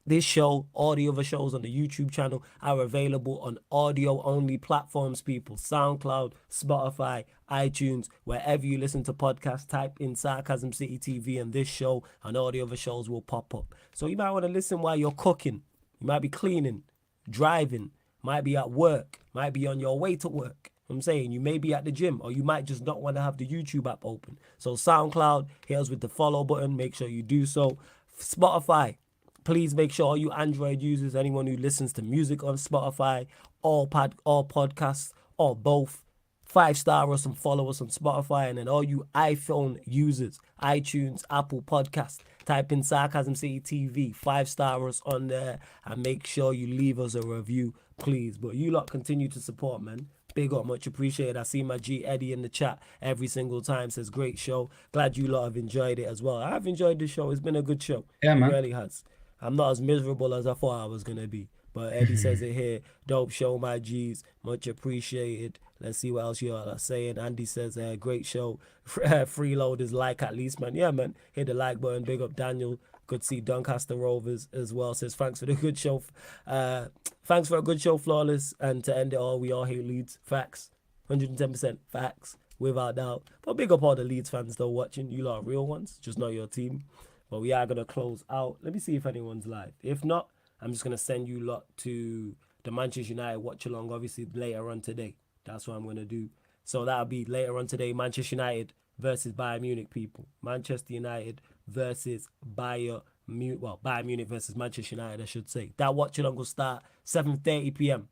[SPEAKER 1] this show, all the other shows on the YouTube channel are available on audio-only platforms, people. SoundCloud, Spotify, iTunes, wherever you listen to podcasts, type in Sarcasm City TV and this show, and all the other shows will pop up. So you might want to listen while you're cooking. You might be cleaning, driving, might be at work, might be on your way to work. I'm saying you may be at the gym, or you might just not want to have the YouTube app open. So SoundCloud, hit us with the follow button. Make sure you do so. Spotify. Please make sure all you Android users, anyone who listens to music on Spotify, all podcasts, or both, 5-star us and follow us on Spotify. And then all you iPhone users, iTunes, Apple Podcasts, type in Sarcasm City TV, 5-star us on there, and make sure you leave us a review, please. But you lot continue to support, man. Big up, much appreciated. I see my G Eddie in the chat every single time, says great show. Glad you lot have enjoyed it as well. I've enjoyed the show. It's been a good show.
[SPEAKER 2] Yeah, man.
[SPEAKER 1] It really has. I'm not as miserable as I thought I was going to be. But Eddie says it here. Dope show, my G's. Much appreciated. Let's see what else you all are saying. Andy says, great show. Freeloaders like at least, man. Yeah, man. Hit the like button. Big up Daniel. Good to see Doncaster Rovers as well. Says, thanks for the good show. Thanks for a good show, Flawless. And to end it all, we all hate Leeds. Facts. 110% facts. Without doubt. But big up all the Leeds fans though watching. You lot are real ones. Just not your team. But we are going to close out. Let me see if anyone's live. If not, I'm just going to send you lot to the Manchester United watch along, obviously, later on today. That's what I'm going to do. So that'll be later on today, Manchester United versus Bayern Munich, people. Manchester United versus Bayern Munich. Well, Bayern Munich versus Manchester United, I should say. That watch along will start 7:30 p.m.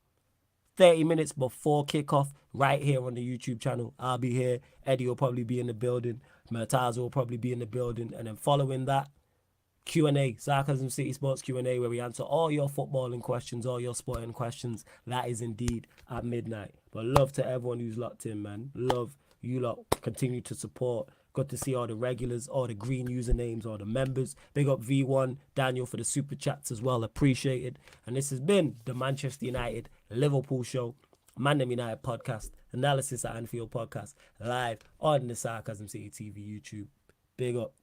[SPEAKER 1] 30 minutes before kickoff, right here on the YouTube channel. I'll be here. Eddie will probably be in the building. Murtaza will probably be in the building. And then following that, Q&A, Sarcasm City Sports Q&A, where we answer all your footballing questions, all your sporting questions. That is indeed at midnight. But love to everyone who's locked in, man. Love you lot. Continue to support. Good to see all the regulars, all the green usernames, all the members. Big up V1, Daniel for the super chats as well. Appreciated. And this has been the Manchester United Liverpool show, Mandem United podcast, Analysis at Anfield podcast, live on the Sarcasm City TV YouTube. Big up.